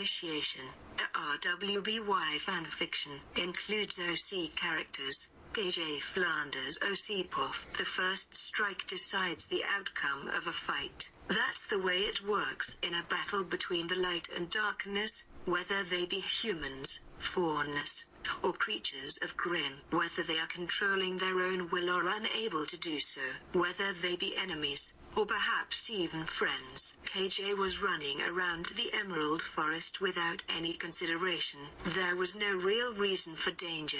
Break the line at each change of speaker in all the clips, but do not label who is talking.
Initiation. The RWBY fanfiction includes OC characters. KJ Flanders Osipov. The first strike decides the outcome of a fight. That's the way it works in a battle between the light and darkness, whether they be humans, faunus, or creatures of Grimm, whether they are controlling their own will or unable to do so, whether they be enemies, or perhaps even friends. KJ was running around the Emerald Forest without any consideration. There was no real reason for danger,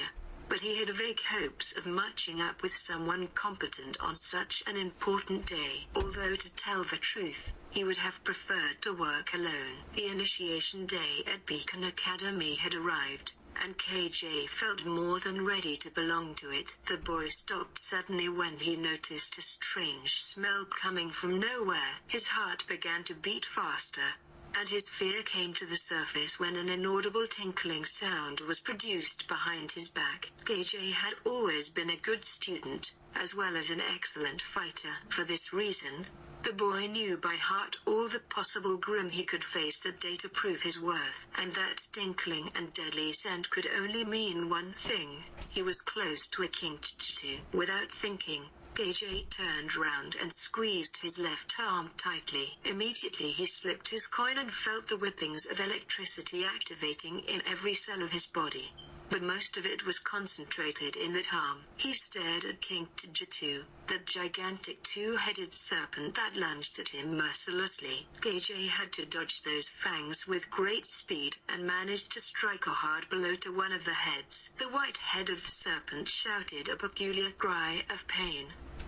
but he had vague hopes of matching up with someone competent on such an important day. Although to tell the truth, he would have preferred to work alone. The initiation day at Beacon Academy had arrived, and KJ felt more than ready to belong to it. The boy stopped suddenly when he noticed a strange smell coming from nowhere. His heart began to beat faster, and his fear came to the surface when an inaudible tinkling sound was produced behind his back. KJ had always been a good student, as well as an excellent fighter. For this reason, the boy knew by heart all the possible Grimm he could face that day to prove his worth, and that tinkling and deadly scent could only mean one thing: he was close to a Kinkjutsu. Without thinking, KJ turned round and squeezed his left arm tightly. Immediately he slipped his coin and felt the whippings of electricity activating in every cell of his body. But most of it was concentrated in that arm. He stared at Kinkjutsu, that gigantic two-headed serpent that lunged at him mercilessly. KJ had to dodge those fangs with great speed and managed to strike a hard blow to one of the heads. The white head of the serpent shouted a peculiar cry of pain,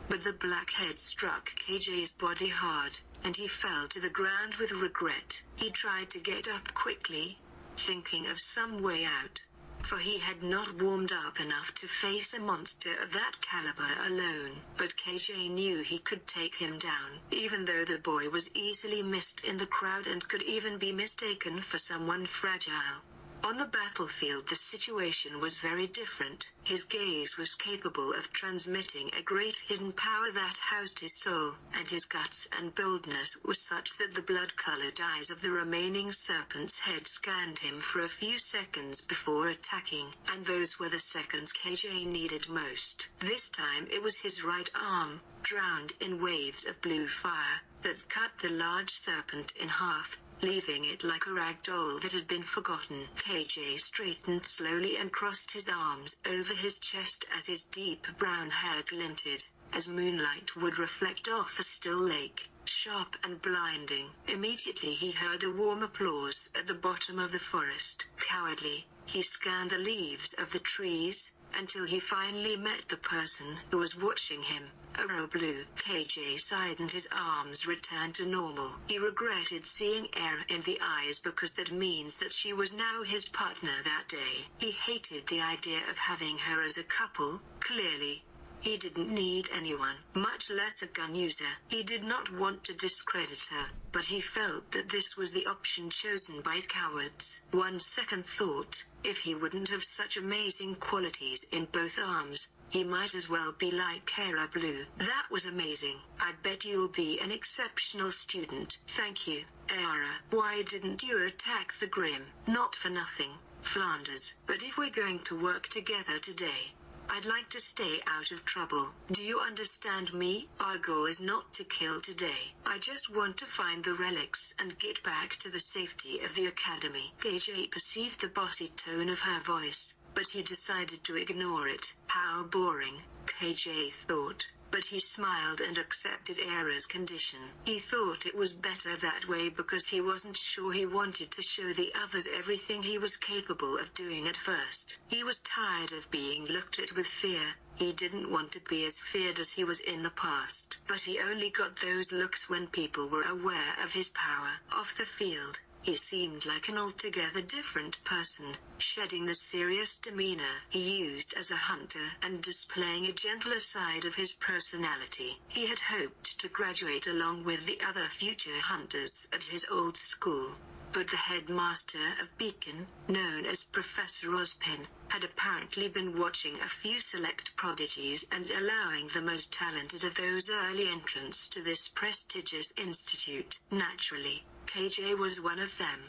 but the black head struck KJ's body hard, and he fell to the ground with regret. He tried to get up quickly, thinking of some way out, for he had not warmed up enough to face a monster of that caliber alone. But KJ knew he could take him down, even though the boy was easily missed in the crowd and could even be mistaken for someone fragile. On the battlefield the situation was very different. His gaze was capable of transmitting a great hidden power that housed his soul, and his guts and boldness were such that the blood-colored eyes of the remaining serpent's head scanned him for a few seconds before attacking, and those were the seconds KJ needed most. This time it was his right arm, drowned in waves of blue fire, that cut the large serpent in half, leaving it like a rag doll that had been forgotten. KJ straightened slowly and crossed his arms over his chest as his deep brown hair glinted, as moonlight would reflect off a still lake, sharp and blinding. Immediately he heard a warm applause at the bottom of the forest. Cowardly, he scanned the leaves of the trees, until he finally met the person who was watching him. Aero Blue. KJ sighed and his arms returned to normal. He regretted seeing Aero in the eyes because that means that she was now his partner that day. He hated the idea of having her as a couple. Clearly, he didn't need anyone, much less a gun user. He did not want to discredit her, but he felt that this was the option chosen by cowards. One second thought, if he wouldn't have such amazing qualities in both arms, he might as well be like Aero Blue. That was amazing. I bet you'll be an exceptional student. Thank you, Aero. Why didn't you attack the Grimm? Not for nothing, Flanders. But if we're going to work together today, I'd like to stay out of trouble. Do you understand me? Our goal is not to kill today. I just want to find the relics and get back to the safety of the academy. KJ perceived the bossy tone of her voice, but he decided to ignore it. How boring, KJ thought, but he smiled and accepted Aero's condition. He thought it was better that way because he wasn't sure he wanted to show the others everything he was capable of doing at first. He was tired of being looked at with fear. He didn't want to be as feared as he was in the past. But he only got those looks when people were aware of his power. Off the field, he seemed like an altogether different person, shedding the serious demeanor he used as a hunter and displaying a gentler side of his personality. He had hoped to graduate along with the other future hunters at his old school, but the headmaster of Beacon, known as Professor Ozpin, had apparently been watching a few select prodigies and allowing the most talented of those early entrants to this prestigious institute. Naturally, KJ was one of them.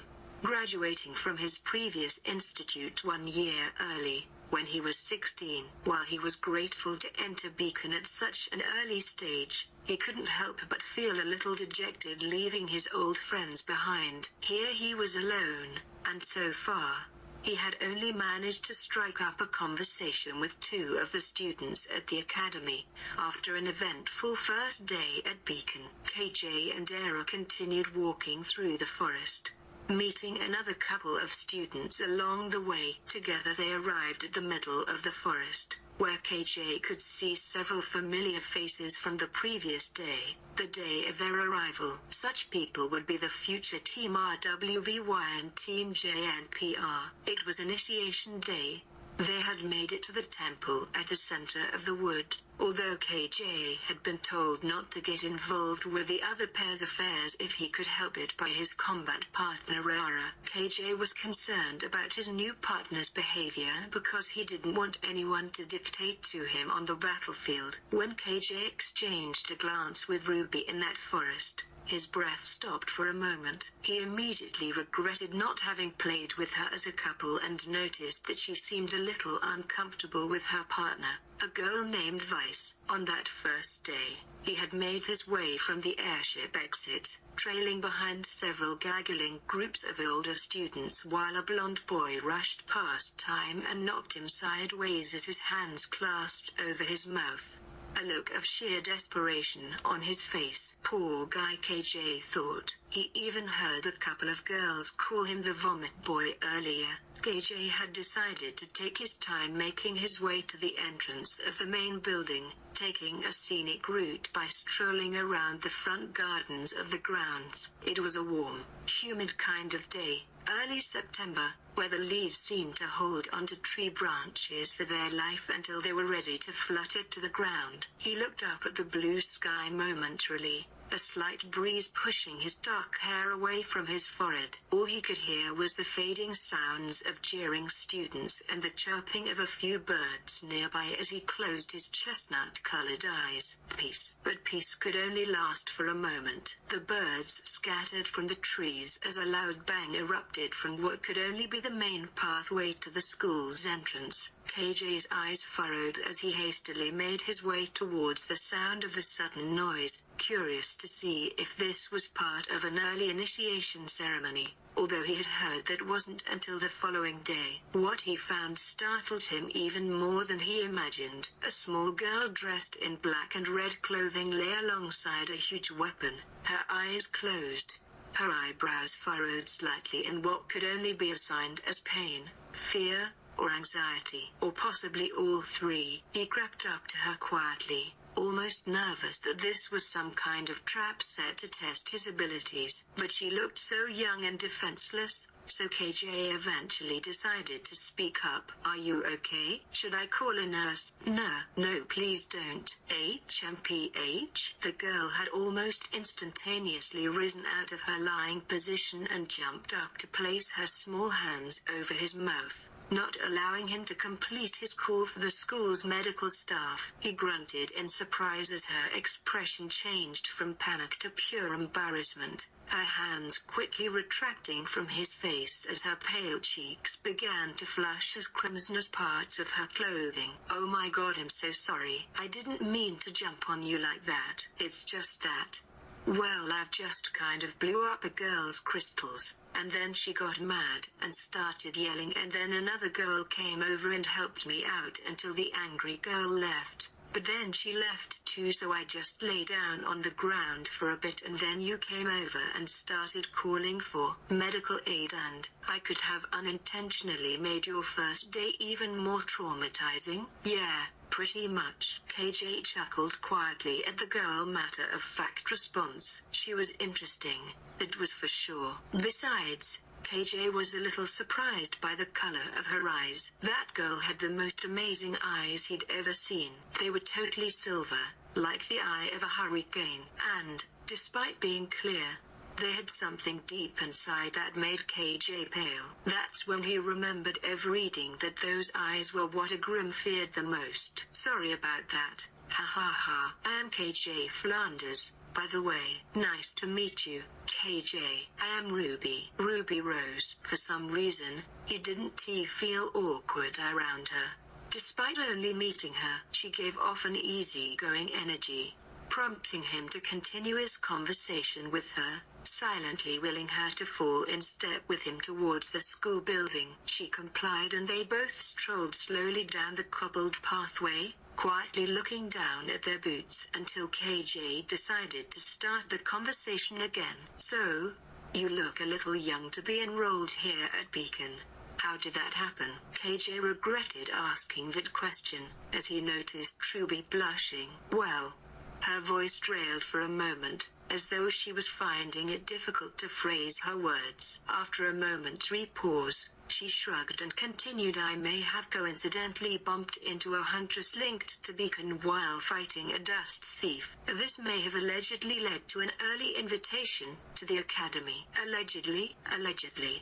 graduating from his previous institute 1 year early, when he was 16. While he was grateful to enter Beacon at such an early stage, he couldn't help but feel a little dejected leaving his old friends behind. Here he was alone, and so far, he had only managed to strike up a conversation with 2 of the students at the academy. After an eventful first day at Beacon, KJ and Era continued walking through the forest, meeting another couple of students along the way. Together they arrived at the middle of the forest, where KJ could see several familiar faces from the previous day, the day of their arrival. Such people would be the future Team RWBY and Team JNPR. It was initiation day. They had made it to the temple at the center of the wood. Although KJ had been told not to get involved with the other pair's affairs if he could help it by his combat partner Rara, KJ was concerned about his new partner's behavior because he didn't want anyone to dictate to him on the battlefield. When KJ exchanged a glance with Ruby in that forest, his breath stopped for a moment. He immediately regretted not having played with her as a couple and noticed that she seemed a little uncomfortable with her partner, a girl named Vice. On that first day, he had made his way from the airship exit, trailing behind several gaggling groups of older students while a blonde boy rushed past time and knocked him sideways as his hands clasped over his mouth, a look of sheer desperation on his face. Poor guy, KJ thought. He even heard a couple of girls call him the Vomit Boy earlier. KJ had decided to take his time making his way to the entrance of the main building, taking a scenic route by strolling around the front gardens of the grounds. It was a warm, humid kind of day, early September, where the leaves seemed to hold onto tree branches for their life until they were ready to flutter to the ground. He looked up at the blue sky momentarily, a slight breeze pushing his dark hair away from his forehead. All he could hear was the fading sounds of jeering students and the chirping of a few birds nearby as he closed his chestnut-colored eyes. Peace. But peace could only last for a moment. The birds scattered from the trees as a loud bang erupted from what could only be the main pathway to the school's entrance. KJ's eyes furrowed as he hastily made his way towards the sound of the sudden noise, curious to see if this was part of an early initiation ceremony, although he had heard that wasn't until the following day. What he found startled him even more than he imagined. A small girl dressed in black and red clothing lay alongside a huge weapon, her eyes closed, her eyebrows furrowed slightly in what could only be assigned as pain, fear, or anxiety, or possibly all 3. He crept up to her quietly, almost nervous that this was some kind of trap set to test his abilities. But she looked so young and defenseless, so KJ eventually decided to speak up. "Are you okay? Should I call a nurse?" No, please don't. HMPH? The girl had almost instantaneously risen out of her lying position and jumped up to place her small hands over his mouth, not allowing him to complete his call for the school's medical staff. He grunted in surprise as her expression changed from panic to pure embarrassment, her hands quickly retracting from his face as her pale cheeks began to flush as crimson as parts of her clothing. "Oh my God, I'm so sorry. I didn't mean to jump on you like that. It's just that, well, I've just kind of blew up a girl's crystals." And then she got mad and started yelling, and then another girl came over and helped me out until the angry girl left. But then she left too, so I just lay down on the ground for a bit, and then you came over and started calling for medical aid, and I could have unintentionally made your first day even more traumatizing. Yeah, pretty much. KJ chuckled quietly at the girl's matter-of-fact response. She was interesting, it was for sure. Besides, KJ was a little surprised by the color of her eyes. That girl had the most amazing eyes he'd ever seen. They were totally silver, like the eye of a hurricane, and, despite being clear, they had something deep inside that made KJ pale. That's when he remembered ever reading that those eyes were what a Grimm feared the most. "Sorry about that. Ha ha ha. I'm KJ Flanders. By the way, nice to meet you, KJ. I am Ruby. Ruby Rose. For some reason, he didn't feel awkward around her. Despite only meeting her, she gave off an easygoing energy, prompting him to continue his conversation with her, silently willing her to fall in step with him towards the school building. She complied and they both strolled slowly down the cobbled pathway, quietly looking down at their boots until KJ decided to start the conversation again. So, you look a little young to be enrolled here at Beacon. How did that happen? KJ regretted asking that question, as he noticed Ruby blushing. Well, her voice trailed for a moment, as though she was finding it difficult to phrase her words. After a momentary pause, she shrugged and continued. I may have coincidentally bumped into a huntress linked to Beacon while fighting a dust thief. This may have allegedly led to an early invitation to the academy. Allegedly.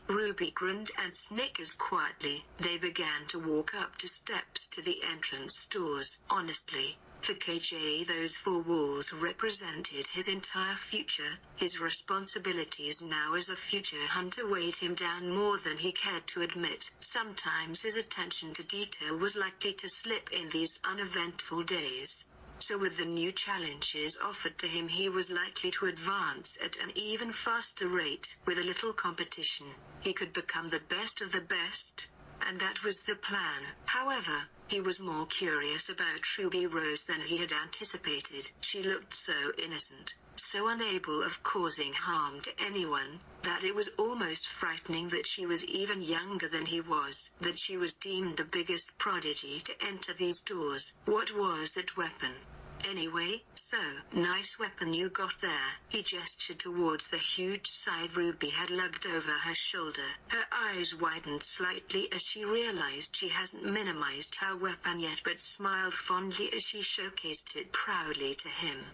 Ruby grinned and snickered quietly. They began to walk up the steps to the entrance doors. Honestly, for KJ, those four walls represented his entire future. His responsibilities now as a future hunter weighed him down more than he cared to admit. Sometimes his attention to detail was likely to slip in these uneventful days. So with the new challenges offered to him, he was likely to advance at an even faster rate. With a little competition, he could become the best of the best. And that was the plan. However, he was more curious about Ruby Rose than he had anticipated. She looked so innocent, so unable of causing harm to anyone, that it was almost frightening that she was even younger than he was, that she was deemed the biggest prodigy to enter these doors. What was that weapon? Anyway, so, nice weapon you got there. He gestured towards the huge scythe Ruby had lugged over her shoulder. Her eyes widened slightly as she realized she hasn't minimized her weapon yet, but smiled fondly as she showcased it proudly to him.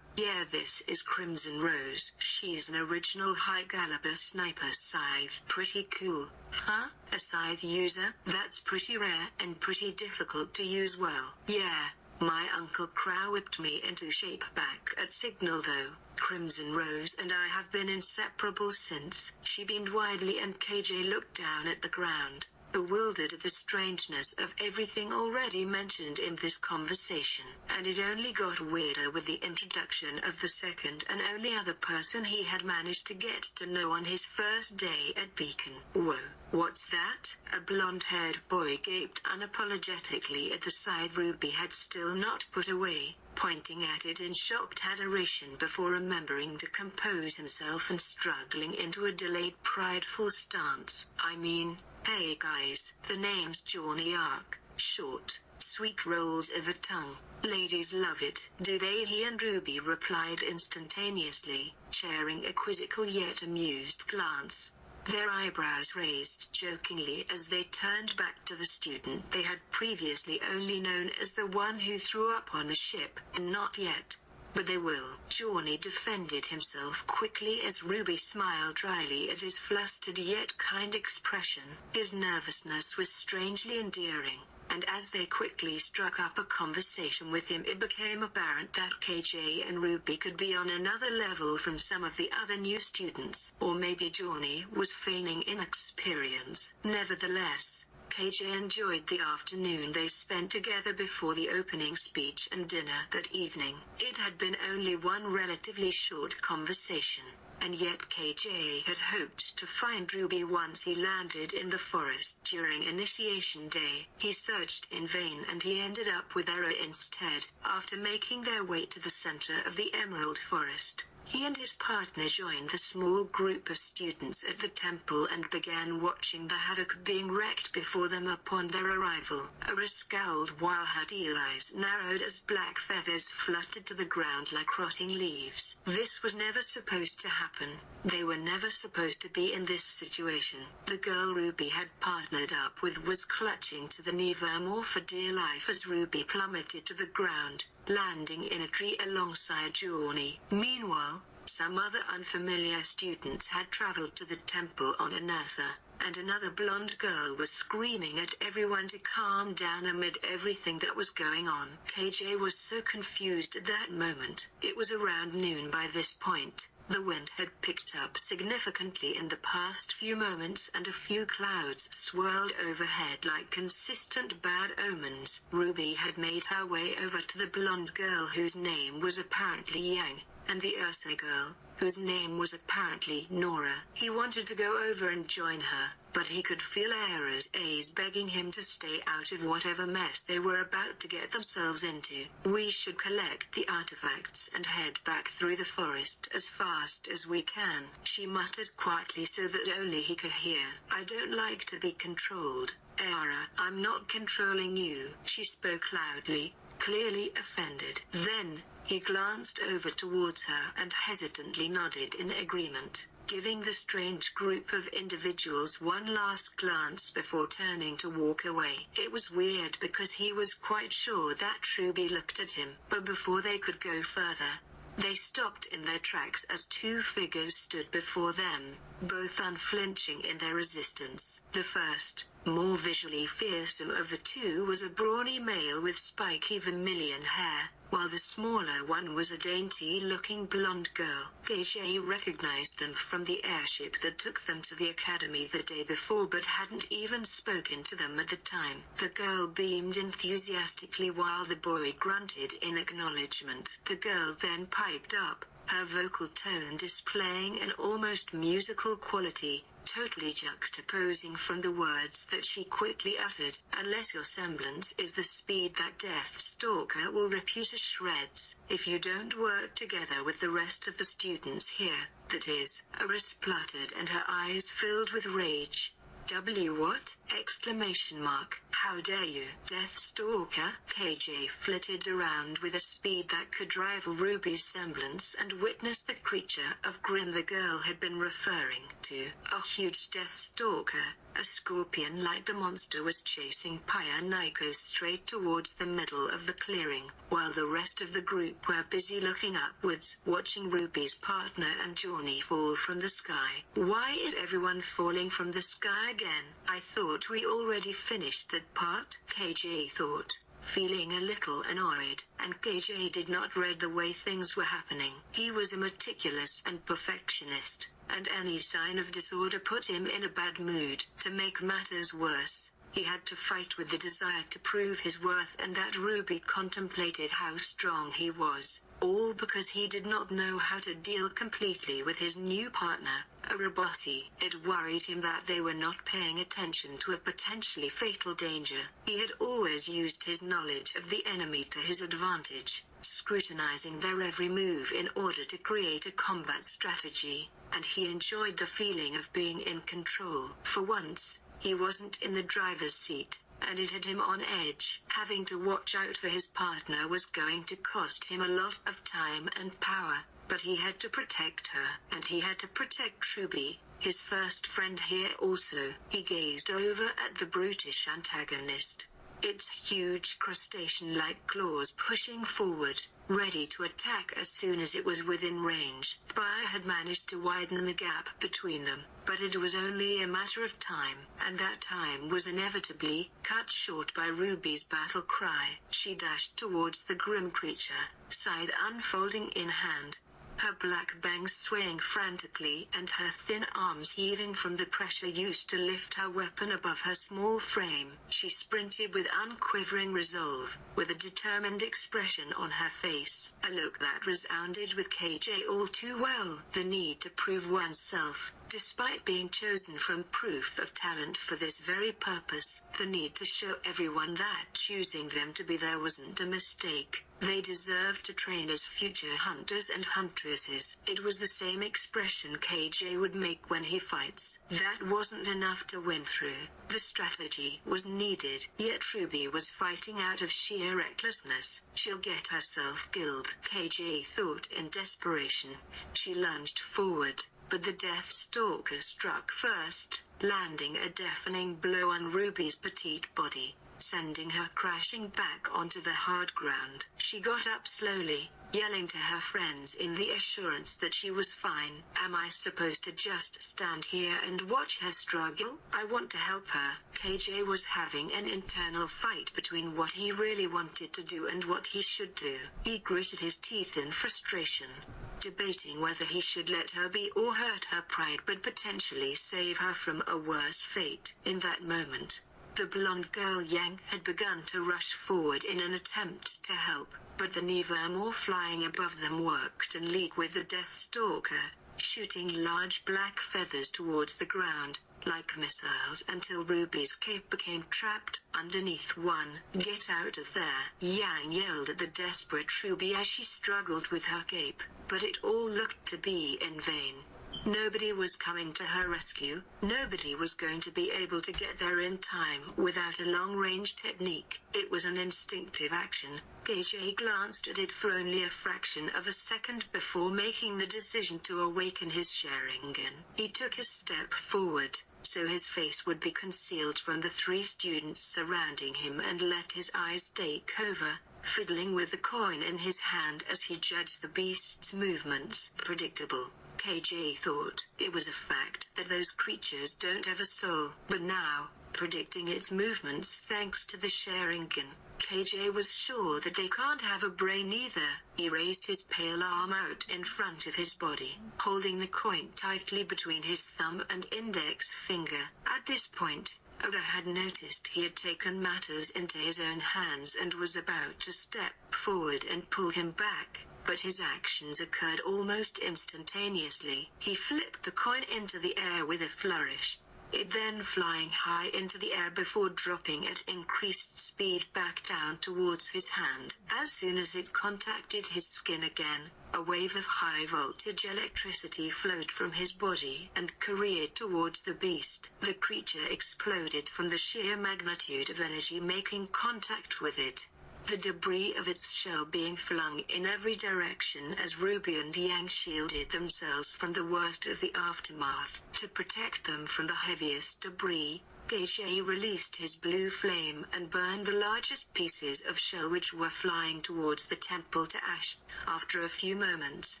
Yeah, this is Crimson Rose. She's an original high caliber sniper scythe. Pretty cool, huh? A scythe user? That's pretty rare and pretty difficult to use well. Yeah. My Uncle Crow whipped me into shape back at Signal though. Crimson Rose and I have been inseparable since. She beamed widely and KJ looked down at the ground, bewildered at the strangeness of everything already mentioned in this conversation. And it only got weirder with the introduction of the second and only other person he had managed to get to know on his first day at Beacon. Whoa. What's that? A blonde-haired boy gaped unapologetically at the scythe Ruby had still not put away, pointing at it in shocked adoration before remembering to compose himself and struggling into a delayed prideful stance. I mean, hey guys, the name's Johnny Arc. Short, sweet rolls of the tongue. Ladies love it, do they? He and Ruby replied instantaneously, sharing a quizzical yet amused glance, their eyebrows raised jokingly as they turned back to the student they had previously only known as the one who threw up on the ship. And not yet. But they will. Johnny defended himself quickly as Ruby smiled dryly at his flustered yet kind expression. His nervousness was strangely endearing, and as they quickly struck up a conversation with him, it became apparent that KJ and Ruby could be on another level from some of the other new students. Or maybe Johnny was feigning inexperience. Nevertheless, KJ enjoyed the afternoon they spent together before the opening speech and dinner that evening. It had been only one relatively short conversation, and yet KJ had hoped to find Ruby once he landed in the forest during initiation day. He searched in vain and he ended up with Era instead. After making their way to the center of the Emerald Forest, he and his partner joined the small group of students at the temple and began watching the havoc being wreaked before them upon their arrival. Era scowled while her teal eyes narrowed as black feathers fluttered to the ground like rotting leaves. This was never supposed to happen. They were never supposed to be in this situation. The girl Ruby had partnered up with was clutching to the Nevermore for dear life as Ruby plummeted to the ground, landing in a tree alongside Johnny. Meanwhile, some other unfamiliar students had traveled to the temple on Anasa, and another blonde girl was screaming at everyone to calm down amid everything that was going on. KJ was so confused at that moment. It was around noon by this point. The wind had picked up significantly in the past few moments and a few clouds swirled overhead like consistent bad omens. Ruby had made her way over to the blonde girl whose name was apparently Yang, and the Ursa girl, whose name was apparently Nora. He wanted to go over and join her, but he could feel Era's A's begging him to stay out of whatever mess they were about to get themselves into. We should collect the artifacts and head back through the forest as fast as we can, she muttered quietly so that only he could hear. I don't like to be controlled, Era. I'm not controlling you, she spoke loudly, clearly offended. Then, he glanced over towards her and hesitantly nodded in agreement, giving the strange group of individuals one last glance before turning to walk away. It was weird because he was quite sure that Ruby looked at him, but before they could go further, they stopped in their tracks as two figures stood before them, both unflinching in their resistance. The first, more visually fearsome of the two was a brawny male with spiky vermilion hair, while the smaller one was a dainty-looking blonde girl. KJ recognized them from the airship that took them to the academy the day before but hadn't even spoken to them at the time. The girl beamed enthusiastically while the boy grunted in acknowledgement. The girl then piped up, her vocal tone displaying an almost musical quality, totally juxtaposing from the words that she quickly uttered. Unless your semblance is the speed that Deathstalker will rip you to shreds, if you don't work together with the rest of the students here, that is. Era spluttered and her eyes filled with rage. What? Exclamation mark. How dare you? Deathstalker? KJ flitted around with a speed that could rival Ruby's semblance and witnessed the creature of Grim the girl had been referring to. A huge Deathstalker, a scorpion like the monster, was chasing Paya Nikos straight towards the middle of the clearing, while the rest of the group were busy looking upwards, watching Ruby's partner and Johnny fall from the sky. Why is everyone falling from the sky again? I thought we already finished that part, KJ thought, feeling a little annoyed, and KJ did not read the way things were happening. He was a meticulous and perfectionist, and any sign of disorder put him in a bad mood. To make matters worse, he had to fight with the desire to prove his worth and that Ruby contemplated how strong he was, all because he did not know how to deal completely with his new partner, Arabossi. It worried him that they were not paying attention to a potentially fatal danger. He had always used his knowledge of the enemy to his advantage, scrutinizing their every move in order to create a combat strategy, and he enjoyed the feeling of being in control. For once, he wasn't in the driver's seat, and it had him on edge. Having to watch out for his partner was going to cost him a lot of time and power, but he had to protect her, and he had to protect Ruby, his first friend here also. He gazed over at the brutish antagonist, its huge crustacean-like claws pushing forward, ready to attack as soon as it was within range. Fire had managed to widen the gap between them, but it was only a matter of time, and that time was inevitably cut short by Ruby's battle cry. She dashed towards the grim creature, scythe unfolding in hand, her black bangs swaying frantically and her thin arms heaving from the pressure used to lift her weapon above her small frame. She sprinted with unquivering resolve, with a determined expression on her face, a look that resounded with KJ all too well. The need to prove oneself, despite being chosen from proof of talent for this very purpose, the need to show everyone that choosing them to be there wasn't a mistake. They deserved to train as future hunters and huntresses. It was the same expression KJ would make when he fights. That wasn't enough to win through. The strategy was needed, yet Ruby was fighting out of sheer recklessness. She'll get herself killed, KJ thought in desperation. She lunged forward, but the Deathstalker struck first, landing a deafening blow on Ruby's petite body, sending her crashing back onto the hard ground. She got up slowly, yelling to her friends in the assurance that she was fine. Am I supposed to just stand here and watch her struggle? I want to help her. KJ was having an internal fight between what he really wanted to do and what he should do. He gritted his teeth in frustration, debating whether he should let her be or hurt her pride but potentially save her from a worse fate. In that moment, the blonde girl Yang had begun to rush forward in an attempt to help, but the Nevermore flying above them worked in league with the Deathstalker, shooting large black feathers towards the ground, like missiles, until Ruby's cape became trapped underneath one. Get out of there! Yang yelled at the desperate Ruby as she struggled with her cape, but it all looked to be in vain. Nobody was coming to her rescue. Nobody was going to be able to get there in time without a long-range technique. It was an instinctive action. KJ glanced at it for only a fraction of a second before making the decision to awaken his Sharingan. He took a step forward, so his face would be concealed from the three students surrounding him, and let his eyes take over, fiddling with the coin in his hand as he judged the beast's movements. Predictable, KJ thought. It was a fact that those creatures don't have a soul, but now, predicting its movements thanks to the Sharingan, KJ was sure that they can't have a brain either. He raised his pale arm out in front of his body, holding the coin tightly between his thumb and index finger. At this point, Oda had noticed he had taken matters into his own hands and was about to step forward and pull him back, but his actions occurred almost instantaneously. He flipped the coin into the air with a flourish, it then flying high into the air before dropping at increased speed back down towards his hand. As soon as it contacted his skin again, a wave of high-voltage electricity flowed from his body and careered towards the beast. The creature exploded from the sheer magnitude of energy making contact with it, the debris of its shell being flung in every direction as Ruby and Yang shielded themselves from the worst of the aftermath. To protect them from the heaviest debris, KJ released his blue flame and burned the largest pieces of shell which were flying towards the temple to ash. After a few moments,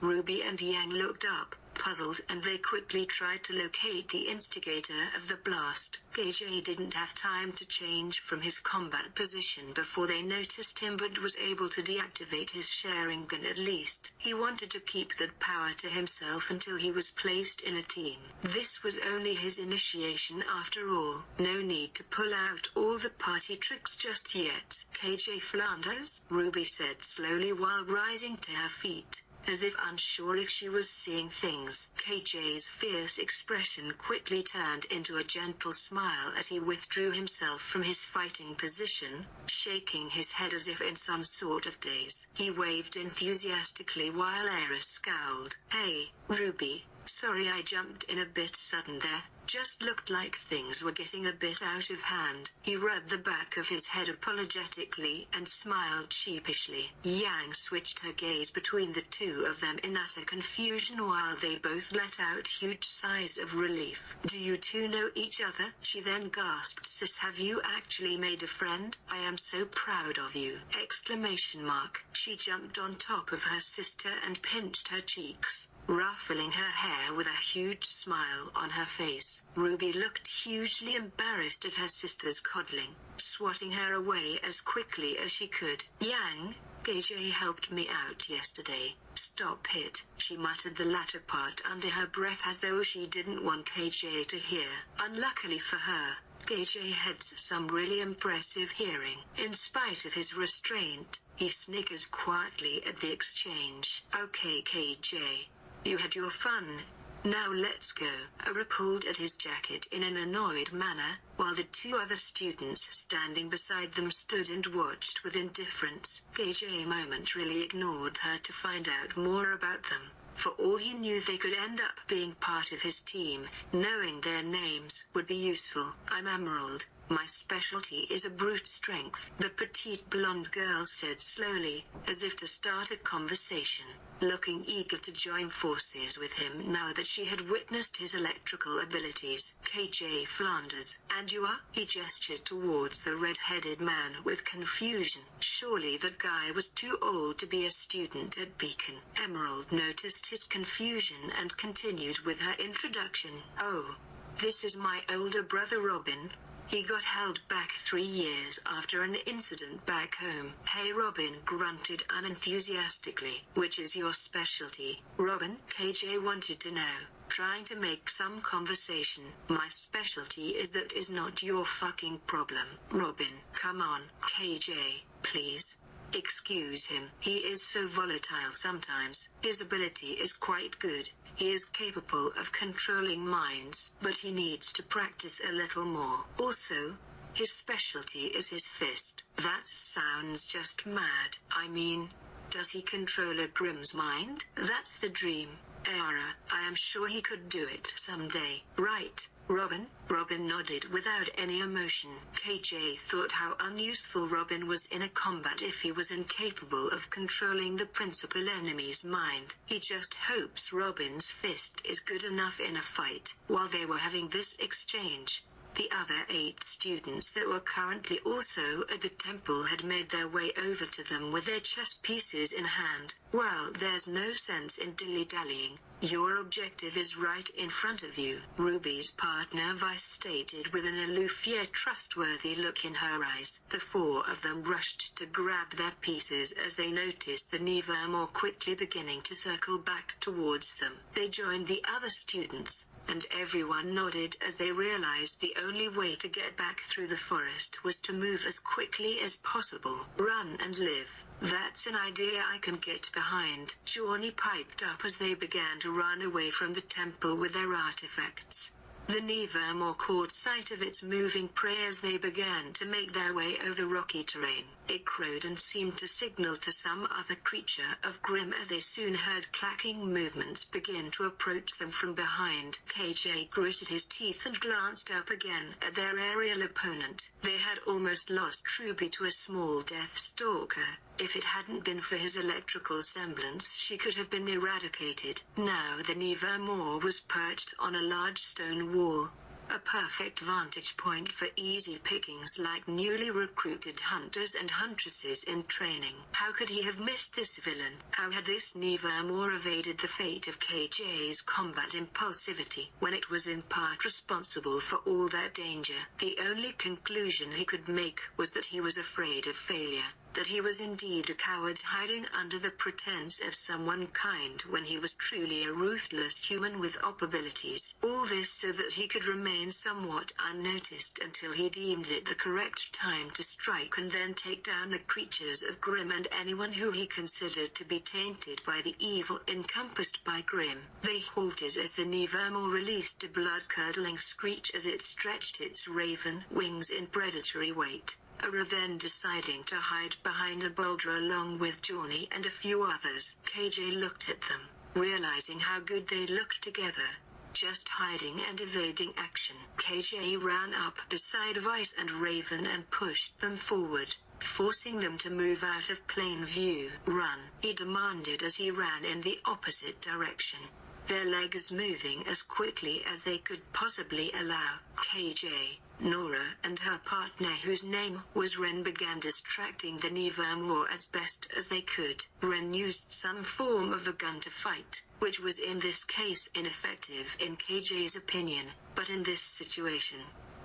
Ruby and Yang looked up, puzzled, and they quickly tried to locate the instigator of the blast. KJ didn't have time to change from his combat position before they noticed him, but was able to deactivate his Sharingan at least. He wanted to keep that power to himself until he was placed in a team. This was only his initiation after all. No need to pull out all the party tricks just yet. KJ Flanders, Ruby said slowly while rising to her feet, as if unsure if she was seeing things. KJ's fierce expression quickly turned into a gentle smile as he withdrew himself from his fighting position, shaking his head as if in some sort of daze. He waved enthusiastically while Aerith scowled. Hey, Ruby, sorry I jumped in a bit sudden there. Just looked like things were getting a bit out of hand. He rubbed the back of his head apologetically and smiled sheepishly. Yang switched her gaze between the two of them in utter confusion while they both let out huge sighs of relief. Do you two know each other? She then gasped. Sis, have you actually made a friend? I am so proud of you! Exclamation mark. She jumped on top of her sister and pinched her cheeks, ruffling her hair with a huge smile on her face. Ruby looked hugely embarrassed at her sister's coddling, swatting her away as quickly as she could. Yang, KJ helped me out yesterday. Stop it, she muttered the latter part under her breath as though she didn't want KJ to hear. Unluckily for her, KJ had some really impressive hearing. In spite of his restraint, he snickered quietly at the exchange. Okay KJ, you had your fun. Now let's go. Ara pulled at his jacket in an annoyed manner, while the two other students standing beside them stood and watched with indifference. KJ momentarily ignored her to find out more about them. For all he knew, they could end up being part of his team. Knowing their names would be useful. I'm Emerald, My specialty is a brute strength, the petite blonde girl said slowly, as if to start a conversation, looking eager to join forces with him now that she had witnessed his electrical abilities. KJ Flanders, and you are? He gestured towards the red-headed man with confusion. Surely that guy was too old to be a student at Beacon. Emerald noticed his confusion and continued with her introduction. Oh, this is my older brother Robin. He got held back 3 years after an incident back home. Hey, Robin grunted unenthusiastically. Which is your specialty, Robin? KJ wanted to know, trying to make some conversation. My specialty is that is not your fucking problem. Robin, come on, KJ, please. Excuse him. He is so volatile sometimes. His ability is quite good. He is capable of controlling minds, but he needs to practice a little more. Also, his specialty is his fist. That sounds just mad. I mean, does he control a Grimm's mind? That's the dream. Era, I am sure he could do it someday. Right, Robin? Robin nodded without any emotion. KJ thought how unuseful Robin was in a combat if he was incapable of controlling the principal enemy's mind. He just hopes Robin's fist is good enough in a fight. While they were having this exchange, the other 8 students that were currently also at the temple had made their way over to them with their chess pieces in hand. Well, there's no sense in dilly-dallying. Your objective is right in front of you, Ruby's partner Vice stated with an aloof yet trustworthy look in her eyes. The 4 of them rushed to grab their pieces as they noticed the Neva more quickly beginning to circle back towards them. They joined the other students, and everyone nodded as they realized the only way to get back through the forest was to move as quickly as possible. Run and live. That's an idea I can get behind. Johnny piped up as they began to run away from the temple with their artifacts. The Nevermore caught sight of its moving prey as they began to make their way over rocky terrain. It crowed and seemed to signal to some other creature of Grimm as they soon heard clacking movements begin to approach them from behind. KJ gritted his teeth and glanced up again at their aerial opponent. They had almost lost Ruby to a small death stalker. If it hadn't been for his electrical semblance, she could have been eradicated. Now the Nevermore was perched on a large stone wall. A perfect vantage point for easy pickings like newly recruited hunters and huntresses in training. How could he have missed this villain? How had this Nevermore evaded the fate of KJ's combat impulsivity when it was in part responsible for all that danger? The only conclusion he could make was that he was afraid of failure. That he was indeed a coward hiding under the pretense of someone kind when he was truly a ruthless human with abilities. All this so that he could remain somewhat unnoticed until he deemed it the correct time to strike and then take down the creatures of Grimm and anyone who he considered to be tainted by the evil encompassed by Grimm. They halted as the Nevermore released a blood-curdling screech as it stretched its raven wings in predatory wait. Era then deciding to hide behind a boulder along with Johnny and a few others. KJ looked at them, realizing how good they looked together. Just hiding and evading action. KJ ran up beside Vice and Raven and pushed them forward, forcing them to move out of plain view. Run, he demanded as he ran in the opposite direction, their legs moving as quickly as they could possibly allow. KJ, Nora and her partner, whose name was Ren, began distracting the Nevermore as best as they could. Ren used some form of a gun to fight, which was in this case ineffective in KJ's opinion, but in this situation,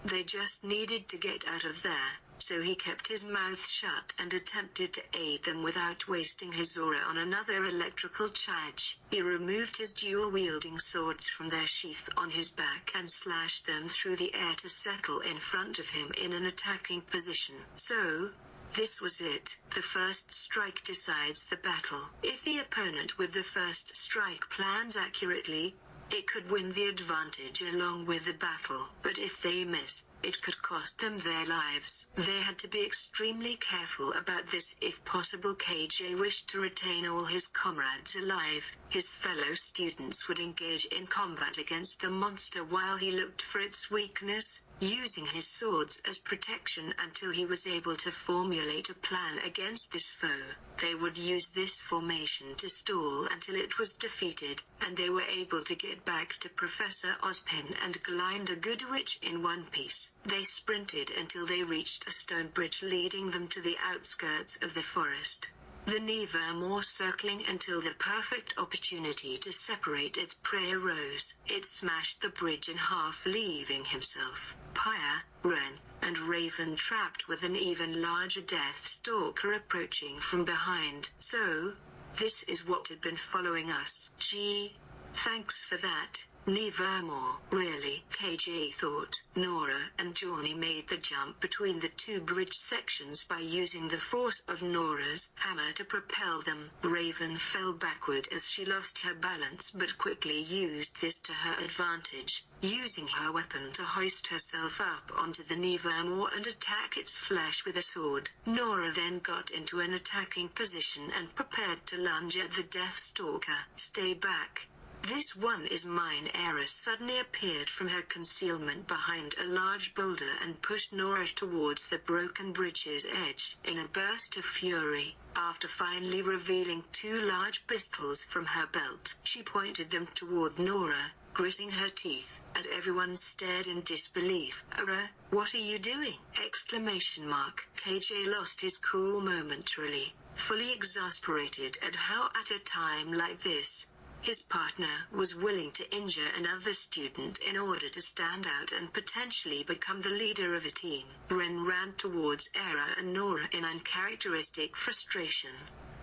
they just needed to get out of there. So he kept his mouth shut and attempted to aid them without wasting his aura on another electrical charge. He removed his dual-wielding swords from their sheath on his back and slashed them through the air to settle in front of him in an attacking position. So, this was it. The first strike decides the battle. If the opponent with the first strike plans accurately, it could win the advantage along with the battle, but if they miss, it could cost them their lives. They had to be extremely careful about this if possible. KJ wished to retain all his comrades alive. His fellow students would engage in combat against the monster while he looked for its weakness. using his swords as protection until he was able to formulate a plan against this foe. They would use this formation to stall until it was defeated, and they were able to get back to Professor Ozpin and Glinda Goodwitch in one piece. They sprinted until they reached a stone bridge leading them to the outskirts of the forest. The Nevermore circling until the perfect opportunity to separate its prey arose. It smashed the bridge in half, leaving himself, Pyre, Ren, and Raven trapped with an even larger Deathstalker approaching from behind. So, this is what had been following us. Gee, thanks for that, Nevermore. Really, KJ thought. Nora and Johnny made the jump between the two bridge sections by using the force of Nora's hammer to propel them. Raven fell backward as she lost her balance but quickly used this to her advantage, using her weapon to hoist herself up onto the Nevermore and attack its flesh with a sword. Nora then got into an attacking position and prepared to lunge at the Deathstalker. Stay back. This one is mine. Era suddenly appeared from her concealment behind a large boulder and pushed Nora towards the broken bridge's edge. In a burst of fury, after finally revealing two large pistols from her belt, she pointed them toward Nora, gritting her teeth, as everyone stared in disbelief. Era, what are you doing? KJ lost his cool momentarily, fully exasperated at how at a time like this, his partner was willing to injure another student in order to stand out and potentially become the leader of a team. Ren ran towards Era and Nora in uncharacteristic frustration,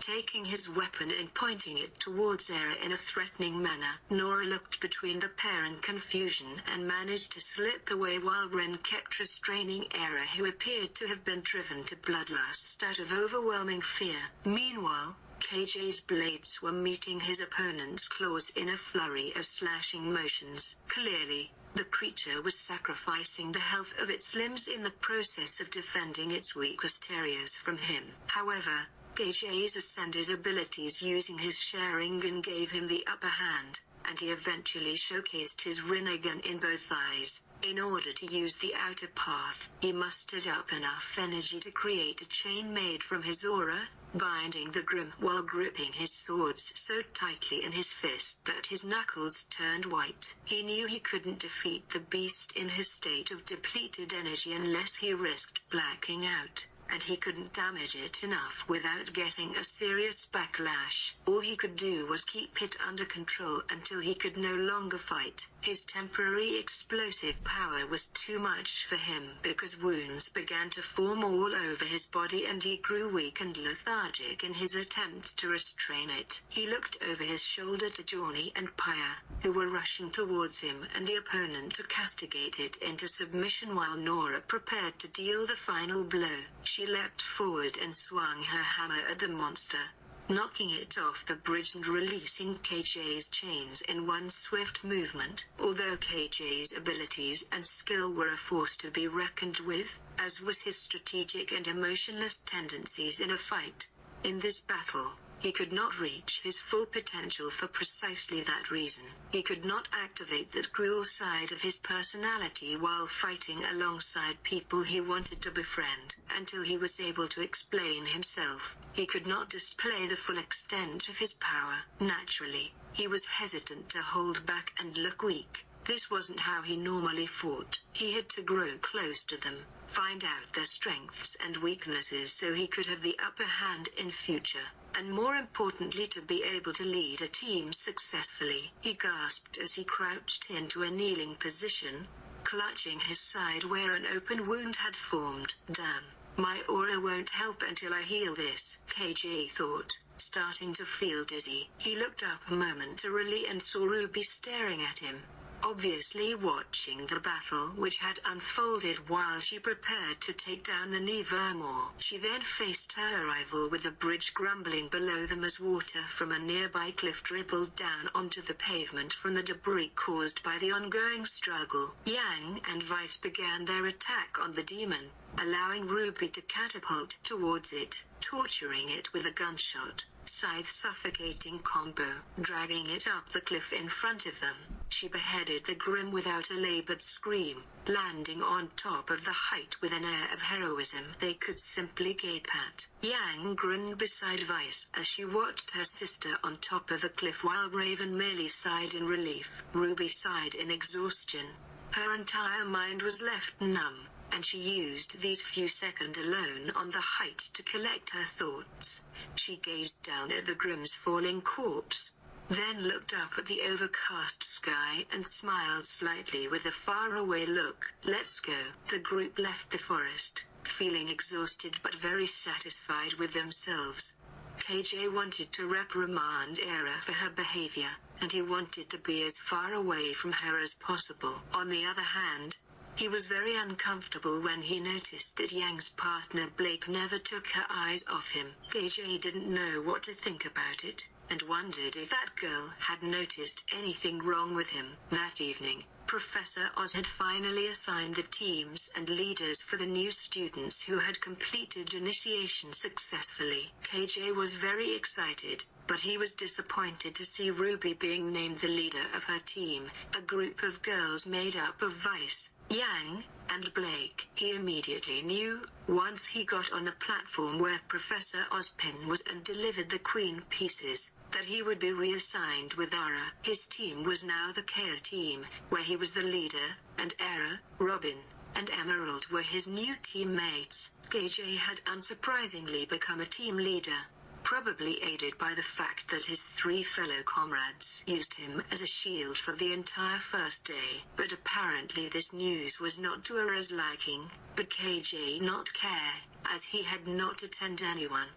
taking his weapon and pointing it towards Era in a threatening manner. Nora looked between the pair in confusion and managed to slip away while Ren kept restraining Era, who appeared to have been driven to bloodlust out of overwhelming fear. Meanwhile, KJ's blades were meeting his opponent's claws in a flurry of slashing motions. Clearly, the creature was sacrificing the health of its limbs in the process of defending its weakest areas from him. However, KJ's ascended abilities using his Sharingan gave him the upper hand, and he eventually showcased his Rinnegan in both eyes. In order to use the outer path, he mustered up enough energy to create a chain made from his aura, binding the Grim while gripping his swords so tightly in his fist that his knuckles turned white. He knew he couldn't defeat the beast in his state of depleted energy unless he risked blacking out, and he couldn't damage it enough without getting a serious backlash. All he could do was keep it under control until he could no longer fight. His temporary explosive power was too much for him because wounds began to form all over his body and he grew weak and lethargic in his attempts to restrain it. He looked over his shoulder to Johnny and Pyre, who were rushing towards him and the opponent to castigate it into submission while Nora prepared to deal the final blow. She leapt forward and swung her hammer at the monster, knocking it off the bridge and releasing KJ's chains in one swift movement. Although KJ's abilities and skill were a force to be reckoned with, as was his strategic and emotionless tendencies in a fight, in this battle, he could not reach his full potential for precisely that reason. He could not activate that cruel side of his personality while fighting alongside people he wanted to befriend. Until he was able to explain himself, he could not display the full extent of his power. Naturally, he was hesitant to hold back and look weak. This wasn't how he normally fought. He had to grow close to them, find out their strengths and weaknesses so he could have the upper hand in future, and more importantly to be able to lead a team successfully. He gasped as he crouched into a kneeling position, clutching his side where an open wound had formed. Damn, my aura won't help until I heal this, KJ thought, starting to feel dizzy. He looked up momentarily and saw Ruby staring at him, obviously watching the battle which had unfolded while she prepared to take down the Nevermore. She then faced her rival with the bridge grumbling below them as water from a nearby cliff dribbled down onto the pavement from the debris caused by the ongoing struggle. Yang and Vice began their attack on the demon, allowing Ruby to catapult towards it, torturing it with a gunshot, scythe suffocating combo, dragging it up the cliff in front of them. She beheaded the Grim without a labored scream, landing on top of the height with an air of heroism they could simply gape at. Yang grinned beside Vice as she watched her sister on top of the cliff while Raven merely sighed in relief. Ruby sighed in exhaustion. Her entire mind was left numb, and she used these few seconds alone on the height to collect her thoughts. She gazed down at the Grim's falling corpse, then looked up at the overcast sky and smiled slightly with a faraway look. Let's go. The group left the forest, feeling exhausted but very satisfied with themselves. KJ wanted to reprimand Era for her behavior, and he wanted to be as far away from her as possible. On the other hand, he was very uncomfortable when he noticed that Yang's partner Blake never took her eyes off him. KJ didn't know what to think about it, and wondered if that girl had noticed anything wrong with him. That evening, Professor Oz had finally assigned the teams and leaders for the new students who had completed initiation successfully. KJ was very excited, but he was disappointed to see Ruby being named the leader of her team, a group of girls made up of Vice, Yang, and Blake. He immediately knew, once he got on the platform where Professor Ozpin was and delivered the queen pieces, that he would be reassigned with Ara. His team was now the Kale team, where he was the leader, and Era, Robin, and Emerald were his new teammates. KJ had unsurprisingly become a team leader, probably aided by the fact that his three fellow comrades used him as a shield for the entire first day. But apparently this news was not to Ara's liking, but KJ not care, as he had not attended anyone.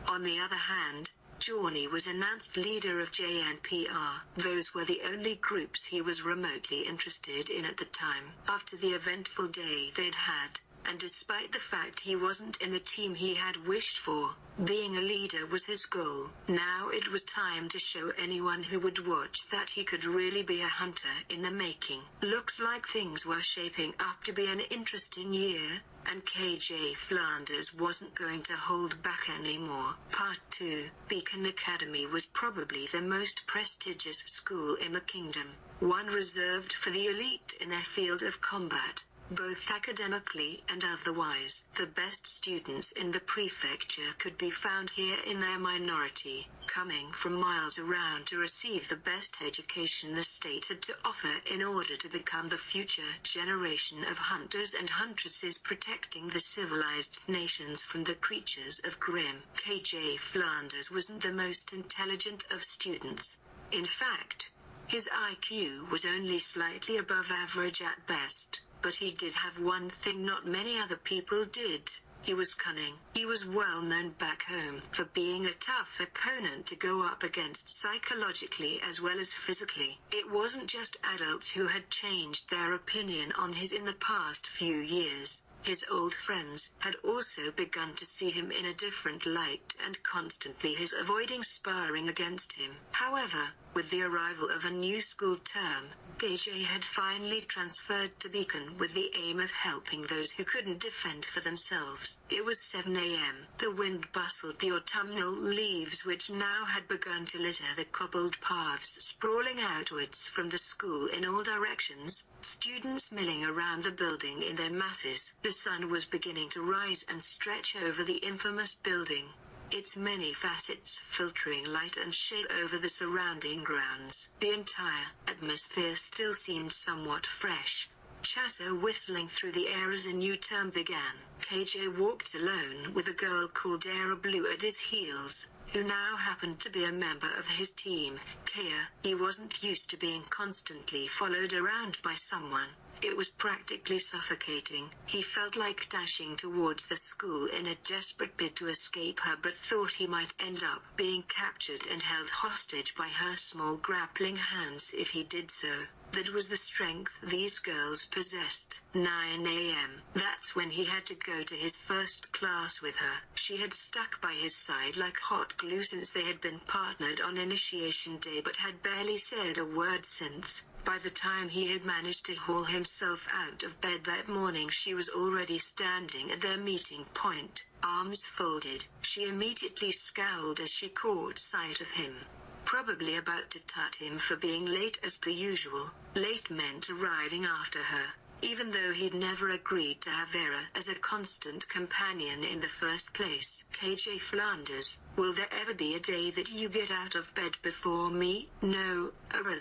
On the other hand, Johnny was announced leader of JNPR. Those were the only groups he was remotely interested in at the time. After the eventful day they'd had, and despite the fact he wasn't in the team he had wished for, being a leader was his goal. Now it was time to show anyone who would watch that he could really be a hunter in the making. Looks like things were shaping up to be an interesting year, and KJ Flanders wasn't going to hold back anymore. Part 2. Beacon Academy was probably the most prestigious school in the kingdom, one reserved for the elite in their field of combat, both academically and otherwise. The best students in the prefecture could be found here in their minority, coming from miles around to receive the best education the state had to offer in order to become the future generation of hunters and huntresses protecting the civilized nations from the creatures of Grim. KJ Flanders wasn't the most intelligent of students. In fact, his IQ was only slightly above average at best. But he did have one thing not many other people did. He was cunning. He was well known back home for being a tough opponent to go up against psychologically as well as physically. It wasn't just adults who had changed their opinion on his in the past few years. His old friends had also begun to see him in a different light and constantly avoiding sparring against him. However, with the arrival of a new school term, KJ had finally transferred to Beacon with the aim of helping those who couldn't defend for themselves. It was 7 a.m. The wind bustled the autumnal leaves which now had begun to litter the cobbled paths sprawling outwards from the school in all directions, students milling around the building in their masses. The sun was beginning to rise and stretch over the infamous building, its many facets filtering light and shade over the surrounding grounds. The entire atmosphere still seemed somewhat fresh, chatter whistling through the air as a new term began. KJ walked alone with a girl called Era Blue at his heels, who now happened to be a member of his team, Kaya. He wasn't used to being constantly followed around by someone. It was practically suffocating. He felt like dashing towards the school in a desperate bid to escape her, but thought he might end up being captured and held hostage by her small grappling hands if he did so. That was the strength these girls possessed. 9 a.m. That's when he had to go to his first class with her. She had stuck by his side like hot glue since they had been partnered on initiation day, but had barely said a word since. By the time he had managed to haul himself out of bed that morning, she was already standing at their meeting point, arms folded. She immediately scowled as she caught sight of him. probably about to tut him for being late as per usual. Late meant arriving after her, even though he'd never agreed to have Vera as a constant companion in the first place. KJ Flanders, will there ever be a day that you get out of bed before me? No,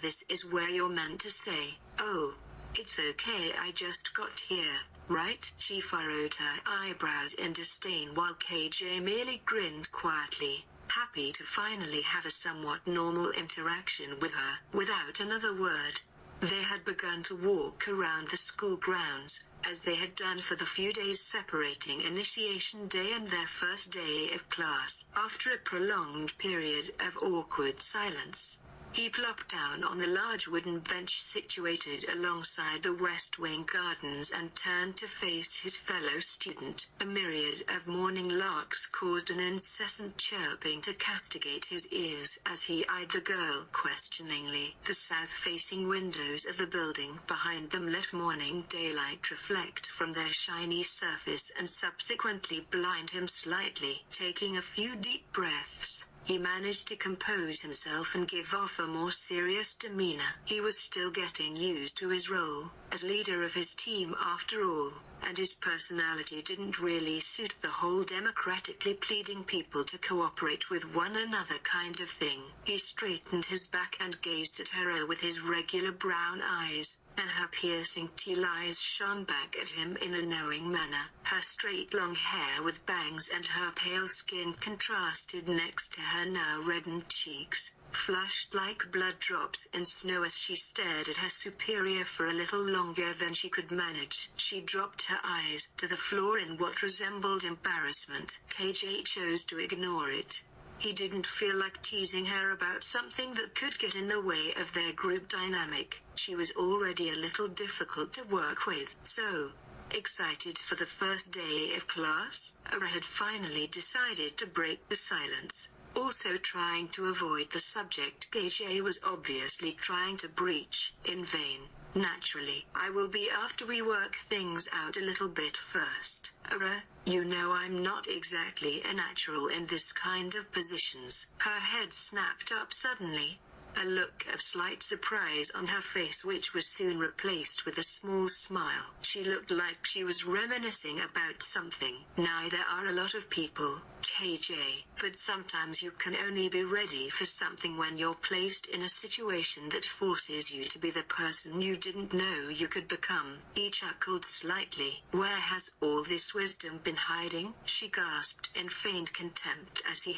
this is where you're meant to say, oh, it's okay, I just got here, right? She furrowed her eyebrows in disdain while KJ merely grinned quietly, happy to finally have a somewhat normal interaction with her. Without another word, they had begun to walk around the school grounds, as they had done for the few days separating initiation day and their first day of class. After a prolonged period of awkward silence, he plopped down on the large wooden bench situated alongside the West Wing gardens and turned to face his fellow student. A myriad of morning larks caused an incessant chirping to castigate his ears as he eyed the girl questioningly. The south-facing windows of the building behind them let morning daylight reflect from their shiny surface and subsequently blind him slightly. Taking a few deep breaths, he managed to compose himself and give off a more serious demeanor. He was still getting used to his role as leader of his team after all, and his personality didn't really suit the whole democratically pleading people to cooperate with one another kind of thing. He straightened his back and gazed at her with his regular brown eyes, and her piercing teal eyes shone back at him in a knowing manner. Her straight long hair with bangs and her pale skin contrasted next to her now reddened cheeks, flushed like blood drops in snow as she stared at her superior for a little longer than she could manage. She dropped her eyes to the floor in what resembled embarrassment. KJ chose to ignore it. He didn't feel like teasing her about something that could get in the way of their group dynamic. She was already a little difficult to work with. So, excited for the first day of class, Ara had finally decided to break the silence. Also trying to avoid the subject KJ was obviously trying to breach, in vain. Naturally, I will be after we work things out a little bit first. Ara, you know I'm not exactly a natural in this kind of positions. Her head snapped up suddenly, a look of slight surprise on her face which was soon replaced with a small smile. She looked like she was reminiscing about something. Now there are a lot of people, KJ, but sometimes you can only be ready for something when you're placed in a situation that forces you to be the person you didn't know you could become. He chuckled slightly. Where has all this wisdom been hiding? She gasped in faint contempt as he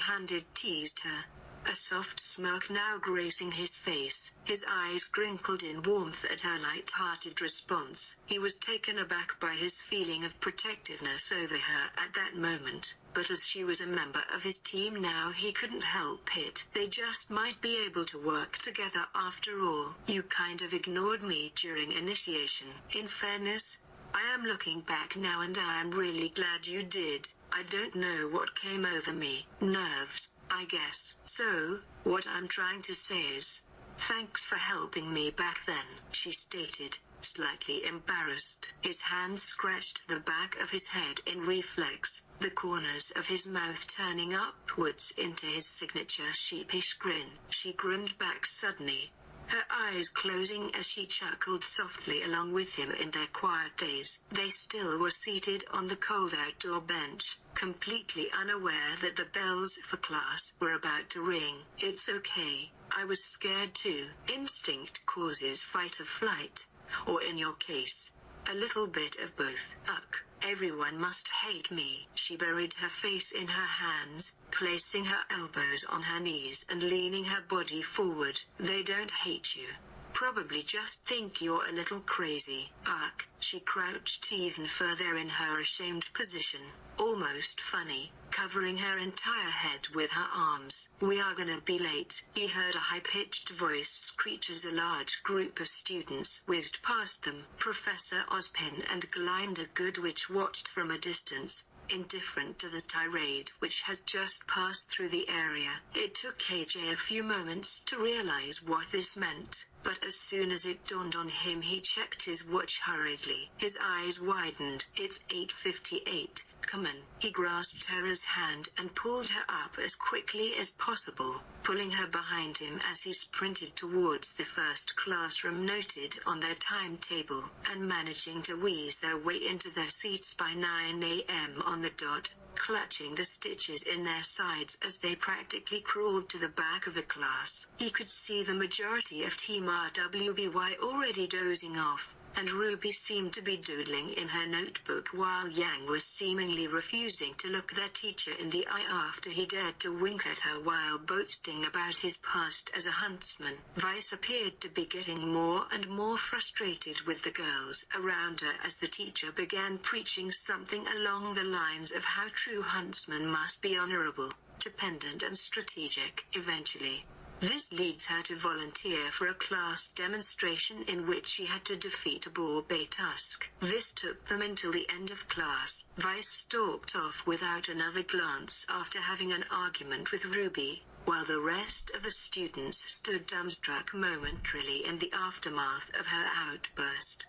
teased her. A soft smirk now gracing his face, his eyes crinkled in warmth at her light-hearted response. He was taken aback by his feeling of protectiveness over her at that moment, but as she was a member of his team now he couldn't help it. They just might be able to work together after all. You kind of ignored me during initiation. In fairness, I am looking back now and I am really glad you did. I don't know what came over me. Nerves, I guess. So, what I'm trying to say is, thanks for helping me back then, she stated, slightly embarrassed. His hand scratched the back of his head in reflex, the corners of his mouth turning upwards into his signature sheepish grin. She grinned back suddenly, her eyes closing as she chuckled softly along with him in their quiet days. They still were seated on the cold outdoor bench, completely unaware that the bells for class were about to ring. It's okay, I was scared too. Instinct causes fight or flight, or in your case, a little bit of both. Ugh, everyone must hate me. She buried her face in her hands, placing her elbows on her knees and leaning her body forward. They don't hate you. Probably just think you're a little crazy. Ugh. She crouched even further in her ashamed position, almost funny, covering her entire head with her arms. We are gonna be late. He heard a high-pitched voice screech as a large group of students whizzed past them. Professor Ozpin and Glinda Goodwitch watched from a distance, indifferent to the tirade which has just passed through the area. It took KJ a few moments to realize what this meant, but as soon as it dawned on him he checked his watch hurriedly. His eyes widened. It's 8:58. Come on. He grasped Tara's hand and pulled her up as quickly as possible, pulling her behind him as he sprinted towards the first classroom noted on their timetable, and managing to wheeze their way into their seats by 9 a.m. on the dot, clutching the stitches in their sides as they practically crawled to the back of the class. He could see the majority of Team RWBY already dozing off, and Ruby seemed to be doodling in her notebook while Yang was seemingly refusing to look their teacher in the eye after he dared to wink at her while boasting about his past as a huntsman. Vice appeared to be getting more and more frustrated with the girls around her as the teacher began preaching something along the lines of how true huntsmen must be honorable, dependent and strategic. Eventually, this leads her to volunteer for a class demonstration in which she had to defeat a boar bay tusk. This took them until the end of class. Vice stalked off without another glance after having an argument with Ruby, while the rest of the students stood dumbstruck momentarily in the aftermath of her outburst.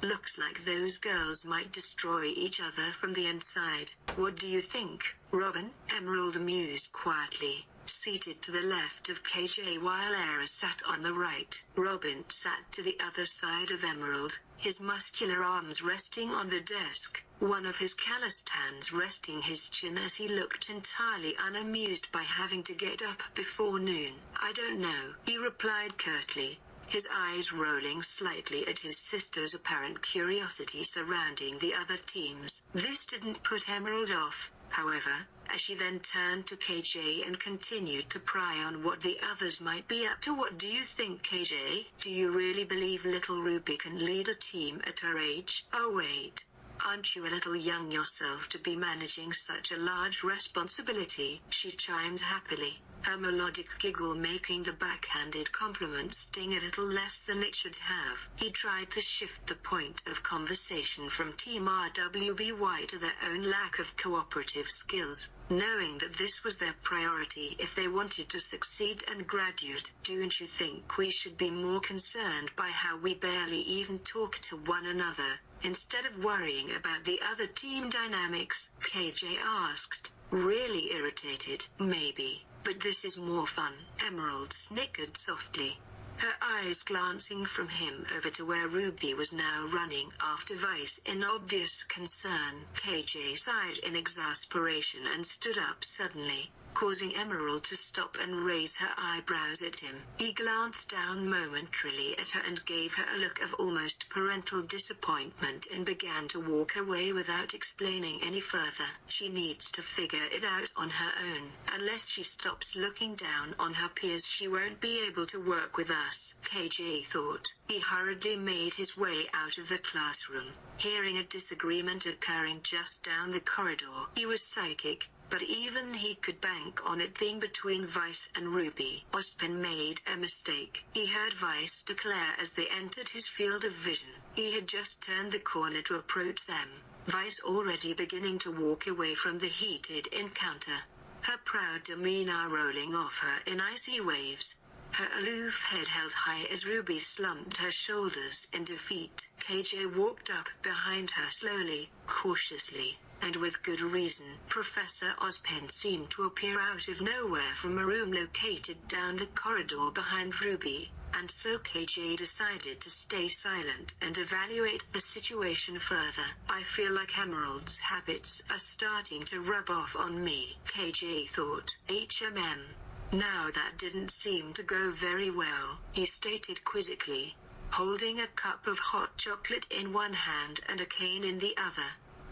Looks like those girls might destroy each other from the inside. What do you think, Robin? Emerald mused quietly, seated to the left of KJ while Era sat on the right. Robin sat to the other side of Emerald, his muscular arms resting on the desk, one of his calloused hands resting his chin as he looked entirely unamused by having to get up before noon. I don't know, he replied curtly, his eyes rolling slightly at his sister's apparent curiosity surrounding the other teams. This didn't put Emerald off, however, as she then turned to KJ and continued to pry on what the others might be up to. What do you think, KJ? Do you really believe little Ruby can lead a team at her age? Oh wait, aren't you a little young yourself to be managing such a large responsibility? She chimed happily, her melodic giggle making the backhanded compliment sting a little less than it should have. He tried to shift the point of conversation from Team RWBY to their own lack of cooperative skills, knowing that this was their priority if they wanted to succeed and graduate. Don't you think we should be more concerned by how we barely even talk to one another, instead of worrying about the other team dynamics? KJ asked, really irritated. Maybe, but this is more fun. Emerald snickered softly, her eyes glancing from him over to where Ruby was now running after Vice in obvious concern. KJ sighed in exasperation and stood up suddenly, causing Emerald to stop and raise her eyebrows at him. He glanced down momentarily at her and gave her a look of almost parental disappointment and began to walk away without explaining any further. She needs to figure it out on her own. Unless she stops looking down on her peers, she won't be able to work with us, KJ thought. He hurriedly made his way out of the classroom, hearing a disagreement occurring just down the corridor. He was psychic, but even he could bank on it being between Vice and Ruby. Ozpin made a mistake, he heard Vice declare as they entered his field of vision. He had just turned the corner to approach them, Vice already beginning to walk away from the heated encounter, her proud demeanor rolling off her in icy waves, her aloof head held high as Ruby slumped her shoulders in defeat. KJ walked up behind her slowly, cautiously, and with good reason. Professor Ozpin seemed to appear out of nowhere from a room located down the corridor behind Ruby, and so KJ decided to stay silent and evaluate the situation further. I feel like Emerald's habits are starting to rub off on me, KJ thought. Now that didn't seem to go very well, he stated quizzically, holding a cup of hot chocolate in one hand and a cane in the other.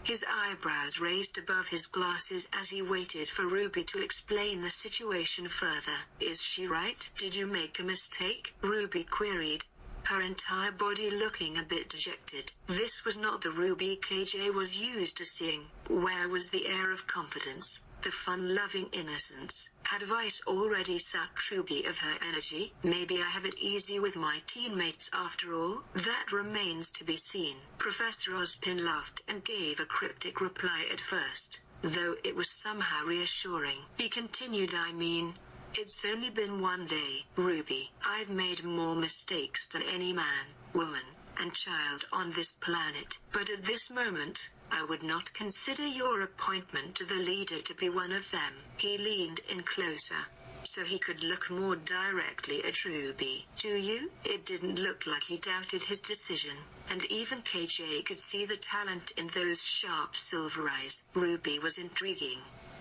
His eyebrows raised above his glasses as he waited for Ruby to explain the situation further. Is she right? Did you make a mistake? Ruby queried, her entire body looking a bit dejected. This was not the Ruby KJ was used to seeing. Where was the air of confidence, the fun-loving innocence? Had Vice already sapped Ruby of her energy? Maybe I have it easy with my teammates after all? That remains to be seen. Professor Ozpin laughed and gave a cryptic reply at first, though it was somehow reassuring. He continued, It's only been one day, Ruby. I've made more mistakes than any man, woman, and child on this planet, but at this moment, I would not consider your appointment to the leader to be one of them. He leaned in closer, so he could look more directly at Ruby. Do you? It didn't look like he doubted his decision, and even KJ could see the talent in those sharp silver eyes. Ruby was intriguing,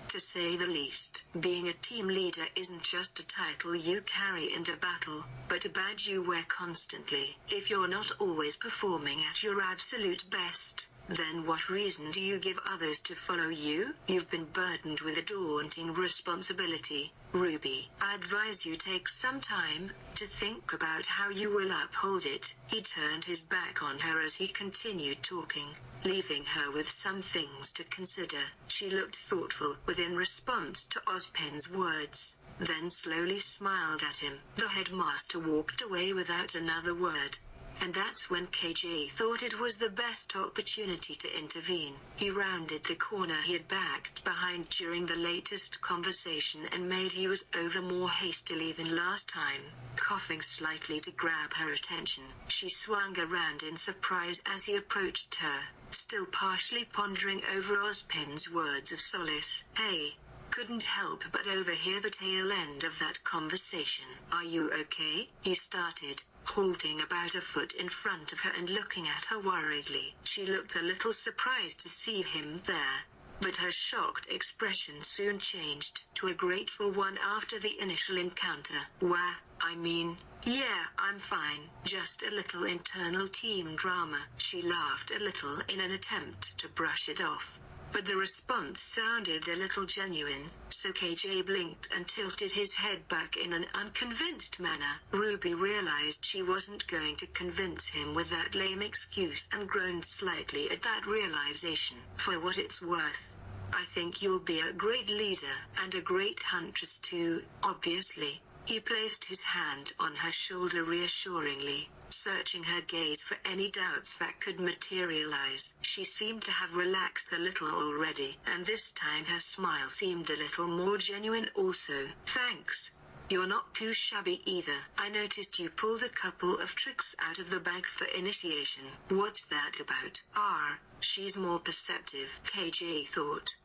to say the least. Being a team leader isn't just a title you carry into battle, but a badge you wear constantly. If you're not always performing at your absolute best, then what reason do you give others to follow you? You've been burdened with a daunting responsibility, Ruby. I advise you take some time to think about how you will uphold it. He turned his back on her as he continued talking, leaving her with some things to consider. She looked thoughtful within response to Ozpin's words, then slowly smiled at him. The headmaster walked away without another word. And that's when KJ thought it was the best opportunity to intervene. He rounded the corner he had backed behind during the latest conversation and made he was over more hastily than last time, coughing slightly to grab her attention. She swung around in surprise as he approached her, still partially pondering over Ozpin's words of solace. Hey! Couldn't help but overhear the tail end of that conversation. Are you okay? He started, halting about a foot in front of her and looking at her worriedly. She looked a little surprised to see him there, but her shocked expression soon changed to a grateful one after the initial encounter. Yeah, I'm fine. Just a little internal team drama. She laughed a little in an attempt to brush it off, but the response sounded a little genuine, so KJ blinked and tilted his head back in an unconvinced manner. Ruby realized she wasn't going to convince him with that lame excuse and groaned slightly at that realization. For what it's worth, I think you'll be a great leader and a great huntress too, obviously. He placed his hand on her shoulder reassuringly, searching her gaze for any doubts that could materialize. She seemed to have relaxed a little already, and this time her smile seemed a little more genuine also. Thanks. You're not too shabby either. I noticed you pulled a couple of tricks out of the bag for initiation. What's that about? She's more perceptive, KJ thought.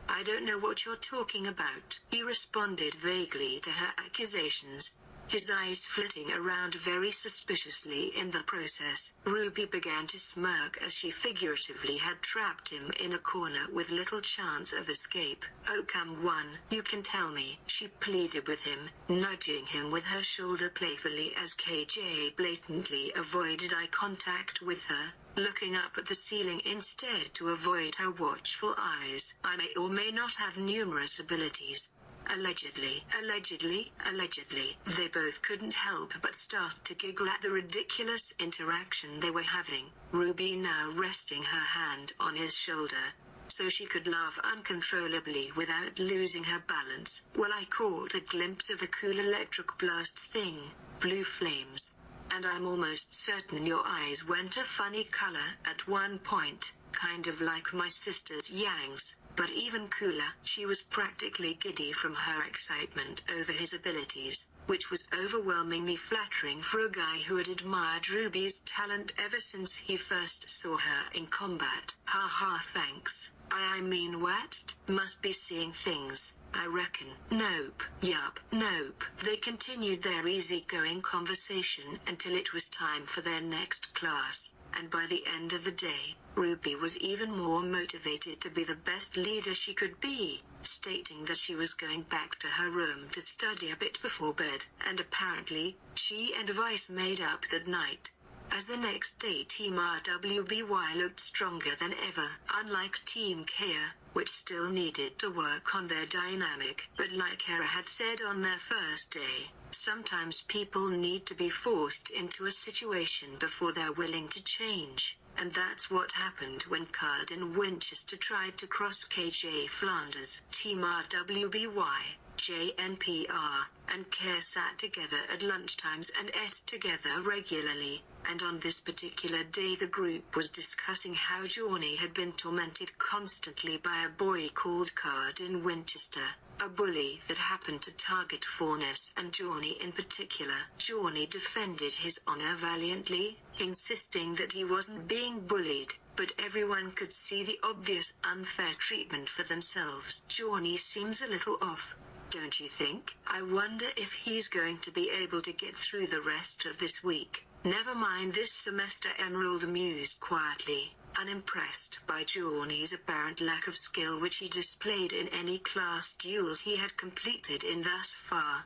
I don't know what you're talking about. He responded vaguely to her accusations, his eyes flitting around very suspiciously in the process. Ruby began to smirk as she figuratively had trapped him in a corner with little chance of escape. Oh come on, you can tell me, she pleaded with him, nudging him with her shoulder playfully as KJ blatantly avoided eye contact with her, looking up at the ceiling instead to avoid her watchful eyes. I may or may not have numerous abilities. Allegedly. They both couldn't help but start to giggle at the ridiculous interaction they were having, Ruby now resting her hand on his shoulder, so she could laugh uncontrollably without losing her balance. Well, I caught a glimpse of a cool electric blast thing, blue flames, and I'm almost certain your eyes went a funny color at one point, kind of like my sister's Yang's. But even cooler, she was practically giddy from her excitement over his abilities, which was overwhelmingly flattering for a guy who had admired Ruby's talent ever since he first saw her in combat. Haha, thanks. I mean what? Must be seeing things, I reckon. Nope. Yup. Nope. They continued their easygoing conversation until it was time for their next class, and by the end of the day, Ruby was even more motivated to be the best leader she could be, stating that she was going back to her room to study a bit before bed, and apparently, she and Vice made up that night. As the next day Team RWBY looked stronger than ever, unlike Team Kea, which still needed to work on their dynamic. But like Hera had said on their first day, sometimes people need to be forced into a situation before they're willing to change. And that's what happened when Card and Winchester tried to cross KJ Flanders. Team RWBY, JNPR, and Kea sat together at lunchtimes and ate together regularly, and on this particular day the group was discussing how Johnny had been tormented constantly by a boy called Card in Winchester, a bully that happened to target Faunus and Johnny in particular. Johnny defended his honor valiantly, insisting that he wasn't being bullied, but everyone could see the obvious unfair treatment for themselves. Johnny seems a little off, don't you think? I wonder if he's going to be able to get through the rest of this week. Never mind this semester, Emerald mused quietly, unimpressed by Johnny's apparent lack of skill which he displayed in any class duels he had completed in thus far.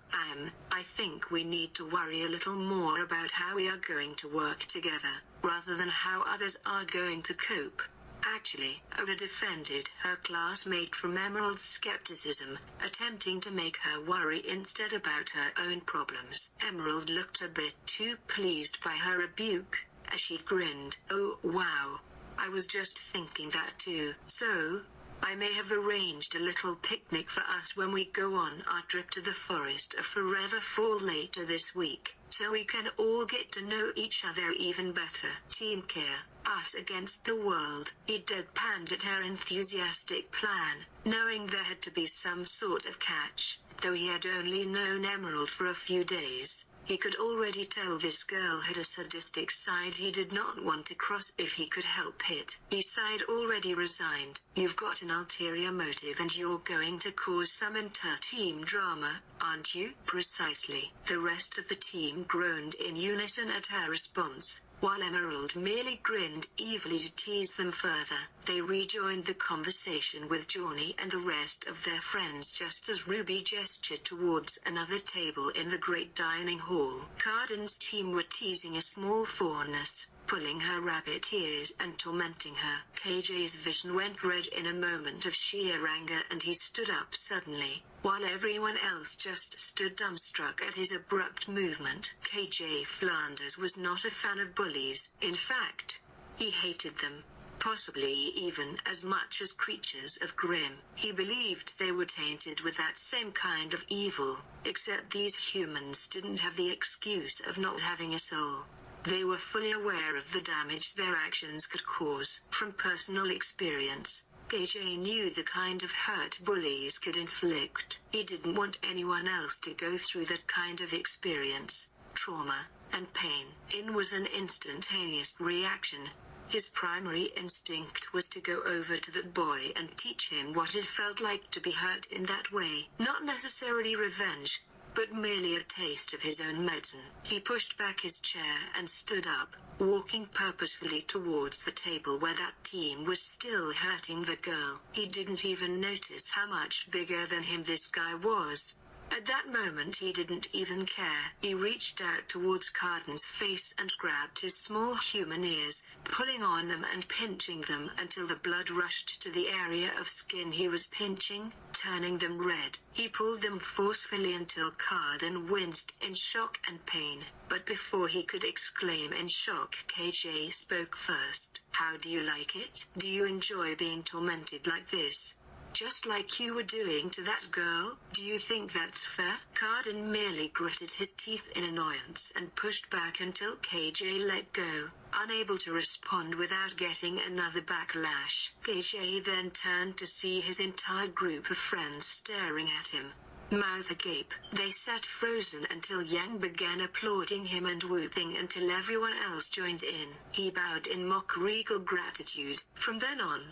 I think we need to worry a little more about how we are going to work together, rather than how others are going to cope. Actually, Oda defended her classmate from Emerald's skepticism, attempting to make her worry instead about her own problems. Emerald looked a bit too pleased by her rebuke, as she grinned. Oh, wow. I was just thinking that too. So, I may have arranged a little picnic for us when we go on our trip to the Forest of Forever Fall later this week, so we can all get to know each other even better. Team Care, us against the world. He deadpanned at her enthusiastic plan, knowing there had to be some sort of catch. Though he had only known Emerald for a few days, he could already tell this girl had a sadistic side he did not want to cross if he could help it. His side already resigned. You've got an ulterior motive and you're going to cause some inter-team drama, aren't you? Precisely. The rest of the team groaned in unison at her response, while Emerald merely grinned evilly to tease them further. They rejoined the conversation with Johnny and the rest of their friends just as Ruby gestured towards another table in the great dining hall. Carden's team were teasing a small Faunus, pulling her rabbit ears and tormenting her. KJ's vision went red in a moment of sheer anger and he stood up suddenly, while everyone else just stood dumbstruck at his abrupt movement. KJ Flanders was not a fan of bullies. In fact, he hated them, possibly even as much as creatures of Grimm. He believed they were tainted with that same kind of evil, except these humans didn't have the excuse of not having a soul. They were fully aware of the damage their actions could cause. From personal experience, KJ knew the kind of hurt bullies could inflict. He didn't want anyone else to go through that kind of experience, trauma, and pain. In was an instantaneous reaction. His primary instinct was to go over to that boy and teach him what it felt like to be hurt in that way. Not necessarily revenge, but merely a taste of his own medicine. He pushed back his chair and stood up, walking purposefully towards the table where that team was still hurting the girl. He didn't even notice how much bigger than him this guy was. At that moment he didn't even care. He reached out towards Carden's face and grabbed his small human ears, pulling on them and pinching them until the blood rushed to the area of skin he was pinching, turning them red. He pulled them forcefully until Carden winced in shock and pain, but before he could exclaim in shock, KJ spoke first. How do you like it? Do you enjoy being tormented like this? Just like you were doing to that girl? Do you think that's fair? Carden merely gritted his teeth in annoyance and pushed back until KJ let go, unable to respond without getting another backlash. KJ then turned to see his entire group of friends staring at him. Mouth agape, they sat frozen until Yang began applauding him and whooping until everyone else joined in. He bowed in mock regal gratitude. From then on,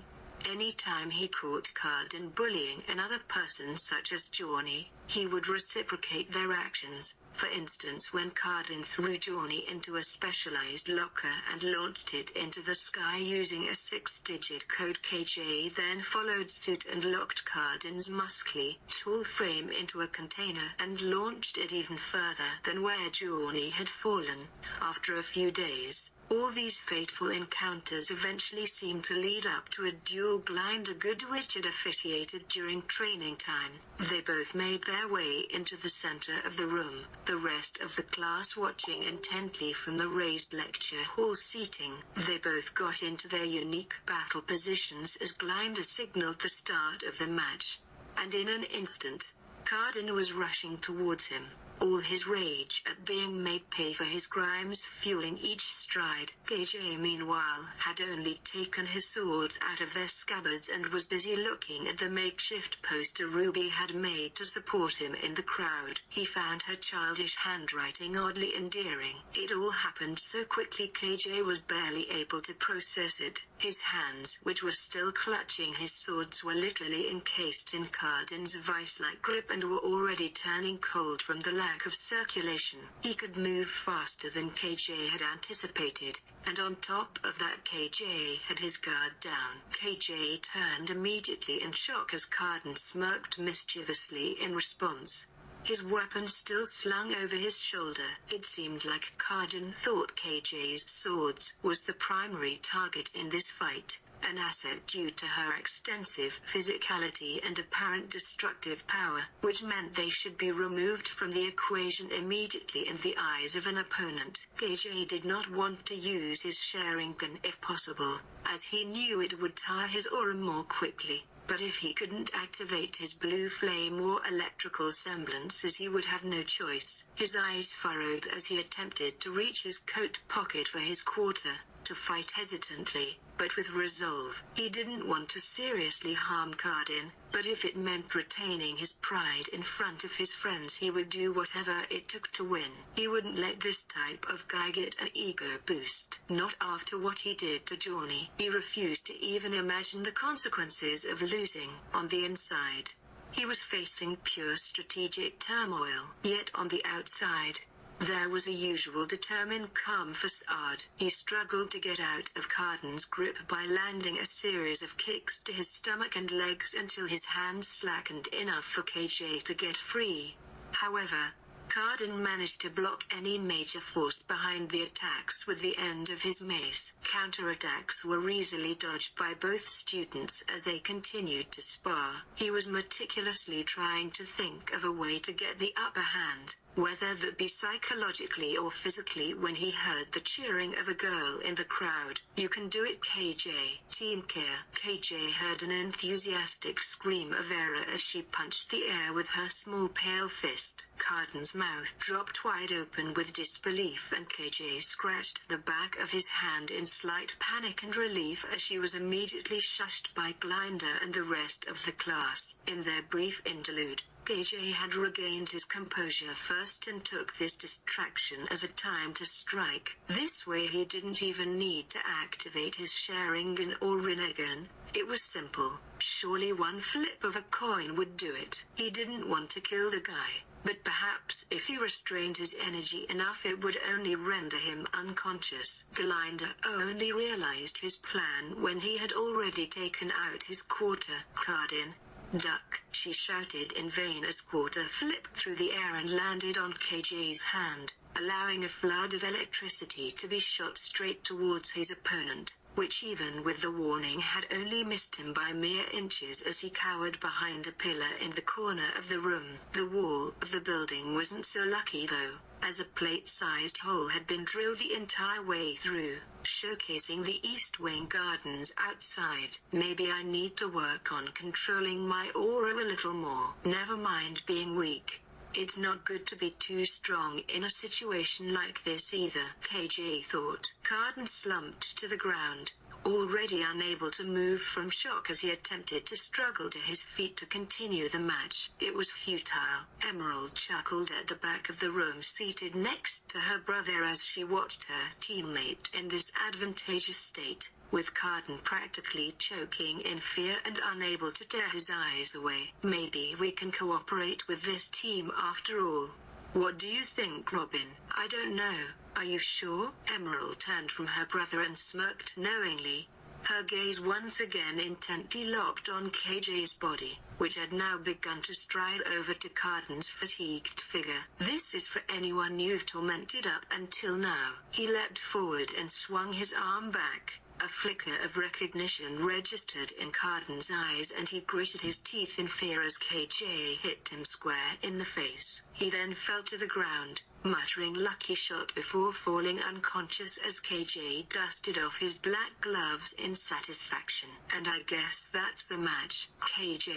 any time he caught Carden bullying another person such as Johnny, he would reciprocate their actions. For instance, when Carden threw Johnny into a specialized locker and launched it into the sky using a 6-digit code, KJ then followed suit and locked Carden's muscly, tall frame into a container and launched it even further than where Johnny had fallen. After a few days, all these fateful encounters eventually seemed to lead up to a duel Glinda Goodwitch had officiated during training time. They both made their way into the center of the room, the rest of the class watching intently from the raised lecture hall seating. They both got into their unique battle positions as Glinda signaled the start of the match. And in an instant, Carden was rushing towards him. all his rage at being made pay for his crimes fueling each stride. KJ meanwhile had only taken his swords out of their scabbards and was busy looking at the makeshift poster Ruby had made to support him in the crowd. He found her childish handwriting oddly endearing. It all happened so quickly KJ was barely able to process it. His hands, which were still clutching his swords, were literally encased in Cardin's vice-like grip and were already turning cold from the lack of circulation. He could move faster than KJ had anticipated, and on top of that KJ had his guard down. KJ turned immediately in shock as Cardin smirked mischievously in response, his weapon still slung over his shoulder. It seemed like Cardin thought KJ's swords was the primary target in this fight, an asset due to her extensive physicality and apparent destructive power, which meant they should be removed from the equation immediately in the eyes of an opponent. KJ did not want to use his Sharingan if possible, as he knew it would tire his aura more quickly. But if he couldn't activate his blue flame or electrical semblances, he would have no choice. His eyes furrowed as he attempted to reach his coat pocket for his quarter, to fight hesitantly, but with resolve. He didn't want to seriously harm Cardin, but if it meant retaining his pride in front of his friends, he would do whatever it took to win. He wouldn't let this type of guy get an ego boost. Not after what he did to Johnny. He refused to even imagine the consequences of losing. On the inside, he was facing pure strategic turmoil. Yet on the outside, there was a usual determined calm facade. He struggled to get out of Cardin's grip by landing a series of kicks to his stomach and legs until his hands slackened enough for KJ to get free. However, Cardin managed to block any major force behind the attacks with the end of his mace. Counterattacks were easily dodged by both students as they continued to spar. He was meticulously trying to think of a way to get the upper hand, whether that be psychologically or physically, when he heard the cheering of a girl in the crowd. "You can do it, KJ. Team care." KJ heard an enthusiastic scream of error as she punched the air with her small pale fist. Cardin's mouth dropped wide open with disbelief and KJ scratched the back of his hand in slight panic and relief as she was immediately shushed by Glinda and the rest of the class. In their brief interlude, KJ had regained his composure first and took this distraction as a time to strike. This way he didn't even need to activate his Sharingan or Rinnegan. It was simple. Surely one flip of a coin would do it. He didn't want to kill the guy, but perhaps if he restrained his energy enough it would only render him unconscious. Glinda only realized his plan when he had already taken out his quarter. "Cardin, duck," she shouted in vain as quarter flipped through the air and landed on KJ's hand, allowing a flood of electricity to be shot straight towards his opponent, which even with the warning had only missed him by mere inches as he cowered behind a pillar in the corner of the room. The wall of the building wasn't so lucky though, as a plate-sized hole had been drilled the entire way through, showcasing the East Wing gardens outside. "Maybe I need to work on controlling my aura a little more. Never mind being weak. It's not good to be too strong in a situation like this either," KJ thought. Cardin slumped to the ground, already unable to move from shock as he attempted to struggle to his feet to continue the match. It was futile. Emerald chuckled at the back of the room, seated next to her brother as she watched her teammate in this advantageous state, with Cardin practically choking in fear and unable to tear his eyes away. "Maybe we can cooperate with this team after all. What do you think, Robin?" "I don't know. Are you sure?" Emerald turned from her brother and smirked knowingly, her gaze once again intently locked on KJ's body, which had now begun to stride over to Cardin's fatigued figure. "This is for anyone you've tormented up until now." He leapt forward and swung his arm back. A flicker of recognition registered in Cardin's eyes and he gritted his teeth in fear as KJ hit him square in the face. He then fell to the ground, muttering lucky shot before falling unconscious as KJ dusted off his black gloves in satisfaction. And I guess that's the match. KJ,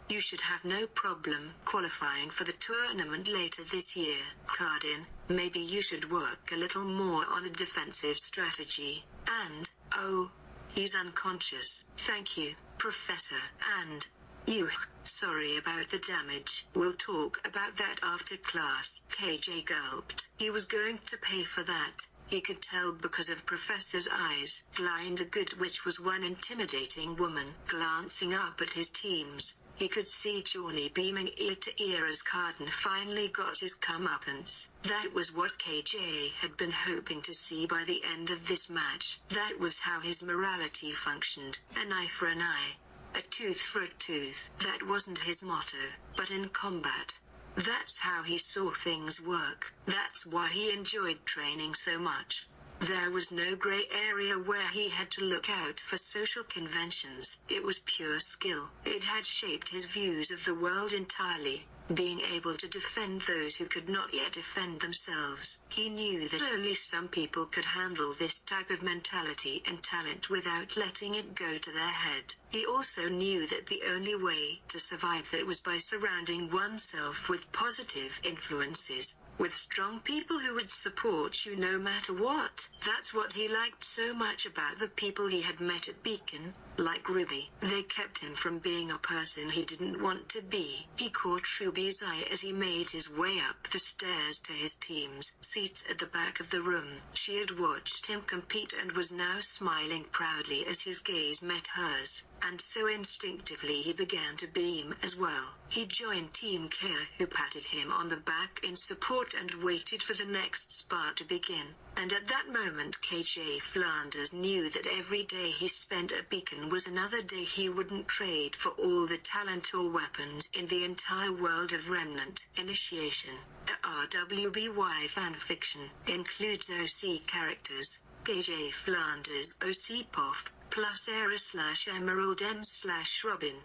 you should have no problem qualifying for the tournament later this year. Cardin, maybe you should work a little more on a defensive strategy. And, oh, he's unconscious. Thank you, Professor. And you, sorry about the damage. We'll talk about that after class. KJ gulped. He was going to pay for that. He could tell because of Professor's eyes. Glinda Good, which was one intimidating woman, glancing up at his teams. He could see Johnny beaming ear to ear as Cardin finally got his comeuppance. That was what KJ had been hoping to see by the end of this match. That was how his morality functioned. An eye for an eye. A tooth for a tooth. That wasn't his motto, but in combat, that's how he saw things work. That's why he enjoyed training so much. There was no gray area where he had to look out for social conventions. It was pure skill. It had shaped his views of the world entirely. Being able to defend those who could not yet defend themselves. He knew that only some people could handle this type of mentality and talent without letting it go to their head. He also knew that the only way to survive that was by surrounding oneself with positive influences, with strong people who would support you no matter what. That's what he liked so much about the people he had met at Beacon. Like Ruby, they kept him from being a person he didn't want to be. He caught Ruby's eye as he made his way up the stairs to his team's seats at the back of the room. She had watched him compete and was now smiling proudly as his gaze met hers. And so instinctively he began to beam as well. He joined Team Care, who patted him on the back in support and waited for the next spar to begin. And at that moment KJ Flanders knew that every day he spent at Beacon was another day he wouldn't trade for all the talent or weapons in the entire world of Remnant. Initiation. The RWBY fanfiction includes OC characters, KJ Flanders Osipov, plus Era/Emerald M/Robin,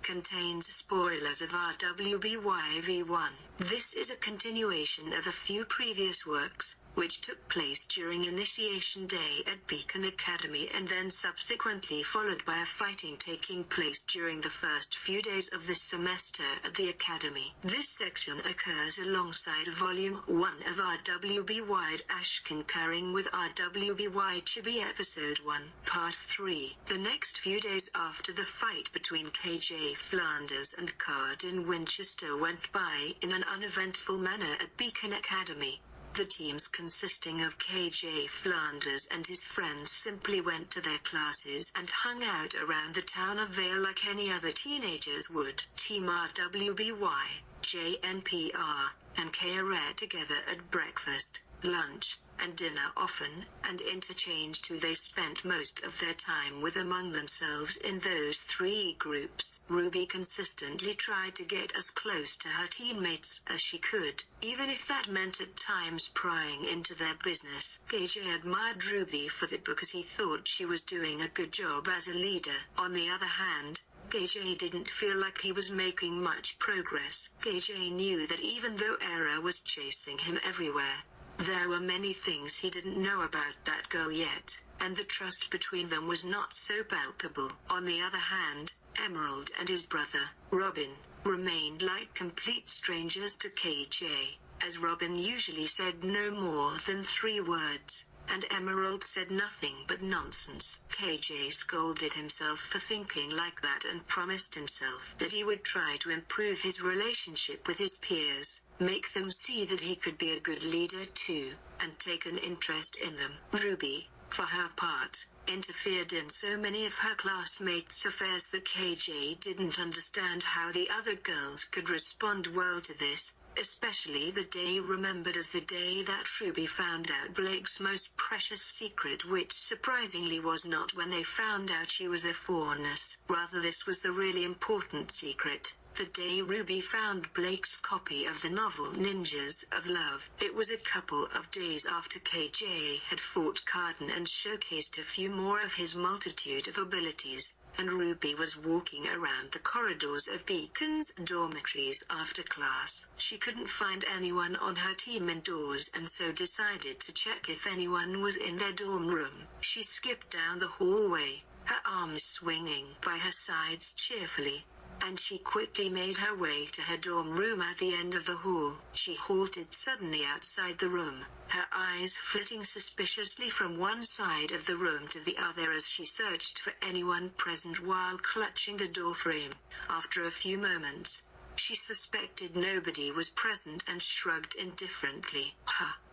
contains spoilers of RWBY V1. This is a continuation of a few previous works, which took place during Initiation Day at Beacon Academy and then subsequently followed by a fighting taking place during the first few days of this semester at the Academy. This section occurs alongside Volume 1 of RWBY Ash concurring with RWBY Chibi Episode 1, Part 3. The next few days after the fight between KJ Flanders and Cardin Winchester went by in an uneventful manner at Beacon Academy. The teams consisting of KJ Flanders and his friends simply went to their classes and hung out around the town of Vale like any other teenagers would. Team RWBY, JNPR, and KRA together at breakfast, lunch, and dinner often, and interchanged who they spent most of their time with among themselves in those three groups. Ruby consistently tried to get as close to her teammates as she could, even if that meant at times prying into their business. KJ admired Ruby for that because he thought she was doing a good job as a leader. On the other hand, KJ didn't feel like he was making much progress. KJ knew that even though Era was chasing him everywhere, there were many things he didn't know about that girl yet, and the trust between them was not so palpable. On the other hand, Emerald and his brother, Robin, remained like complete strangers to KJ, as Robin usually said no more than 3 words, and Emerald said nothing but nonsense. KJ scolded himself for thinking like that and promised himself that he would try to improve his relationship with his peers, make them see that he could be a good leader too, and take an interest in them. Ruby, for her part, interfered in so many of her classmates' affairs that KJ didn't understand how the other girls could respond well to this, especially the day remembered as the day that Ruby found out Blake's most precious secret, which surprisingly was not when they found out she was a Faunus. Rather, this was the really important secret. The day Ruby found Blake's copy of the novel Ninjas of Love. It was a couple of days after KJ had fought Cardin and showcased a few more of his multitude of abilities, and Ruby was walking around the corridors of Beacon's dormitories after class. She couldn't find anyone on her team indoors and so decided to check if anyone was in their dorm room. She skipped down the hallway, her arms swinging by her sides cheerfully, and she quickly made her way to her dorm room at the end of the hall. She halted suddenly outside the room, her eyes flitting suspiciously from one side of the room to the other as she searched for anyone present while clutching the doorframe. After a few moments, she suspected nobody was present and shrugged indifferently.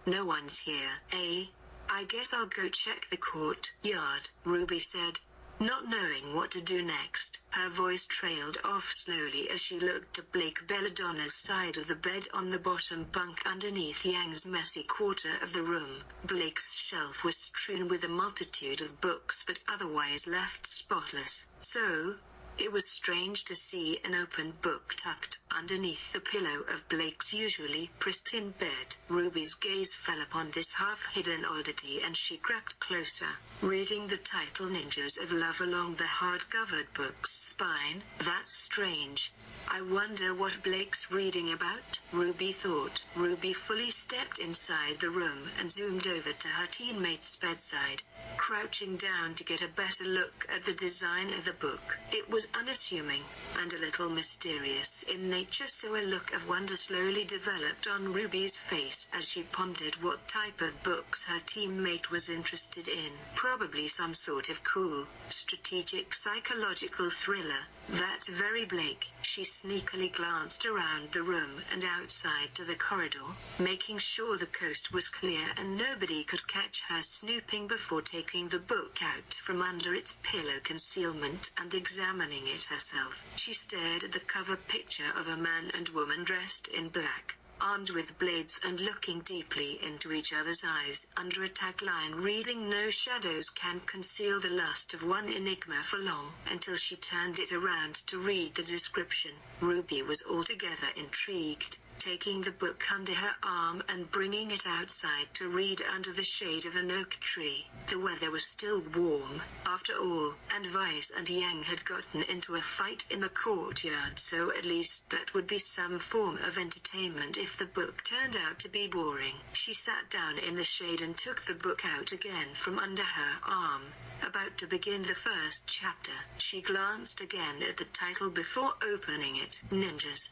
No one's here, eh? I guess I'll go check the courtyard, Ruby said, not knowing what to do next. Her voice trailed off slowly as she looked to Blake Belladonna's side of the bed on the bottom bunk underneath Yang's messy quarter of the room. Blake's shelf was strewn with a multitude of books but otherwise left spotless. So, it was strange to see an open book tucked underneath the pillow of Blake's usually pristine bed. Ruby's gaze fell upon this half-hidden oddity and she crept closer, reading the title Ninjas of Love along the hard-covered book's spine. That's strange. I wonder what Blake's reading about, Ruby thought. Ruby fully stepped inside the room and zoomed over to her teammate's bedside, crouching down to get a better look at the design of the book. It was unassuming, and a little mysterious in nature, so a look of wonder slowly developed on Ruby's face as she pondered what type of books her teammate was interested in. Probably some sort of cool, strategic psychological thriller. That's very Blake. She sneakily glanced around the room and outside to the corridor, making sure the coast was clear and nobody could catch her snooping before taking the book out from under its pillow concealment and examining it herself. She stared at the cover picture of a man and woman dressed in black, armed with blades and looking deeply into each other's eyes, under a tagline reading "No shadows can conceal the lust of one enigma for long," until she turned it around to read the description. Ruby was altogether intrigued, taking the book under her arm and bringing it outside to read under the shade of an oak tree. The weather was still warm, after all, and Vice and Yang had gotten into a fight in the courtyard, so at least that would be some form of entertainment if the book turned out to be boring. She sat down in the shade and took the book out again from under her arm. About to begin the first chapter, she glanced again at the title before opening it. Ninjas.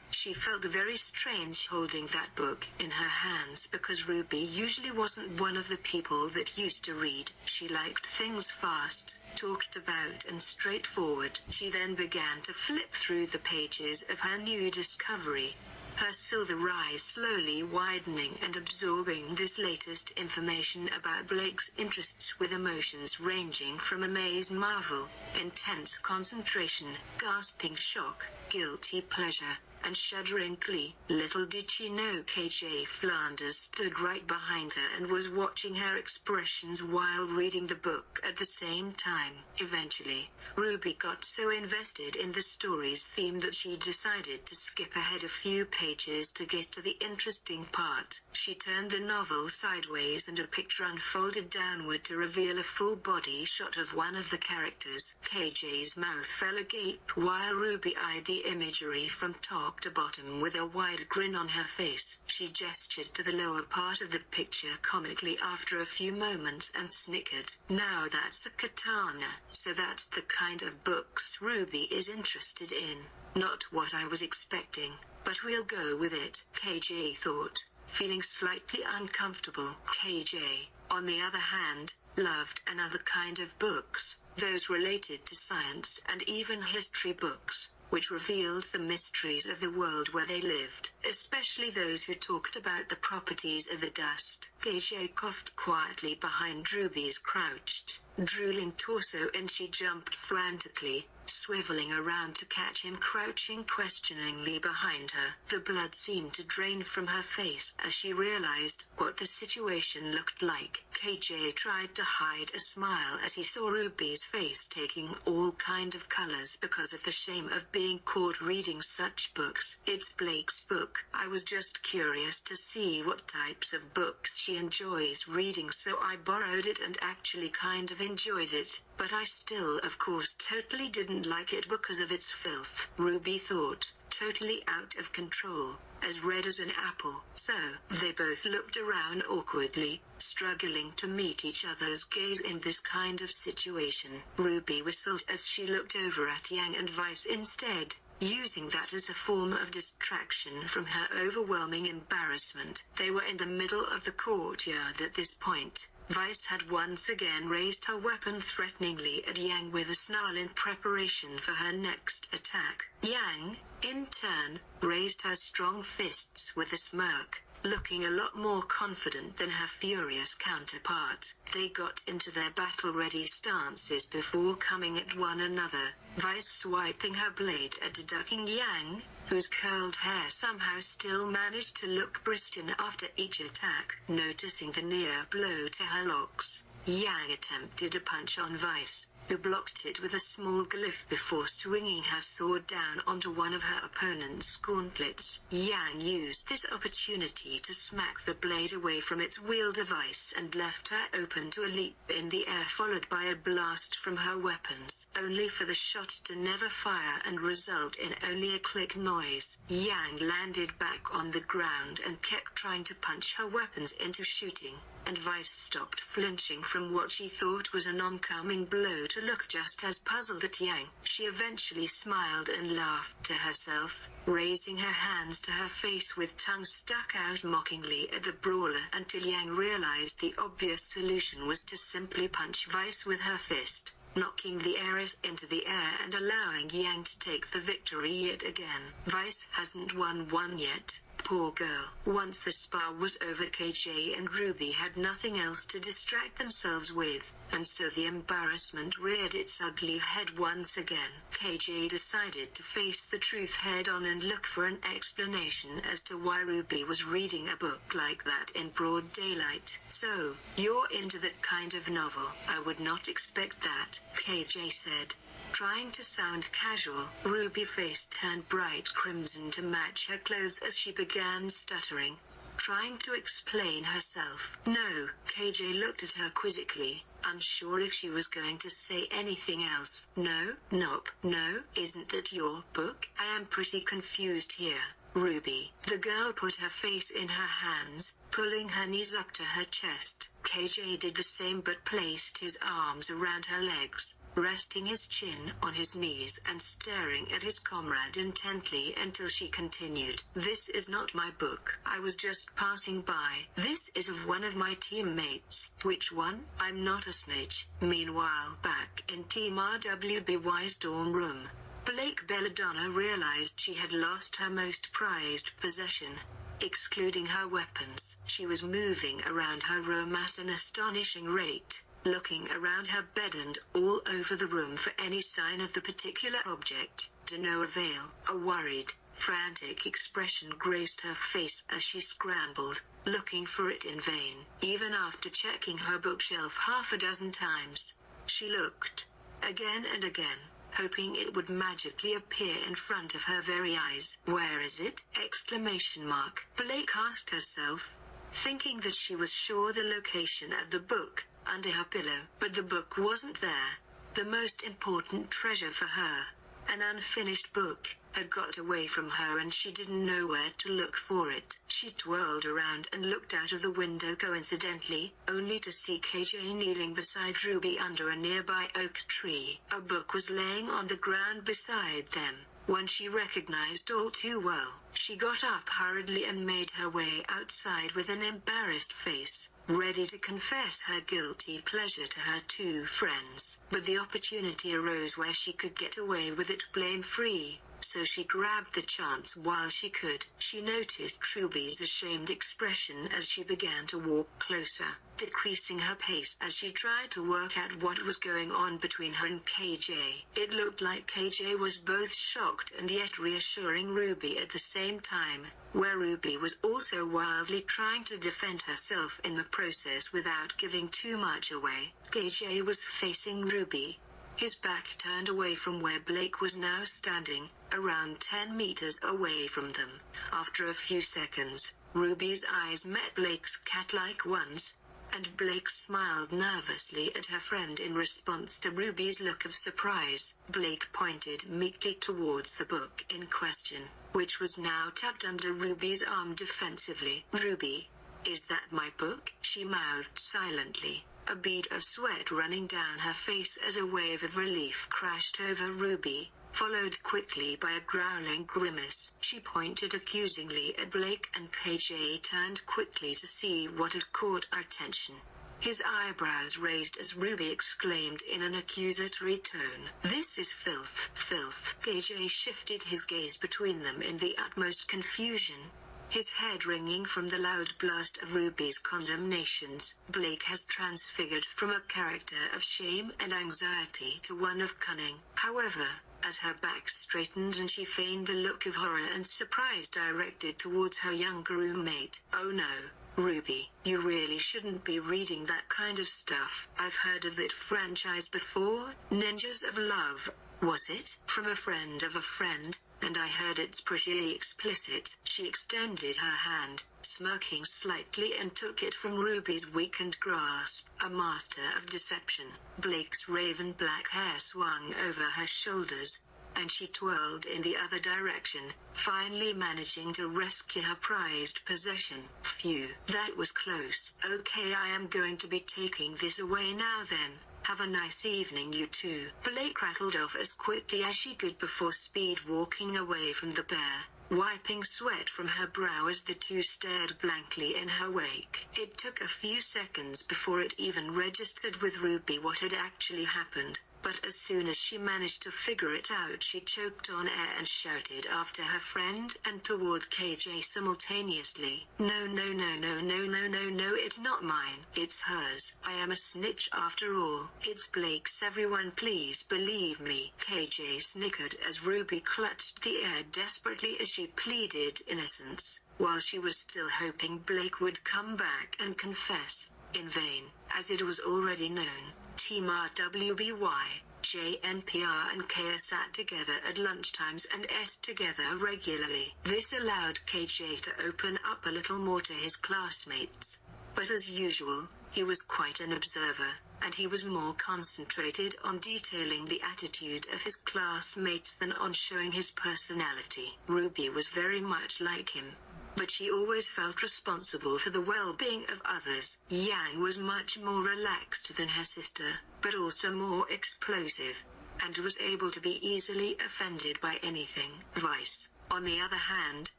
She felt very strange holding that book in her hands because Ruby usually wasn't one of the people that used to read. She liked things fast, talked about and straightforward. She then began to flip through the pages of her new discovery, her silver eyes slowly widening and absorbing this latest information about Blake's interests with emotions ranging from amazed marvel, intense concentration, gasping shock, guilty pleasure, and shuddering glee. Little did she know KJ Flanders stood right behind her and was watching her expressions while reading the book at the same time. Eventually, Ruby got so invested in the story's theme that she decided to skip ahead a few pages to get to the interesting part. She turned the novel sideways and a picture unfolded downward to reveal a full body shot of one of the characters. KJ's mouth fell agape while Ruby eyed the imagery from top to bottom with a wide grin on her face. She gestured to the lower part of the picture comically after a few moments and snickered. Now that's a katana, so that's the kind of books Ruby is interested in. Not what I was expecting, but we'll go with it, KJ thought, feeling slightly uncomfortable. KJ, on the other hand, loved another kind of books, those related to science and even history books, which revealed the mysteries of the world where they lived, especially those who talked about the properties of the dust. KJ coughed quietly behind Ruby's crouched, drooling torso and she jumped frantically, swiveling around to catch him crouching questioningly behind her. The blood seemed to drain from her face as she realized what the situation looked like. KJ tried to hide a smile as he saw Ruby's face taking all kind of colors because of the shame of being caught reading such books. It's Blake's book. I was just curious to see what types of books she enjoys reading, so I borrowed it and actually kind of enjoyed it. But I still, of course, totally didn't like it because of its filth, Ruby thought, totally out of control, as red as an apple. So, they both looked around awkwardly, struggling to meet each other's gaze in this kind of situation. Ruby whistled as she looked over at Yang and Vice instead, using that as a form of distraction from her overwhelming embarrassment. They were in the middle of the courtyard at this point. Vice had once again raised her weapon threateningly at Yang with a snarl in preparation for her next attack. Yang, in turn, raised her strong fists with a smirk, looking a lot more confident than her furious counterpart. They got into their battle-ready stances before coming at one another, Vice swiping her blade at ducking Yang, whose curled hair somehow still managed to look pristine after each attack. Noticing the near blow to her locks, Yang attempted a punch on Vice, who blocked it with a small glyph before swinging her sword down onto one of her opponent's gauntlets. Yang used this opportunity to smack the blade away from its wield device and left her open to a leap in the air followed by a blast from her weapons, only for the shot to never fire and result in only a click noise. Yang landed back on the ground and kept trying to punch her weapons into shooting, and Vice stopped flinching from what she thought was an oncoming blow to look just as puzzled at Yang. She eventually smiled and laughed to herself, raising her hands to her face with tongue stuck out mockingly at the brawler until Yang realized the obvious solution was to simply punch Vice with her fist, knocking the heiress into the air and allowing Yang to take the victory yet again. Vice hasn't won one yet. Poor girl. Once the spar was over, KJ and Ruby had nothing else to distract themselves with, and so the embarrassment reared its ugly head once again. KJ decided to face the truth head-on and look for an explanation as to why Ruby was reading a book like that in broad daylight. So, you're into that kind of novel? I would not expect that, KJ said, trying to sound casual. Ruby's face turned bright crimson to match her clothes as she began stuttering, trying to explain herself. No, KJ looked at her quizzically, unsure if she was going to say anything else. No, nope, no, isn't that your book? I am pretty confused here, Ruby. The girl put her face in her hands, pulling her knees up to her chest. KJ did the same but placed his arms around her legs, resting his chin on his knees and staring at his comrade intently until she continued. This is not my book. I was just passing by. This is of one of my teammates. Which one? I'm not a snitch. Meanwhile, back in Team RWBY's dorm room, Blake Belladonna realized she had lost her most prized possession, excluding her weapons. She was moving around her room at an astonishing rate, looking around her bed and all over the room for any sign of the particular object, to no avail. A worried, frantic expression graced her face as she scrambled, looking for it in vain. Even after checking her bookshelf half a dozen times, she looked, again and again, hoping it would magically appear in front of her very eyes. Where is it? Exclamation mark. Blake asked herself, thinking that she was sure the location of the book, under her pillow, but the book wasn't there. The most important treasure for her, an unfinished book, had got away from her and she didn't know where to look for it. She twirled around and looked out of the window coincidentally, only to see KJ kneeling beside Ruby under a nearby oak tree. A book was laying on the ground beside them, one she recognized all too well. She got up hurriedly and made her way outside with an embarrassed face, ready to confess her guilty pleasure to her two friends. But the opportunity arose where she could get away with it blame-free. so she grabbed the chance while she could. She noticed Ruby's ashamed expression as she began to walk closer, decreasing her pace as she tried to work out what was going on between her and KJ. It looked like KJ was both shocked and yet reassuring Ruby at the same time, where Ruby was also wildly trying to defend herself in the process without giving too much away. KJ was facing Ruby, his back turned away from where Blake was now standing, around 10 meters away from them. After a few seconds, Ruby's eyes met Blake's cat-like ones, and Blake smiled nervously at her friend in response to Ruby's look of surprise. Blake pointed meekly towards the book in question, which was now tucked under Ruby's arm defensively. "Ruby, is that my book?" she mouthed silently, a bead of sweat running down her face as a wave of relief crashed over Ruby, followed quickly by a growling grimace. She pointed accusingly at Blake and KJ turned quickly to see what had caught her attention. His eyebrows raised as Ruby exclaimed in an accusatory tone, "This is filth, filth." KJ shifted his gaze between them in the utmost confusion, his head ringing from the loud blast of Ruby's condemnations. Blake has transfigured from a character of shame and anxiety to one of cunning. However, as her back straightened and she feigned a look of horror and surprise directed towards her younger roommate. "Oh no, Ruby, you really shouldn't be reading that kind of stuff. I've heard of that franchise before, Ninjas of Love, was it? From a friend of a friend, and I heard it's pretty explicit." She extended her hand, smirking slightly, and took it from Ruby's weakened grasp. A master of deception, Blake's raven black hair swung over her shoulders, and she twirled in the other direction, finally managing to rescue her prized possession. "Phew, that was close. Okay, I am going to be taking this away now then. Have a nice evening, you two." Blake rattled off as quickly as she could before speed walking away from the bear, wiping sweat from her brow as the two stared blankly in her wake. It took a few seconds before it even registered with Ruby what had actually happened, but as soon as she managed to figure it out, she choked on air and shouted after her friend and toward KJ simultaneously, "No, no, no, no, no, no, no, no, it's not mine. It's hers. I am a snitch after all. It's Blake's. Everyone please believe me." KJ snickered as Ruby clutched the air desperately as she pleaded innocence, while she was still hoping Blake would come back and confess. In vain, as it was already known. Team RWBY, JNPR and Kaya sat together at lunchtimes and ate together regularly. This allowed KJ to open up a little more to his classmates. But as usual, he was quite an observer, and he was more concentrated on detailing the attitude of his classmates than on showing his personality. Ruby was very much like him, but she always felt responsible for the well-being of others. Yang was much more relaxed than her sister, but also more explosive, and was able to be easily offended by anything. Vice, on the other hand,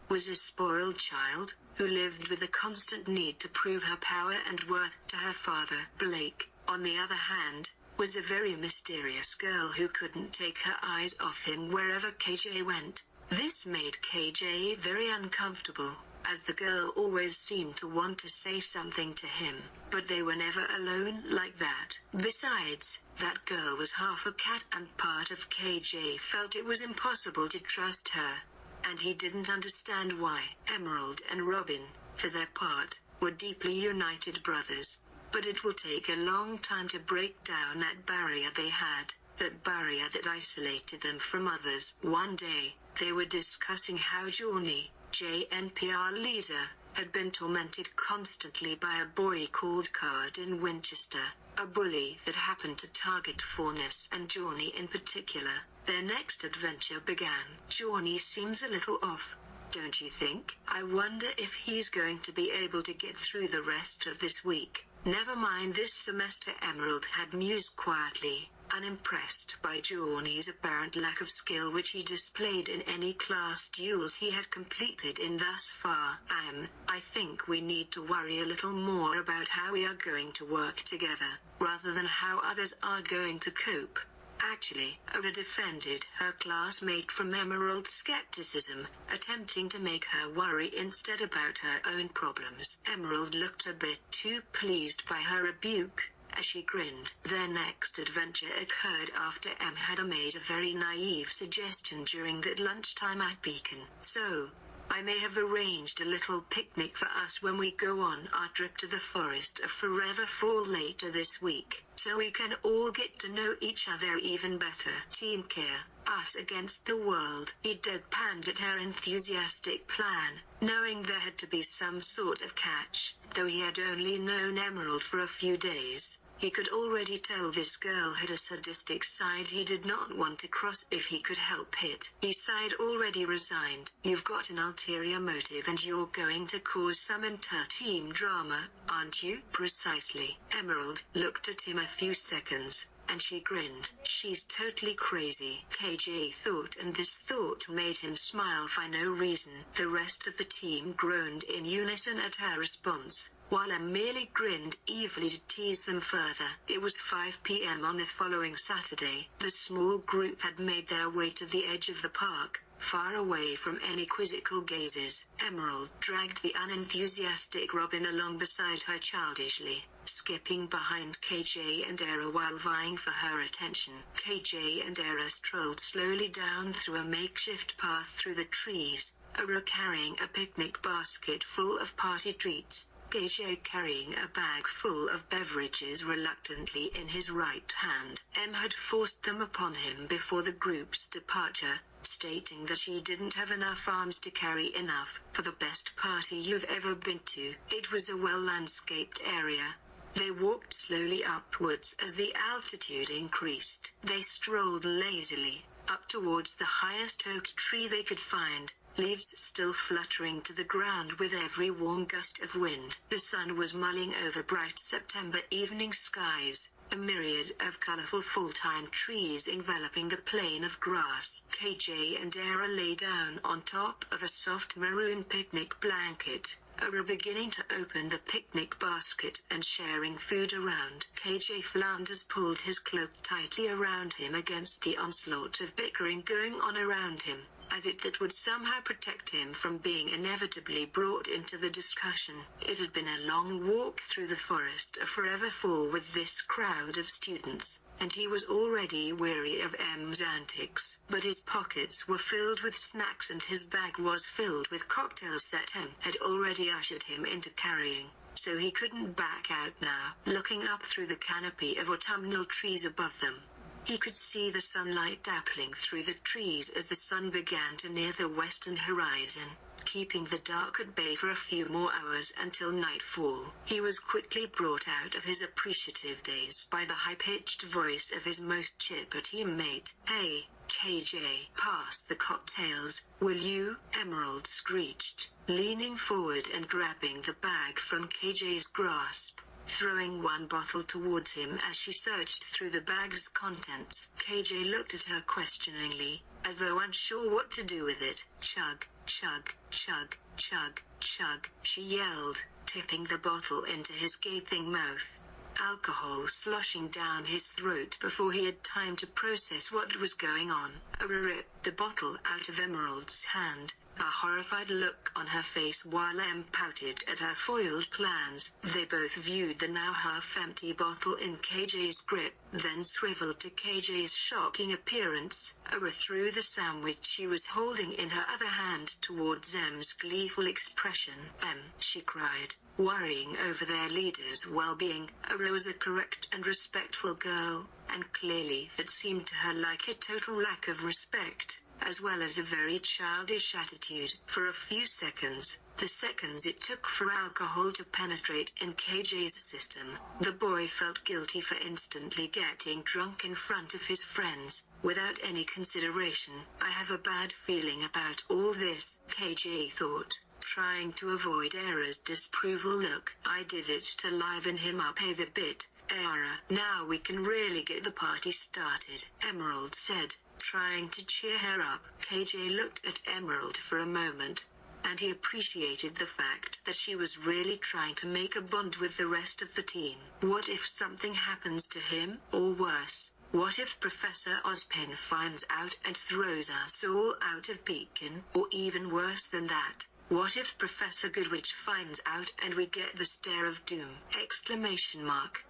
was a spoiled child, who lived with a constant need to prove her power and worth to her father. Blake, on the other hand, was a very mysterious girl who couldn't take her eyes off him wherever KJ went. This made KJ very uncomfortable, as the girl always seemed to want to say something to him, but they were never alone like that. Besides, that girl was half a cat, and part of KJ felt it was impossible to trust her, and he didn't understand why. Emerald and Robin, for their part, were deeply united brothers, but it will take a long time to break down that barrier they had, that barrier that isolated them from others. One day, they were discussing how Johnny, JNPR leader, had been tormented constantly by a boy called Cardin Winchester, a bully that happened to target Faunus and Johnny in particular. Their next adventure began. "Johnny seems a little off, don't you think? I wonder if he's going to be able to get through the rest of this week. Never mind this semester," Emerald had mused quietly, unimpressed by Johnny's apparent lack of skill which he displayed in any class duels he had completed in thus far. I think we need to worry a little more about how we are going to work together, rather than how others are going to cope. Actually, Ara defended her classmate from Emerald's skepticism, attempting to make her worry instead about her own problems. Emerald looked a bit too pleased by her rebuke, as she grinned. Their next adventure occurred after Em had made a very naive suggestion during that lunchtime at Beacon. So, I may have arranged a little picnic for us when we go on our trip to the Forest of Forever Fall later this week, so we can all get to know each other even better. Team Care, us against the world. He deadpanned at her enthusiastic plan, knowing there had to be some sort of catch. Though he had only known Emerald for a few days, he could already tell this girl had a sadistic side he did not want to cross if he could help it. He sighed, already resigned. You've got an ulterior motive and you're going to cause some inter-team drama, aren't you? Precisely. Emerald looked at him a few seconds, and she grinned. She's totally crazy, KJ thought, and this thought made him smile for no reason. The rest of the team groaned in unison at her response, while Em merely grinned evilly to tease them further. It was 5 p.m. on the following Saturday. The small group had made their way to the edge of the park, far away from any quizzical gazes. Emerald dragged the unenthusiastic Robin along beside her childishly, skipping behind KJ and Era while vying for her attention. KJ and Era strolled slowly down through a makeshift path through the trees, Era carrying a picnic basket full of party treats, KJ carrying a bag full of beverages reluctantly in his right hand. Em had forced them upon him before the group's departure, stating that she didn't have enough arms to carry enough for the best party you've ever been to. It was a well-landscaped area. They walked slowly upwards as the altitude increased. They strolled lazily up towards the highest oak tree they could find, leaves still fluttering to the ground with every warm gust of wind. The sun was mulling over bright September evening skies, a myriad of colorful full-time trees enveloping the plain of grass. KJ and Era lay down on top of a soft maroon picnic blanket, Era beginning to open the picnic basket and sharing food around. KJ Flanders pulled his cloak tightly around him against the onslaught of bickering going on around him, as if that would somehow protect him from being inevitably brought into the discussion. It had been a long walk through the Forest of Forever Fall with this crowd of students, and he was already weary of Em's antics. But his pockets were filled with snacks and his bag was filled with cocktails that Em had already ushered him into carrying, so he couldn't back out now. Looking up through the canopy of autumnal trees above them, he could see the sunlight dappling through the trees as the sun began to near the western horizon, keeping the dark at bay for a few more hours until nightfall. He was quickly brought out of his appreciative daze by the high-pitched voice of his most chipper teammate. Hey, KJ, pass the cocktails, will you? Emerald screeched, leaning forward and grabbing the bag from KJ's grasp, throwing one bottle towards him as she searched through the bag's contents. KJ looked at her questioningly, as though unsure what to do with it. Chug, chug, chug, chug, chug, she yelled, tipping the bottle into his gaping mouth, alcohol sloshing down his throat before he had time to process what was going on. Era ripped the bottle out of Emerald's hand, a horrified look on her face while Em pouted at her foiled plans. They both viewed the now half-empty bottle in KJ's grip, then swiveled to KJ's shocking appearance. Era threw the sandwich she was holding in her other hand towards Em's gleeful expression. Em, she cried, worrying over their leader's well-being. Era was a correct and respectful girl, and clearly that seemed to her like a total lack of respect, as well as a very childish attitude. For a few seconds, the seconds it took for alcohol to penetrate in KJ's system, the boy felt guilty for instantly getting drunk in front of his friends, without any consideration. I have a bad feeling about all this, KJ thought, trying to avoid Era's disapproval look. I did it to liven him up a bit, Era. Now we can really get the party started, Emerald said, trying to cheer her up. KJ looked at Emerald for a moment, and he appreciated the fact that she was really trying to make a bond with the rest of the team. What if something happens to him, or worse, What if Professor Ozpin finds out and throws us all out of Beacon? Or even worse than that, what if Professor Goodwitch finds out and we get the Stare of Doom? Exclamation mark.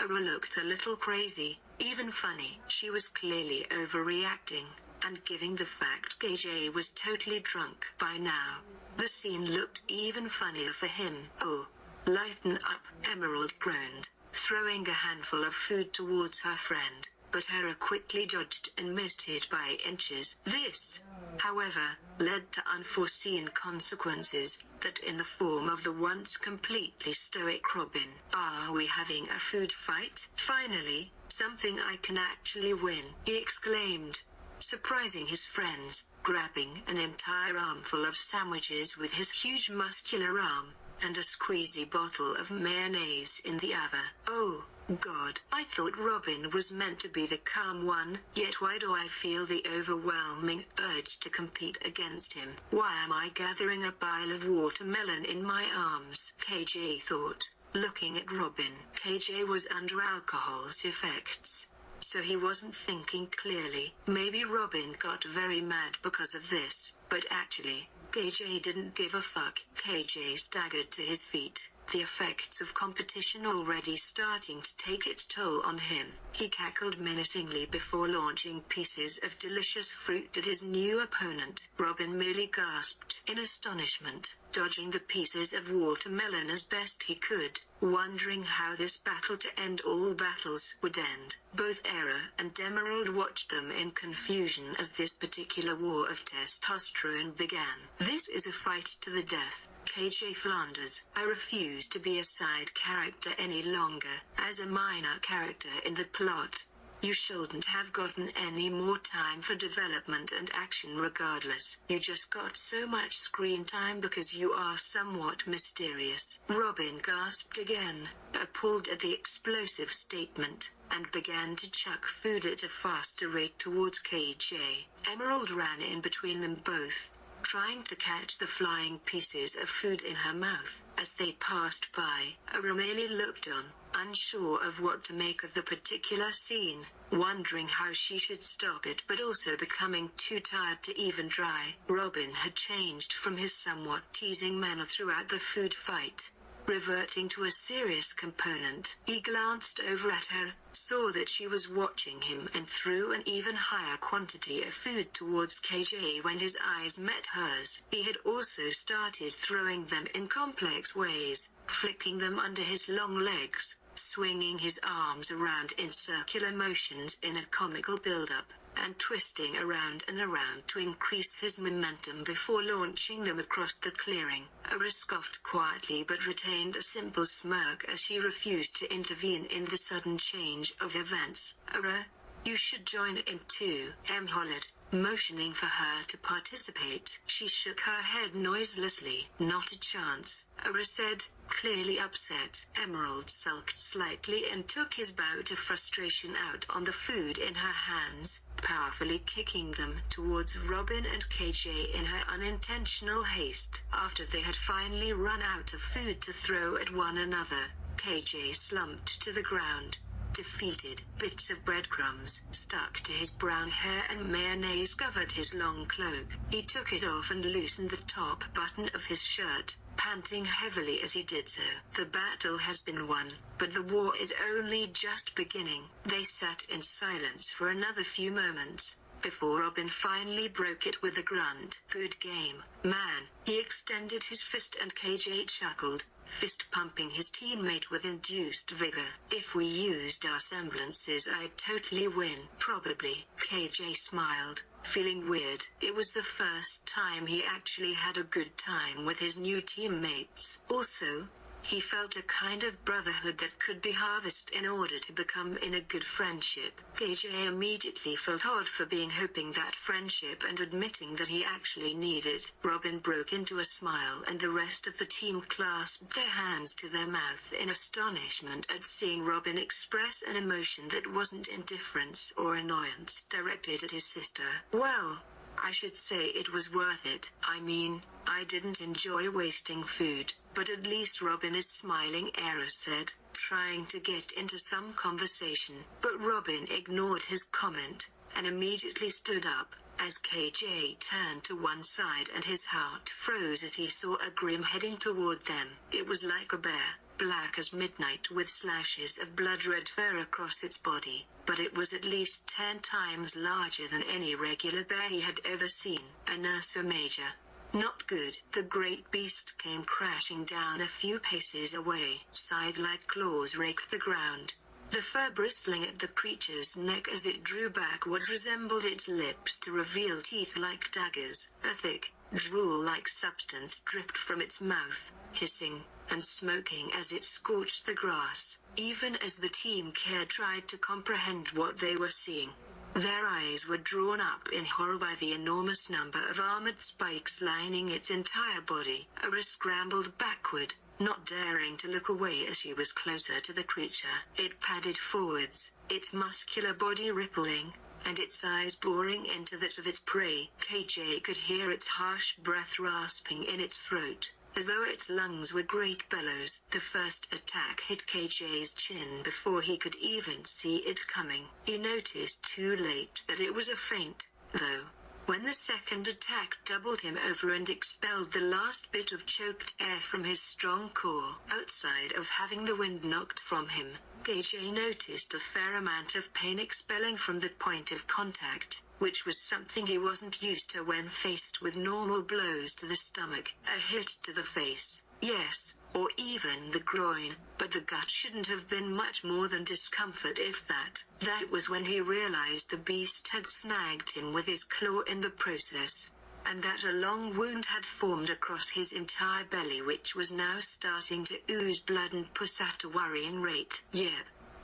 Aurora looked a little crazy, even funny. She was clearly overreacting, and given the fact KJ was totally drunk by now, the scene looked even funnier for him. Oh, lighten up, Emerald groaned, throwing a handful of food towards her friend, but Hera quickly dodged and missed it by inches. This, however, led to unforeseen consequences, that in the form of the once completely stoic Robin. Are we having a food fight? Finally, something I can actually win, he exclaimed, surprising his friends, grabbing an entire armful of sandwiches with his huge muscular arm, and a squeezy bottle of mayonnaise in the other. Oh, God, I thought Robin was meant to be the calm one, yet why do I feel the overwhelming urge to compete against him? Why am I gathering a pile of watermelon in my arms? KJ thought, looking at Robin. KJ was under alcohol's effects, so he wasn't thinking clearly. Maybe Robin got very mad because of this, but actually, KJ didn't give a fuck. KJ staggered to his feet, the effects of competition already starting to take its toll on him. He cackled menacingly before launching pieces of delicious fruit at his new opponent. Robin merely gasped in astonishment, dodging the pieces of watermelon as best he could, wondering how this battle to end all battles would end. Both Hera and Emerald watched them in confusion as this particular war of testosterone began. This is a fight to the death. KJ Flanders, I refuse to be a side character any longer. As a minor character in the plot, you shouldn't have gotten any more time for development and action regardless. You just got so much screen time because you are somewhat mysterious. Robin gasped again, appalled at the explosive statement, and began to chuck food at a faster rate towards KJ. Emerald ran in between them both, trying to catch the flying pieces of food in her mouth. As they passed by, Aurora merely looked on, unsure of what to make of the particular scene, wondering how she should stop it but also becoming too tired to even try. Robin had changed from his somewhat teasing manner throughout the food fight, reverting to a serious component. He glanced over at her, saw that she was watching him and threw an even higher quantity of food towards KJ when his eyes met hers. He had also started throwing them in complex ways, flicking them under his long legs, swinging his arms around in circular motions in a comical build-up, and twisting around and around to increase his momentum before launching them across the clearing. Aurora scoffed quietly but retained a simple smirk as she refused to intervene in the sudden change of events. Aurora, you should join in too, Em hollered, motioning for her to participate. She shook her head noiselessly. Not a chance, Aurora said, clearly upset. Emerald sulked slightly and took his bout of frustration out on the food in her hands, powerfully kicking them towards Robin and KJ in her unintentional haste. After they had finally run out of food to throw at one another, KJ slumped to the ground, defeated. Bits of breadcrumbs stuck to his brown hair and mayonnaise covered his long cloak. He took it off and loosened the top button of his shirt, panting heavily as he did so. The battle has been won, but the war is only just beginning. They sat in silence for another few moments, before Robin finally broke it with a grunt. Good game, man. He extended his fist and KJ chuckled, fist pumping his teammate with induced vigor. If we used our semblances I'd totally win. Probably, KJ smiled, feeling weird. It was the first time he actually had a good time with his new teammates. Also, he felt a kind of brotherhood that could be harvested in order to become in a good friendship. KJ immediately felt odd for being hoping that friendship and admitting that he actually needed. Robin broke into a smile and the rest of the team clasped their hands to their mouth in astonishment at seeing Robin express an emotion that wasn't indifference or annoyance directed at his sister. Well, I should say it was worth it. I mean, I didn't enjoy wasting food, But at least Robin is smiling, Eris said, trying to get into some conversation. But Robin ignored his comment, and immediately stood up, as KJ turned to one side and his heart froze as he saw a Grim heading toward them. It was like a bear, black as midnight with slashes of blood-red fur across its body, but it was at least 10 times larger than any regular bear he had ever seen. An Ursa Major. Not good. The great beast came crashing down a few paces away. Scythe-like claws raked the ground, the fur bristling at the creature's neck as it drew back what resembled its lips to reveal teeth like daggers. A thick, drool-like substance dripped from its mouth, hissing and smoking as it scorched the grass, even as the team care tried to comprehend what they were seeing. Their eyes were drawn up in horror by the enormous number of armored spikes lining its entire body. Eris scrambled backward, not daring to look away as she was closer to the creature. It padded forwards, its muscular body rippling, and its eyes boring into that of its prey. KJ could hear its harsh breath rasping in its throat, as though its lungs were great bellows. The first attack hit KJ's chin before he could even see it coming. He noticed too late that it was a feint, though. When the second attack doubled him over and expelled the last bit of choked air from his strong core, outside of having the wind knocked from him, KJ noticed a fair amount of pain expelling from the point of contact, which was something he wasn't used to when faced with normal blows to the stomach. A hit to the face, yes, or even the groin, but the gut shouldn't have been much more than discomfort, if that. That was when he realized the beast had snagged him with his claw in the process, and that a long wound had formed across his entire belly, which was now starting to ooze blood and pus at a worrying rate. Yep,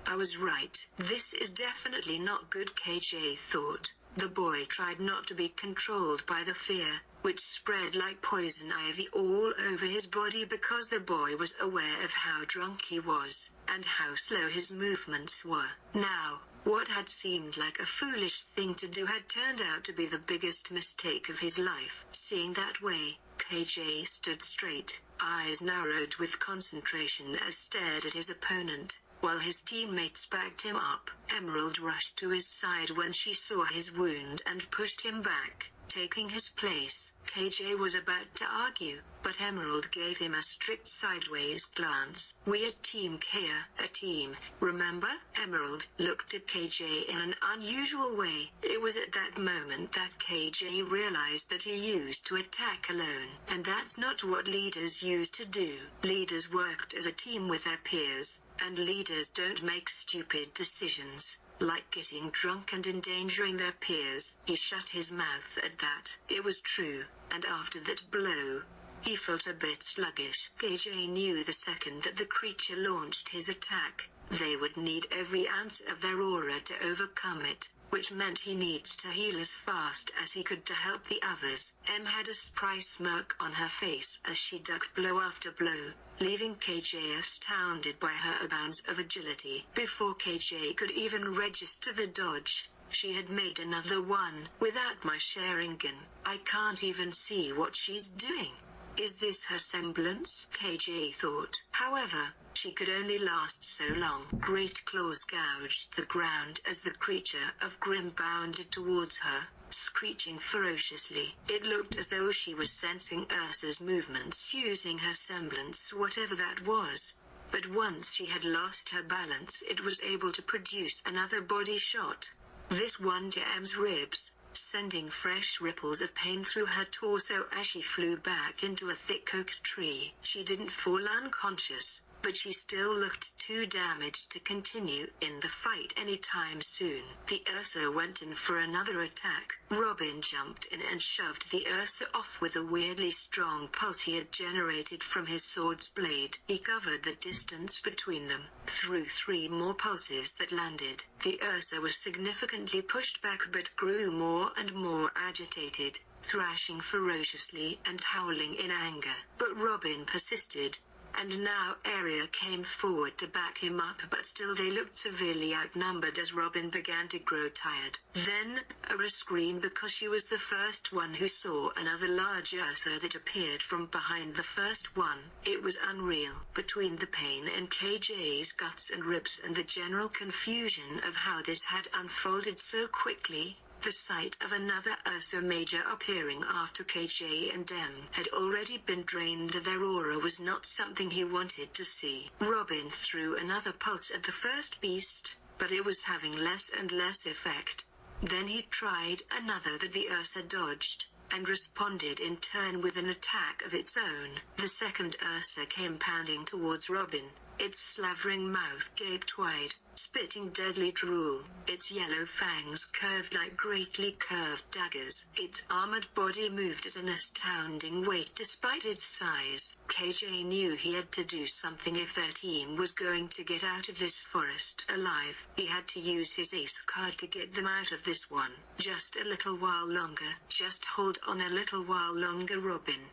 I was right. This is definitely not good, KJ thought. The boy tried not to be controlled by the fear, which spread like poison ivy all over his body, because the boy was aware of how drunk he was, and how slow his movements were. Now, what had seemed like a foolish thing to do had turned out to be the biggest mistake of his life. Seeing that way, KJ stood straight, eyes narrowed with concentration as stared at his opponent, while his teammates backed him up. Emerald rushed to his side when she saw his wound and pushed him back, taking his place. KJ was about to argue, but Emerald gave him a strict sideways glance. "We're Team Kia, a team, remember?" Emerald looked at KJ in an unusual way. It was at that moment that KJ realized that he used to attack alone, and that's not what leaders used to do. Leaders worked as a team with their peers, and leaders don't make stupid decisions, like getting drunk and endangering their peers. He shut his mouth at that. It was true, and after that blow, he felt a bit sluggish. KJ knew the second that the creature launched his attack, they would need every ounce of their aura to overcome it, which meant he needs to heal as fast as he could to help the others. Em had a spry smirk on her face as she ducked blow after blow, leaving KJ astounded by her abounds of agility. Before KJ could even register the dodge, she had made another one. "Without my Sharingan, I can't even see what she's doing. Is this her semblance?" KJ thought. However, she could only last so long. Great claws gouged the ground as the creature of Grim bounded towards her, screeching ferociously. It looked as though she was sensing Ursa's movements using her semblance, whatever that was. But once she had lost her balance, it was able to produce another body shot. This one to Em's ribs, sending fresh ripples of pain through her torso as she flew back into a thick oak tree. She didn't fall unconscious, but she still looked too damaged to continue in the fight anytime soon. The Ursa went in for another attack. Robin jumped in and shoved the Ursa off with a weirdly strong pulse he had generated from his sword's blade. He covered the distance between them, threw 3 more pulses that landed. The Ursa was significantly pushed back but grew more and more agitated, thrashing ferociously and howling in anger. But Robin persisted. and now Arya came forward to back him up, but still they looked severely outnumbered as Robin began to grow tired. Then, Arya screamed because she was the first one who saw another large Ursa that appeared from behind the first one. It was unreal. Between the pain in KJ's guts and ribs and the general confusion of how this had unfolded so quickly, the sight of another Ursa Major appearing after KJ and Dem had already been drained of their aura was not something he wanted to see. Robin threw another pulse at the first beast, but it was having less and less effect. Then he tried another that the Ursa dodged, and responded in turn with an attack of its own. The second Ursa came pounding towards Robin, its slavering mouth gaped wide, spitting deadly drool, its yellow fangs curved like greatly curved daggers. Its armored body moved at an astounding weight despite its size. KJ knew he had to do something if their team was going to get out of this forest alive. He had to use his ace card to get them out of this one. Just a little while longer. Just hold on a little while longer, Robin.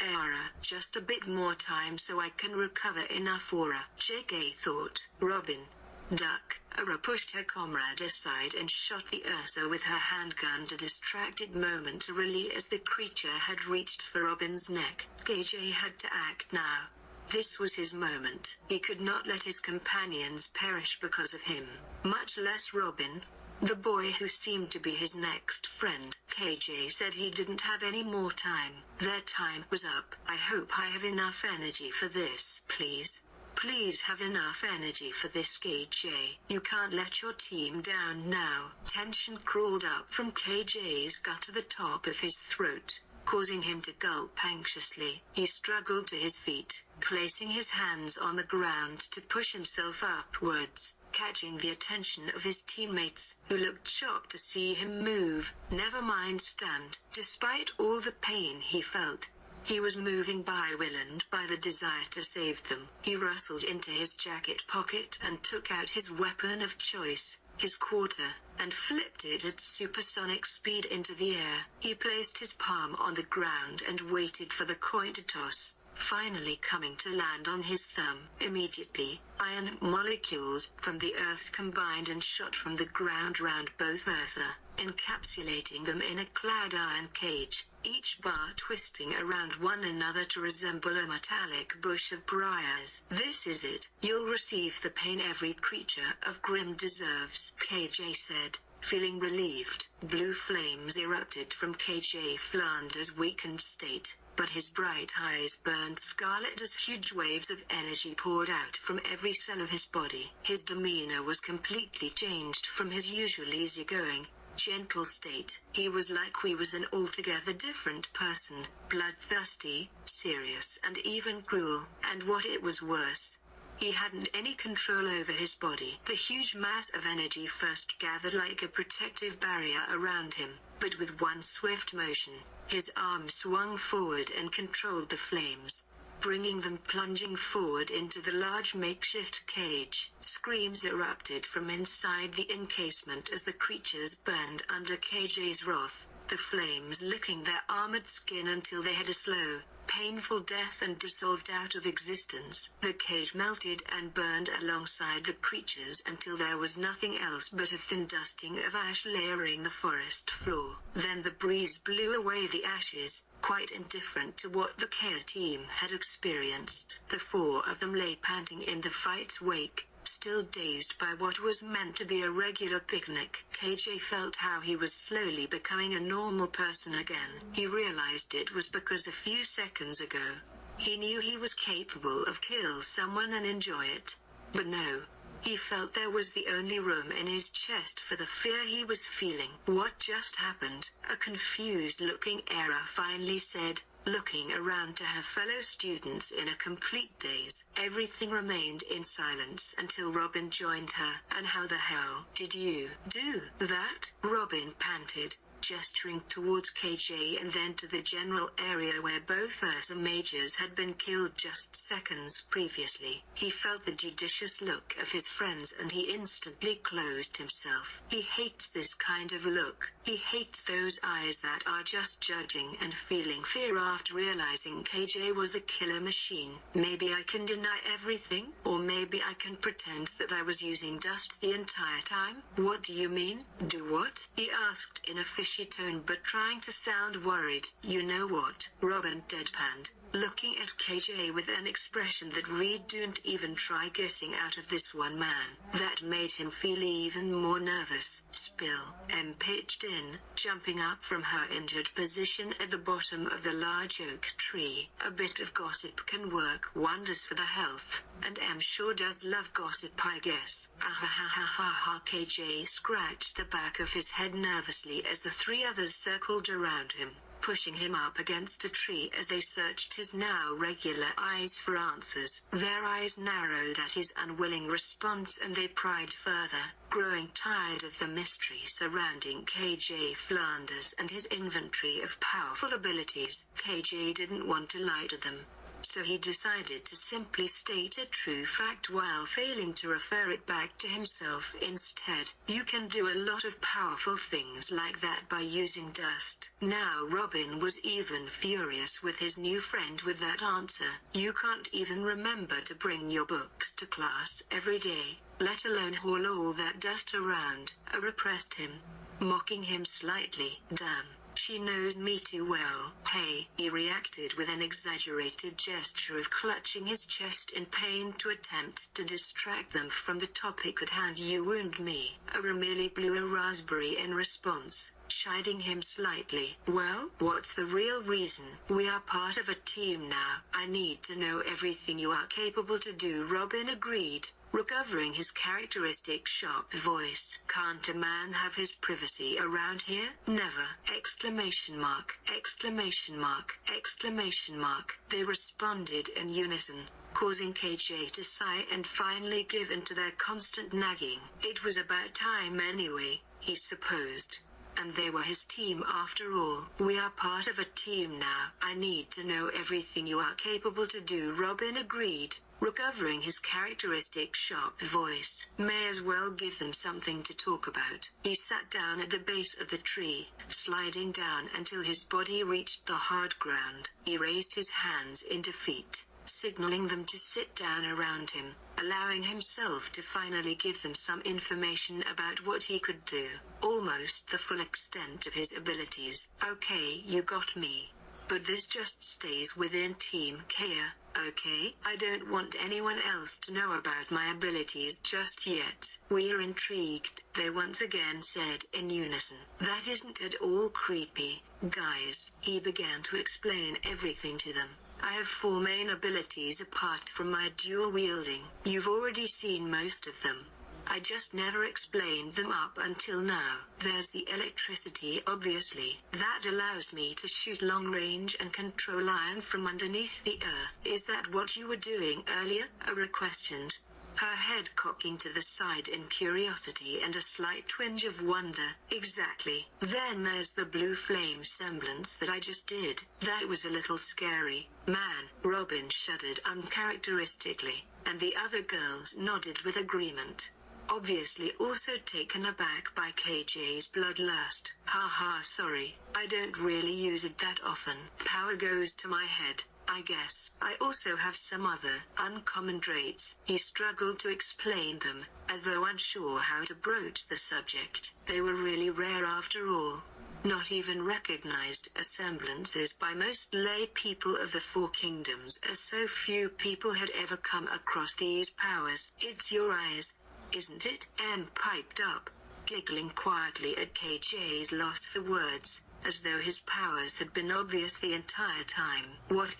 Arya, just a bit more time so I can recover enough aura, JK thought. Robin. Duck. Arya pushed her comrade aside and shot the Ursa with her handgun to distract it momentarily as the creature had reached for Robin's neck. KJ had to act now. This was his moment. He could not let his companions perish because of him, much less Robin, the boy who seemed to be his next friend. KJ said he didn't have any more time. Their time was up. I hope I have enough energy for this. Please. Please have enough energy for this, KJ. You can't let your team down now. Tension crawled up from KJ's gut to the top of his throat, causing him to gulp anxiously. He struggled to his feet, placing his hands on the ground to push himself upwards, catching the attention of his teammates, who looked shocked to see him move. Never mind, stand. Despite all the pain he felt, he was moving by will and by the desire to save them. He rustled into his jacket pocket and took out his weapon of choice, his quarter, and flipped it at supersonic speed into the air. He placed his palm on the ground and waited for the coin to toss, finally coming to land on his thumb. Immediately, iron molecules from the earth combined and shot from the ground round both Ursa, encapsulating them in a clad iron cage, each bar twisting around one another to resemble a metallic bush of briars. This is it. You'll receive the pain every creature of Grimm deserves, KJ said, feeling relieved. Blue flames erupted from KJ Flanders' weakened state, but his bright eyes burned scarlet as huge waves of energy poured out from every cell of his body. His demeanor was completely changed from his usual easygoing, gentle state. He was an altogether different person, bloodthirsty, serious and even cruel, and what it was worse, he hadn't any control over his body. The huge mass of energy first gathered like a protective barrier around him, but with one swift motion, his arm swung forward and controlled the flames, bringing them plunging forward into the large makeshift cage. Screams erupted from inside the encasement as the creatures burned under KJ's wrath, the flames licking their armored skin until they had a slow, painful death and dissolved out of existence. The cage melted and burned alongside the creatures until there was nothing else but a thin dusting of ash layering the forest floor. Then the breeze blew away the ashes, quite indifferent to what the Kale team had experienced. The four of them lay panting in the fight's wake, still dazed by what was meant to be a regular picnic. KJ felt how he was slowly becoming a normal person again. He realized it was because a few seconds ago, he knew he was capable of kill someone and enjoy it. But no. He felt there was the only room in his chest for the fear he was feeling. What just happened? A confused-looking Arya finally said, looking around to her fellow students in a complete daze. Everything remained in silence until Robin joined her. And how the hell did you do that? Robin panted, gesturing towards KJ and then to the general area where both Ursa Majors had been killed just seconds previously. He felt the judicious look of his friends and he instantly closed himself. He hates this kind of look. He hates those eyes that are just judging and feeling fear after realizing KJ was a killer machine. Maybe I can deny everything, or maybe I can pretend that I was using dust the entire time. What do you mean? Do what? He asked in a fishy tone but trying to sound worried. You know what? Robin deadpanned, looking at KJ with an expression that read don't even try getting out of this one man. That made him feel even more nervous. Spill. Em pitched in, jumping up from her injured position at the bottom of the large oak tree. A bit of gossip can work wonders for the health, and Em sure does love gossip, I guess. Ah. KJ scratched the back of his head nervously as the three others circled around him, pushing him up against a tree as they searched his now regular eyes for answers. Their eyes narrowed at his unwilling response and they pried further, growing tired of the mystery surrounding KJ Flanders and his inventory of powerful abilities. KJ didn't want to lie to them, so he decided to simply state a true fact while failing to refer it back to himself instead. You can do a lot of powerful things like that by using dust. Now Robin was even furious with his new friend with that answer. You can't even remember to bring your books to class every day, let alone haul all that dust around. Repressed him, mocking him slightly. Damn. She knows me too well. Hey, he reacted with an exaggerated gesture of clutching his chest in pain to attempt to distract them from the topic at hand. You wound me. Merely blew a raspberry in response, chiding him slightly. Well, what's the real reason? We are part of a team now. I need to know everything you are capable to do. Robin agreed, recovering his characteristic sharp voice. Can't a man have his privacy around here? Never! Exclamation mark, exclamation mark, exclamation mark. They responded in unison, causing KJ to sigh and finally give in to their constant nagging. It was about time anyway, he supposed. And they were his team after all. We are part of a team now. I need to know everything you are capable to do. Robin agreed, recovering his characteristic sharp voice. May as well give them something to talk about. He sat down at the base of the tree, sliding down until his body reached the hard ground. He raised his hands in defeat, signaling them to sit down around him, allowing himself to finally give them some information about what he could do, almost the full extent of his abilities. Okay, you got me. But this just stays within Team Kea, okay? I don't want anyone else to know about my abilities just yet. We're intrigued, they once again said in unison. That isn't at all creepy, guys. He began to explain everything to them. I have 4 main abilities apart from my dual wielding. You've already seen most of them. I just never explained them up until now. There's the electricity, obviously. That allows me to shoot long range and control iron from underneath the earth. Is that what you were doing earlier? Aura questioned, her head cocking to the side in curiosity and a slight twinge of wonder. Exactly. Then there's the blue flame semblance that I just did. That was a little scary, man. Robin shuddered uncharacteristically, and the other girls nodded with agreement, obviously also taken aback by KJ's bloodlust. Haha, sorry, I don't really use it that often. Power goes to my head, I guess. I also have some other uncommon traits. He struggled to explain them, as though unsure how to broach the subject. They were really rare after all. Not even recognized as semblances by most lay people of the 4 kingdoms, as so few people had ever come across these powers. It's your eyes, isn't it? Em piped up, giggling quietly at KJ's loss for words, as though his powers had been obvious the entire time. What,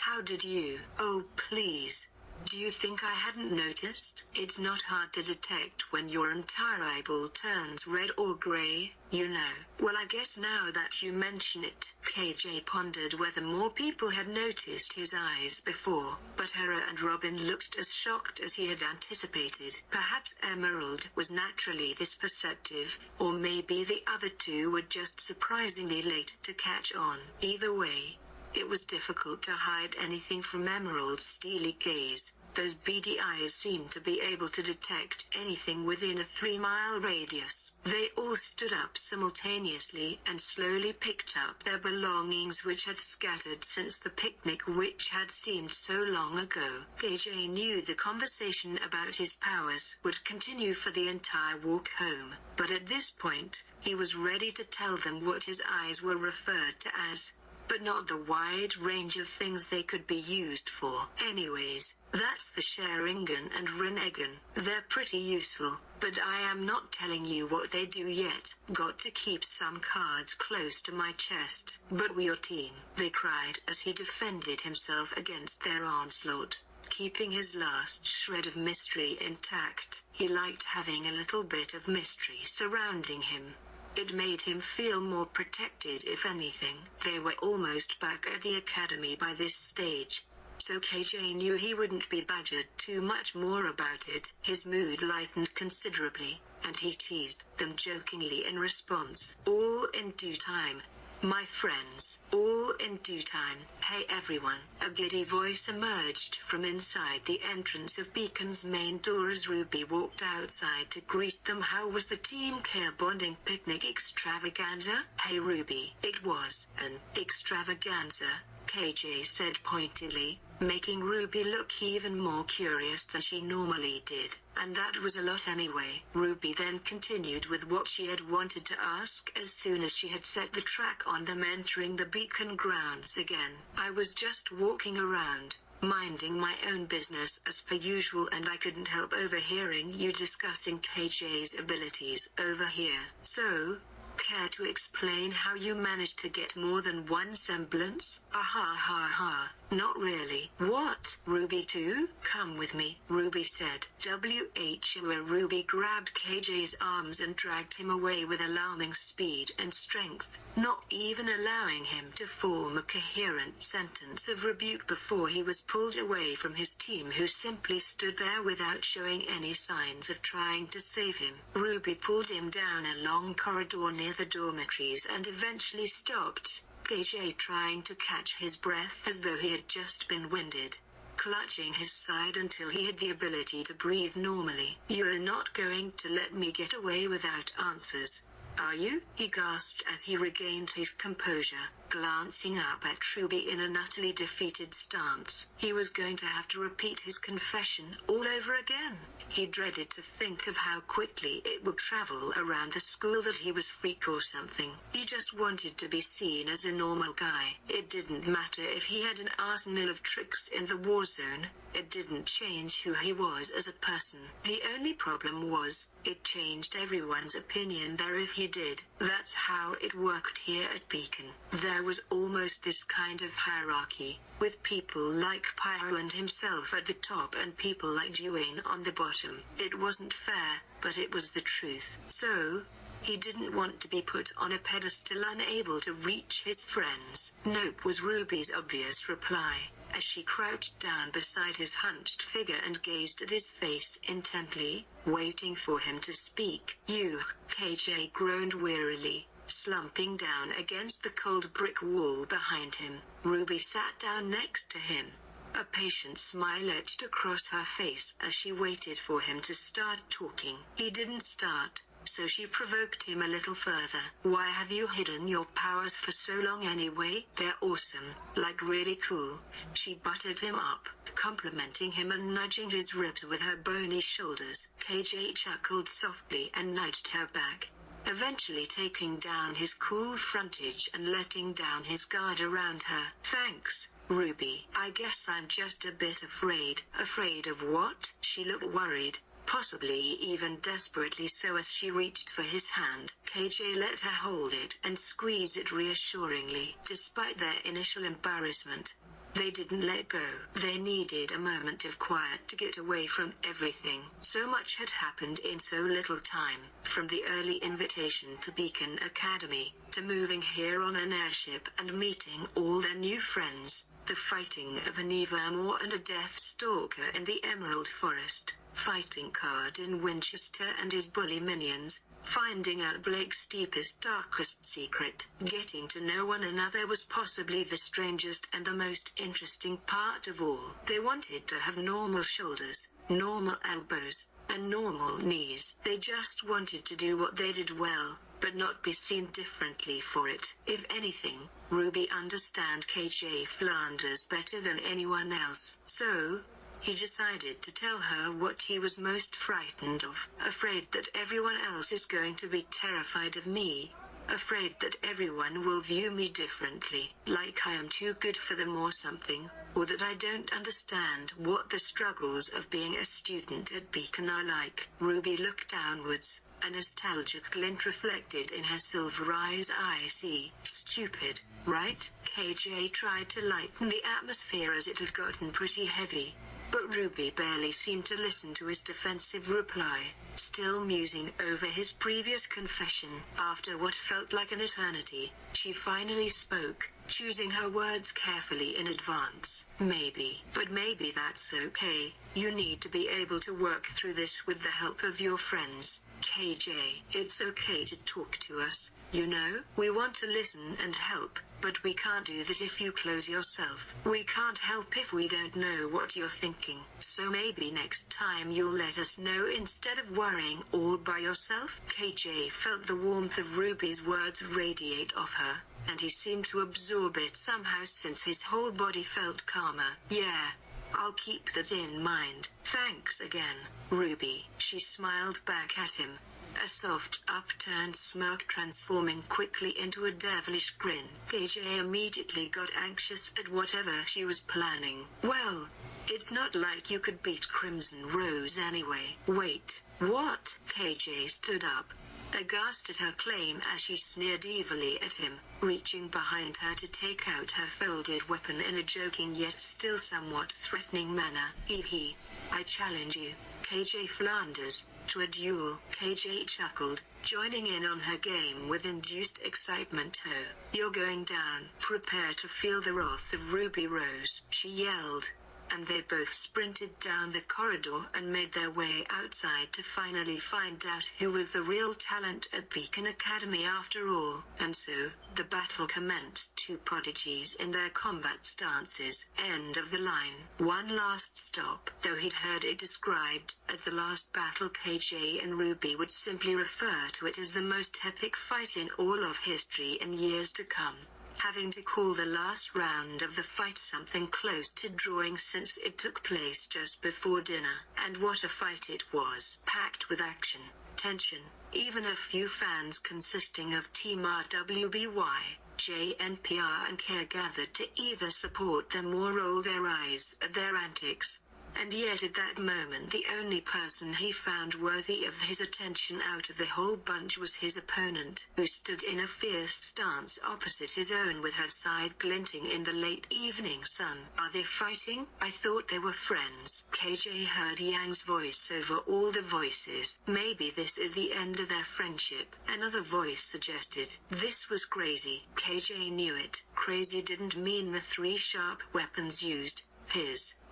how did you? Oh, please. Do you think I hadn't noticed? It's not hard to detect when your entire eyeball turns red or gray, you know. Well, I guess now that you mention it, KJ pondered whether more people had noticed his eyes before, but Hera and Robin looked as shocked as he had anticipated. Perhaps Emerald was naturally this perceptive, or maybe the other two were just surprisingly late to catch on. Either way, it was difficult to hide anything from Emerald's steely gaze. Those beady eyes seemed to be able to detect anything within a 3-mile radius. They all stood up simultaneously and slowly picked up their belongings which had scattered since the picnic which had seemed so long ago. KJ knew the conversation about his powers would continue for the entire walk home, but at this point, he was ready to tell them what his eyes were referred to as, but not the wide range of things they could be used for. Anyways, that's the Sharingan and Rinnegan. They're pretty useful, but I am not telling you what they do yet. Got to keep some cards close to my chest. But we're your team, they cried as he defended himself against their onslaught. Keeping his last shred of mystery intact, he liked having a little bit of mystery surrounding him. It made him feel more protected if anything. They were almost back at the academy by this stage, so KJ knew he wouldn't be badgered too much more about it. His mood lightened considerably, and he teased them jokingly in response. All in due time, my friends, all in due time. Hey everyone, a giddy voice emerged from inside the entrance of Beacon's main door as Ruby walked outside to greet them. How was the Team Care bonding picnic extravaganza? Hey Ruby, it was an extravaganza, KJ said pointedly, making Ruby look even more curious than she normally did. And that was a lot anyway. Ruby then continued with what she had wanted to ask as soon as she had set the track on them entering the Beacon grounds again. I was just walking around, minding my own business as per usual, and I couldn't help overhearing you discussing KJ's abilities over here. So, care to explain how you managed to get more than one semblance? Ha ha ha. Not really. What? Ruby too? Come with me, Ruby said. Ruby grabbed KJ's arms and dragged him away with alarming speed and strength, not even allowing him to form a coherent sentence of rebuke before he was pulled away from his team, who simply stood there without showing any signs of trying to save him. Ruby pulled him down a long corridor near the dormitories and eventually stopped, KJ trying to catch his breath as though he had just been winded, clutching his side until he had the ability to breathe normally. You're not going to let me get away without answers, are you? He gasped as he regained his composure, glancing up at Ruby in an utterly defeated stance. He was going to have to repeat his confession all over again. He dreaded to think of how quickly it would travel around the school that he was freak or something. He just wanted to be seen as a normal guy. It didn't matter if he had an arsenal of tricks in the war zone. It didn't change who he was as a person. The only problem was, it changed everyone's opinion there if he did. That's how it worked here at Beacon. There was almost this kind of hierarchy, with people like Pyro and himself at the top and people like Duane on the bottom. It wasn't fair, but it was the truth. So, he didn't want to be put on a pedestal unable to reach his friends. Nope was Ruby's obvious reply, as she crouched down beside his hunched figure and gazed at his face intently, waiting for him to speak. You, KJ groaned wearily, slumping down against the cold brick wall behind him. Ruby sat down next to him. A patient smile etched across her face as she waited for him to start talking. He didn't start, so she provoked him a little further. Why have you hidden your powers for so long anyway? They're awesome, like really cool. She buttered him up, complimenting him and nudging his ribs with her bony shoulders. KJ chuckled softly and nudged her back, eventually taking down his cool frontage and letting down his guard around her. Thanks, Ruby. I guess I'm just a bit afraid. Afraid of what? She looked worried, possibly even desperately so, as she reached for his hand. KJ let her hold it and squeeze it reassuringly. Despite their initial embarrassment, They didn't let go. They needed a moment of quiet to get away from everything. So much had happened in so little time, from the early invitation to Beacon Academy, to moving here on an airship and meeting all their new friends, the fighting of an Evermore and a Death Stalker in the Emerald Forest, fighting Card in Winchester and his bully minions, finding out Blake's deepest, darkest secret. Getting to know one another was possibly the strangest and the most interesting part of all. They wanted to have normal shoulders, normal elbows, and normal knees. They just wanted to do what they did well, but not be seen differently for it. If anything, Ruby understood KJ Flanders better than anyone else. So, he decided to tell her what he was most frightened of. Afraid that everyone else is going to be terrified of me. Afraid that everyone will view me differently, like I am too good for them or something, or that I don't understand what the struggles of being a student at Beacon are like. Ruby looked downwards, a nostalgic glint reflected in her silver eyes. I see. Stupid, right? KJ tried to lighten the atmosphere as it had gotten pretty heavy. But Ruby barely seemed to listen to his defensive reply, still musing over his previous confession. After what felt like an eternity, she finally spoke, choosing her words carefully in advance. Maybe, but maybe that's okay. You need to be able to work through this with the help of your friends. KJ, it's okay to talk to us, you know? We want to listen and help, but we can't do that if you close yourself. We can't help if we don't know what you're thinking. So maybe next time you'll let us know instead of worrying all by yourself. KJ felt the warmth of Ruby's words radiate off her, and he seemed to absorb it somehow since his whole body felt calmer. Yeah, I'll keep that in mind. Thanks again, Ruby. She smiled back at him, a soft, upturned smirk transforming quickly into a devilish grin. KJ immediately got anxious at whatever she was planning. Well, it's not like you could beat Crimson Rose anyway. Wait, what? KJ stood up, aghast at her claim as she sneered evilly at him, reaching behind her to take out her folded weapon in a joking yet still somewhat threatening manner. Hee, I challenge you, KJ Flanders, to a duel. KJ chuckled, joining in on her game with induced excitement. Oh, you're going down. Prepare to feel the wrath of Ruby Rose, she yelled. And they both sprinted down the corridor and made their way outside to finally find out who was the real talent at Beacon Academy after all. And so, the battle commenced. Two prodigies in their combat stances. End of the line. One last stop. Though he'd heard it described as the last battle, KJ and Ruby would simply refer to it as the most epic fight in all of history in years to come, having to call the last round of the fight something close to drawing since it took place just before dinner. And what a fight it was, packed with action, tension. Even a few fans consisting of Team RWBY, JNPR and Care gathered to either support them or roll their eyes at their antics. And yet at that moment the only person he found worthy of his attention out of the whole bunch was his opponent, who stood in a fierce stance opposite his own with her scythe glinting in the late evening sun. Are they fighting? I thought they were friends. KJ heard Yang's voice over all the voices. Maybe this is the end of their friendship, another voice suggested. This was crazy. KJ knew it. Crazy didn't mean the three sharp weapons used.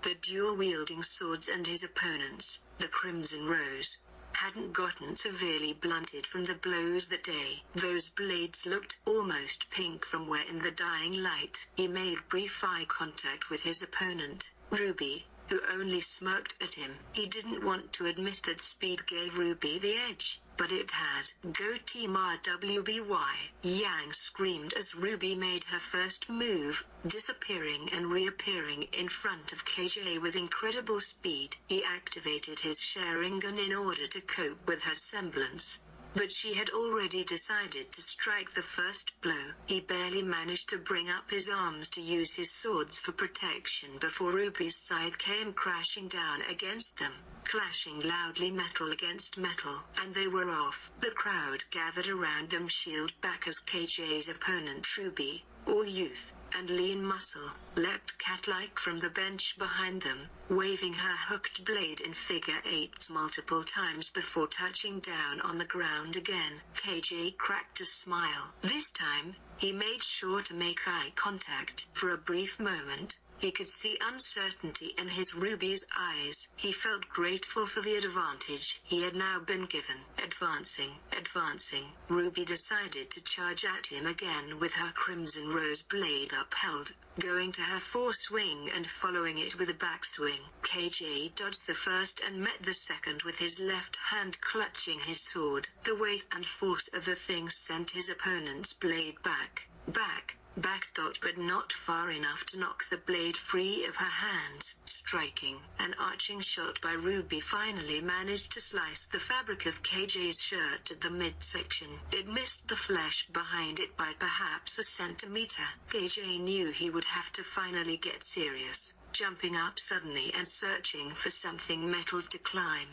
The dual-wielding swords and his opponents, the Crimson Rose, hadn't gotten severely blunted from the blows that day. Those blades looked almost pink from where in the dying light. He made brief eye contact with his opponent, Ruby, who only smirked at him. He didn't want to admit that speed gave Ruby the edge, but it had. Go Team RWBY, Yang screamed as Ruby made her first move, disappearing and reappearing in front of KJ with incredible speed. He activated his Sharingan in order to cope with her semblance, but she had already decided to strike the first blow. He barely managed to bring up his arms to use his swords for protection before Ruby's scythe came crashing down against them, clashing loudly metal against metal, and they were off. The crowd gathered around them, shield back as KJ's opponent Ruby, all youth, and lean muscle, leapt cat-like from the bench behind them, waving her hooked blade in figure eights multiple times before touching down on the ground again. KJ cracked a smile. This time, he made sure to make eye contact. For a brief moment, he could see uncertainty in his Ruby's eyes. He felt grateful for the advantage he had now been given. Advancing, Ruby decided to charge at him again with her crimson rose blade upheld, going to her foreswing and following it with a backswing. KJ dodged the first and met the second with his left hand clutching his sword. The weight and force of the thing sent his opponent's blade back, but not far enough to knock the blade free of her hands. Striking, an arching shot by Ruby finally managed to slice the fabric of KJ's shirt at the midsection. It missed the flesh behind it by perhaps a centimeter. KJ knew he would have to finally get serious, jumping up suddenly and searching for something metal to climb.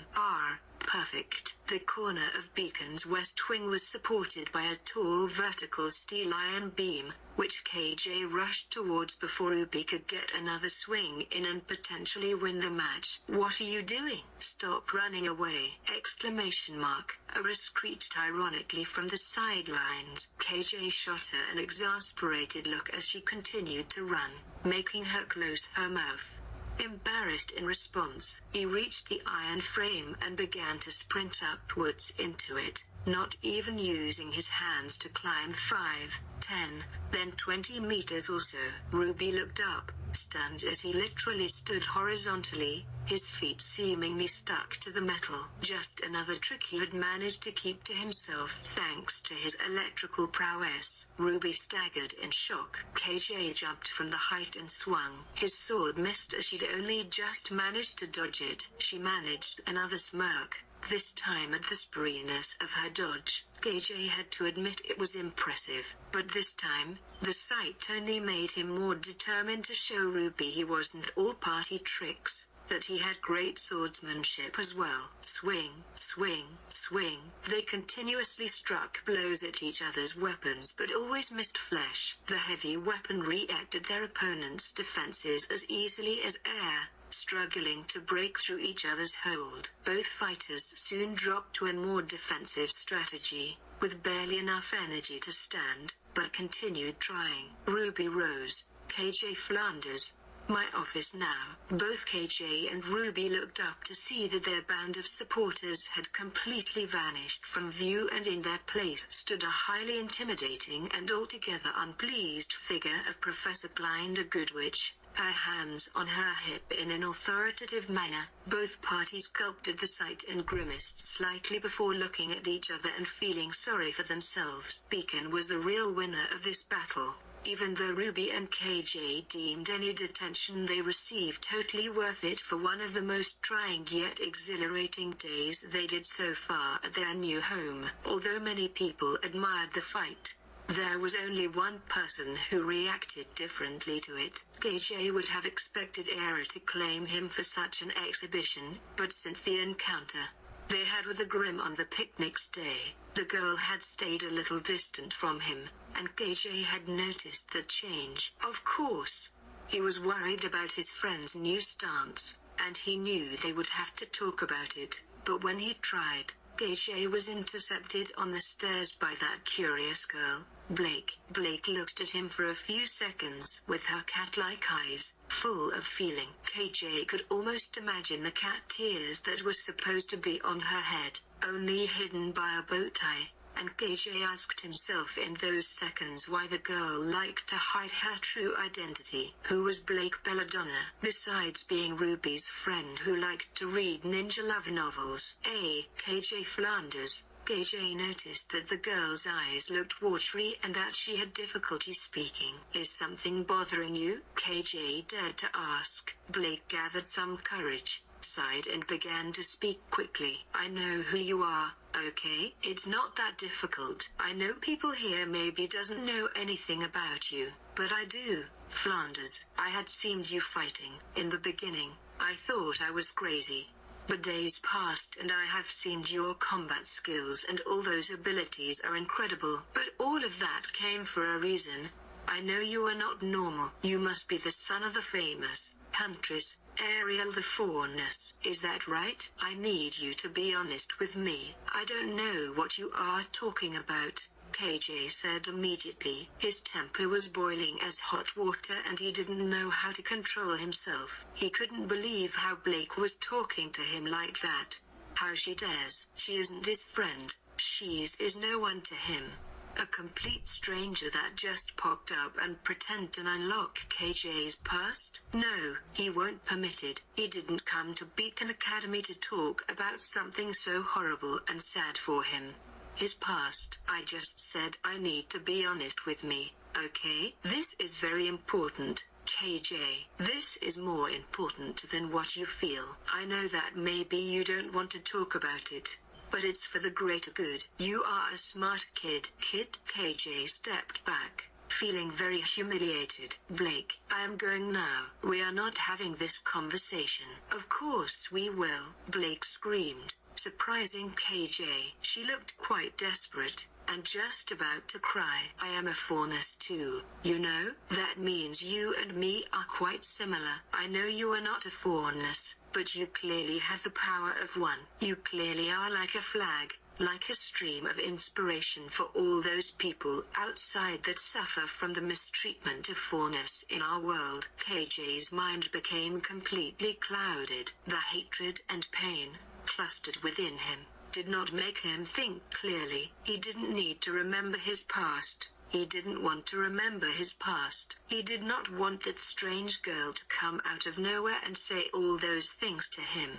Perfect. The corner of Beacon's west wing was supported by a tall vertical steel iron beam, which KJ rushed towards before Ruby could get another swing in and potentially win the match. "What are you doing? Stop running away!" Ara screeched ironically from the sidelines. KJ shot her an exasperated look as she continued to run, making her close her mouth. Embarrassed in response, he reached the iron frame and began to sprint upwards into it, not even using his hands to climb 5, 10, then 20 meters or so. Ruby looked up, stunned as he literally stood horizontally, his feet seemingly stuck to the metal. Just another trick he had managed to keep to himself thanks to his electrical prowess. Ruby staggered in shock. KJ jumped from the height and swung. His sword missed as she'd only just managed to dodge it. She managed another smirk, this time at the spreeness of her dodge. KJ had to admit it was impressive, but this time, the sight only made him more determined to show Ruby he wasn't all party tricks, that he had great swordsmanship as well. Swing, swing, swing. They continuously struck blows at each other's weapons but always missed flesh. The heavy weapon reacted their opponent's defenses as easily as air, struggling to break through each other's hold. Both fighters soon dropped to a more defensive strategy, with barely enough energy to stand, but continued trying. Ruby rose. KJ Flanders. "My office now." Both KJ and Ruby looked up to see that their band of supporters had completely vanished from view, and in their place stood a highly intimidating and altogether unpleased figure of Professor Glinda Goodwitch, her hands on her hip in an authoritative manner. Both parties gulped at the sight and grimaced slightly before looking at each other and feeling sorry for themselves. Beacon was the real winner of this battle, even though Ruby and KJ deemed any detention they received totally worth it for one of the most trying yet exhilarating days they did so far at their new home. Although many people admired the fight, there was only one person who reacted differently to it. KJ would have expected Era to claim him for such an exhibition, but since the encounter they had with the Grim on the picnic's day, the girl had stayed a little distant from him, and KJ had noticed the change. Of course, he was worried about his friend's new stance, and he knew they would have to talk about it, but when he tried, KJ was intercepted on the stairs by that curious girl, Blake. Blake looked at him for a few seconds with her cat-like eyes, full of feeling. KJ could almost imagine the cat tears that were supposed to be on her head, only hidden by a bow tie, and KJ asked himself in those seconds why the girl liked to hide her true identity. Who was Blake Belladonna, besides being Ruby's friend who liked to read ninja love novels? KJ Flanders. KJ noticed that the girl's eyes looked watery and that she had difficulty speaking. "Is something bothering you?" KJ dared to ask. Blake gathered some courage, sighed and began to speak quickly. "I know who you are, okay? It's not that difficult. I know people here maybe doesn't know anything about you, but I do. Flanders, I had seen you fighting. In the beginning, I thought I was crazy. But days passed and I have seen your combat skills and all those abilities are incredible. But all of that came for a reason. I know you are not normal. You must be the son of the famous Huntress, Ariel the Faunus. Is that right? I need you to be honest with me. I don't know what you are talking about, KJ said immediately. His temper was boiling as hot water and he didn't know how to control himself. He couldn't believe how Blake was talking to him like that. How she dares. She isn't his friend. She is no one to him. A complete stranger that just popped up and pretend to unlock KJ's past? No, he won't permit it. He didn't come to Beacon Academy to talk about something so horrible and sad for him. His past. I just said I need to be honest with me, okay? This is very important, KJ. This is more important than what you feel. I know that maybe you don't want to talk about it, but it's for the greater good. You are a smart kid. KJ stepped back, feeling very humiliated. Blake, I am going now. We are not having this conversation. Of course we will, Blake screamed, surprising KJ. She looked quite desperate, and just about to cry. I am a Faunus too, you know? That means you and me are quite similar. I know you are not a Faunus, but you clearly have the power of one. You clearly are like a flag, like a stream of inspiration for all those people outside that suffer from the mistreatment of Faunus in our world. KJ's mind became completely clouded. The hatred and pain clustered within him did not make him think clearly. He didn't need to remember his past. He didn't want to remember his past. He did not want that strange girl to come out of nowhere and say all those things to him.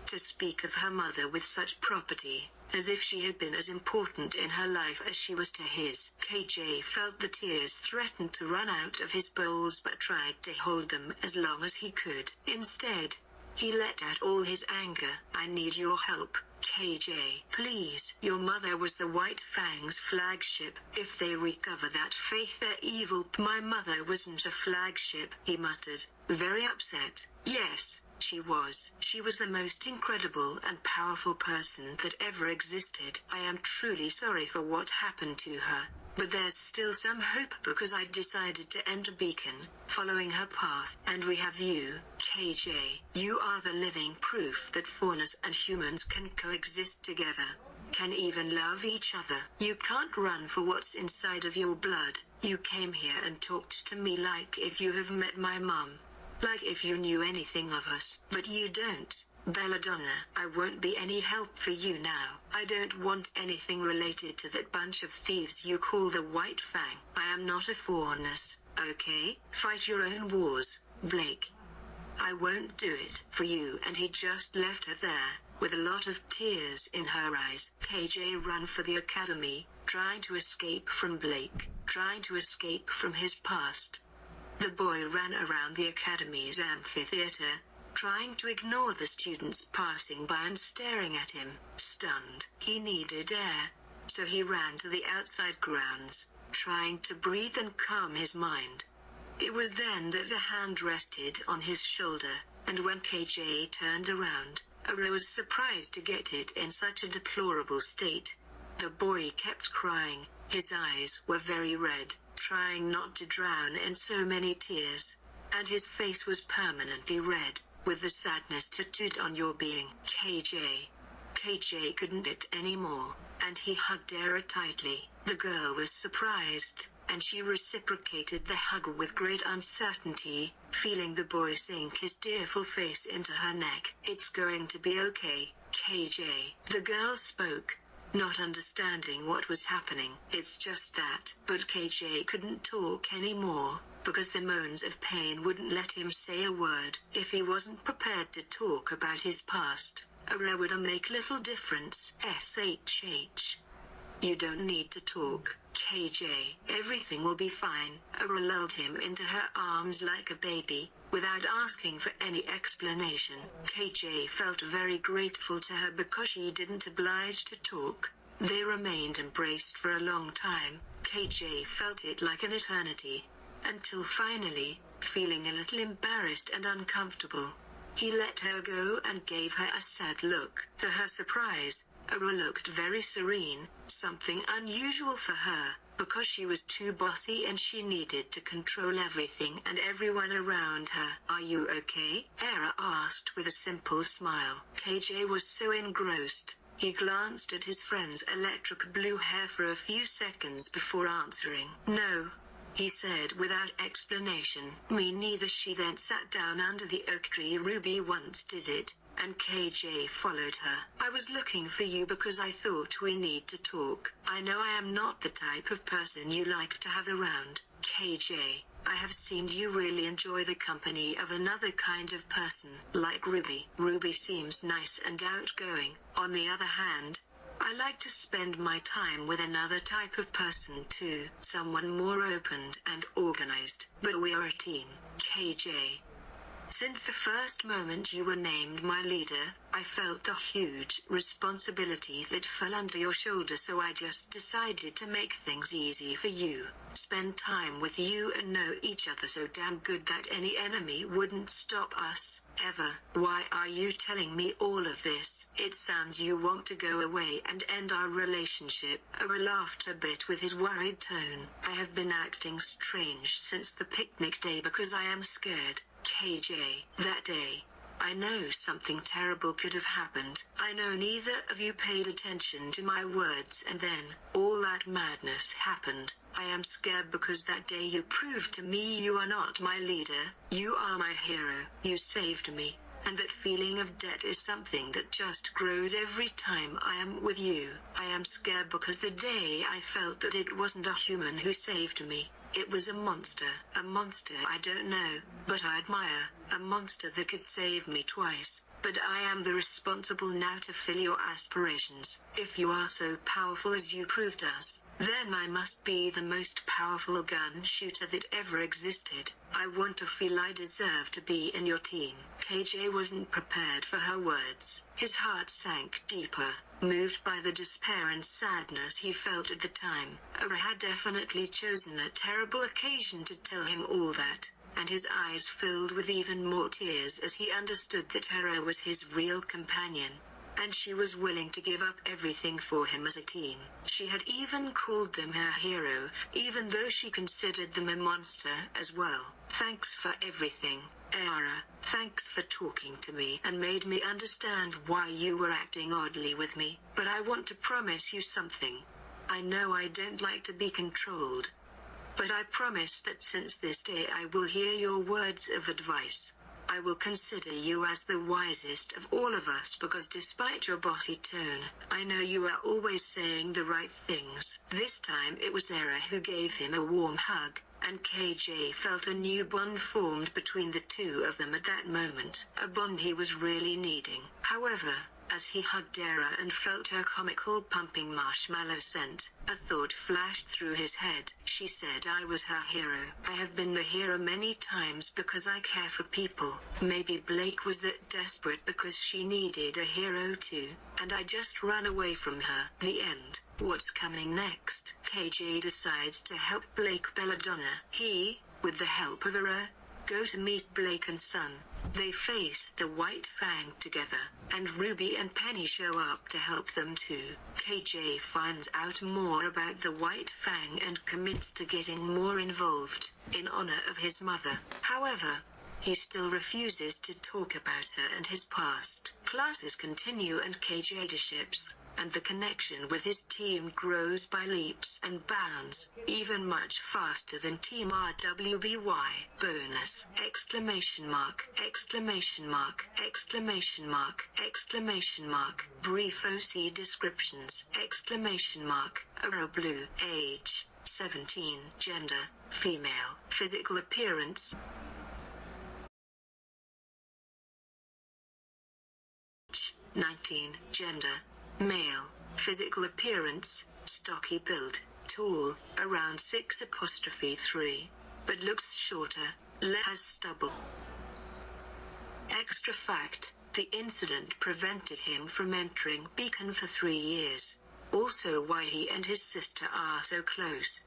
To speak of her mother with such property, as if she had been as important in her life as she was to his. KJ felt the tears threaten to run out of his bowls but tried to hold them as long as he could. Instead, he let out all his anger. I need your help, KJ. Please. Your mother was the White Fang's flagship. If they recover that faith, they're evil. My mother wasn't a flagship, he muttered, very upset. Yes, she was. She was the most incredible and powerful person that ever existed. I am truly sorry for what happened to her. But there's still some hope because I decided to enter Beacon, following her path. And we have you, KJ. You are the living proof that Faunus and humans can coexist together. Can even love each other. You can't run for what's inside of your blood. You came here and talked to me like if you have met my mom. Like if you knew anything of us. But you don't. Belladonna, I won't be any help for you now. I don't want anything related to that bunch of thieves you call the White Fang. I am not a Faunus, okay? Fight your own wars, Blake. I won't do it for you. And he just left her there, with a lot of tears in her eyes. KJ ran for the academy, trying to escape from Blake, trying to escape from his past. The boy ran around the academy's amphitheater, trying to ignore the students passing by and staring at him. Stunned, he needed air, so he ran to the outside grounds, trying to breathe and calm his mind. It was then that a hand rested on his shoulder, and when KJ turned around, Ara was surprised to get it in such a deplorable state. The boy kept crying, his eyes were very red, trying not to drown in so many tears, and his face was permanently red, with the sadness tattooed on your being. KJ couldn't it anymore, and he hugged Ara tightly. The girl was surprised, and she reciprocated the hug with great uncertainty, feeling the boy sink his tearful face into her neck. It's going to be okay, KJ. The girl spoke, not understanding what was happening. It's just that. But KJ couldn't talk anymore, because the moans of pain wouldn't let him say a word. If he wasn't prepared to talk about his past, Ara would make little difference. SHH. You don't need to talk, KJ. Everything will be fine. Ara lulled him into her arms like a baby, without asking for any explanation. KJ felt very grateful to her because she didn't oblige to talk. They remained embraced for a long time. KJ felt it like an eternity. Until finally, feeling a little embarrassed and uncomfortable, he let her go and gave her a sad look. To her surprise, Ara looked very serene, something unusual for her, because she was too bossy and she needed to control everything and everyone around her. "Are you okay?" Era asked with a simple smile. KJ was so engrossed, he glanced at his friend's electric blue hair for a few seconds before answering. "No," he said without explanation. "Me neither." She then sat down under the oak tree. Ruby once did it, and KJ followed her. "I was looking for you because I thought we need to talk. I know I am not the type of person you like to have around, KJ. I have seen you really enjoy the company of another kind of person, like Ruby. Ruby seems nice and outgoing. On the other hand, I like to spend my time with another type of person too, someone more open and organized. But we are a team, KJ. Since the first moment you were named my leader, I felt a huge responsibility that fell under your shoulder, so I just decided to make things easy for you. Spend time with you and know each other so damn good that any enemy wouldn't stop us, ever." "Why are you telling me all of this? It sounds you want to go away and end our relationship." Era laughed a bit with his worried tone. "I have been acting strange since the picnic day because I am scared, KJ. That day, I know something terrible could have happened. I know neither of you paid attention to my words, and then, all that madness happened. I am scared because that day you proved to me you are not my leader, you are my hero. You saved me, and that feeling of debt is something that just grows every time I am with you. I am scared because the day I felt that it wasn't a human who saved me. It was a monster I don't know, but I admire, a monster that could save me twice. But I am the responsible now to fill your aspirations. If you are so powerful as you proved us, then I must be the most powerful gun shooter that ever existed. I want to feel I deserve to be in your team." KJ wasn't prepared for her words. His heart sank deeper, moved by the despair and sadness he felt at the time. Era had definitely chosen a terrible occasion to tell him all that, and his eyes filled with even more tears as he understood that Era was his real companion, and she was willing to give up everything for him as a team. She had even called them her hero, even though she considered them a monster as well. "Thanks for everything, Era. Thanks for talking to me and made me understand why you were acting oddly with me. But I want to promise you something. I know I don't like to be controlled, but I promise that since this day I will hear your words of advice. I will consider you as the wisest of all of us because despite your bossy tone, I know you are always saying the right things." This time it was Era who gave him a warm hug, and KJ felt a new bond formed between the two of them at that moment, a bond he was really needing. However, as he hugged Era and felt her comical pumping marshmallow scent, a thought flashed through his head. She said I was her hero. I have been the hero many times because I care for people. Maybe Blake was that desperate because she needed a hero too, and I just ran away from her. The end. What's coming next? KJ decides to help Blake Belladonna. He, with the help of Era, go to meet Blake and Son. They face the White Fang together, and Ruby and Penny show up to help them too. KJ finds out more about the White Fang and commits to getting more involved, in honor of his mother. However, he still refuses to talk about her and his past. Classes continue and KJ leaderships, and the connection with his team grows by leaps and bounds, even much faster than Team RWBY. Bonus! Exclamation mark! Exclamation mark! Exclamation mark! Exclamation mark! Brief OC descriptions! Exclamation mark! Era Blue. Age: 17. Gender: female. Physical appearance: 19. Gender: male. Physical appearance: stocky build, tall, around 6'3", but looks shorter, has stubble. Extra fact: the incident prevented him from entering Beacon for 3 years. Also why he and his sister are so close.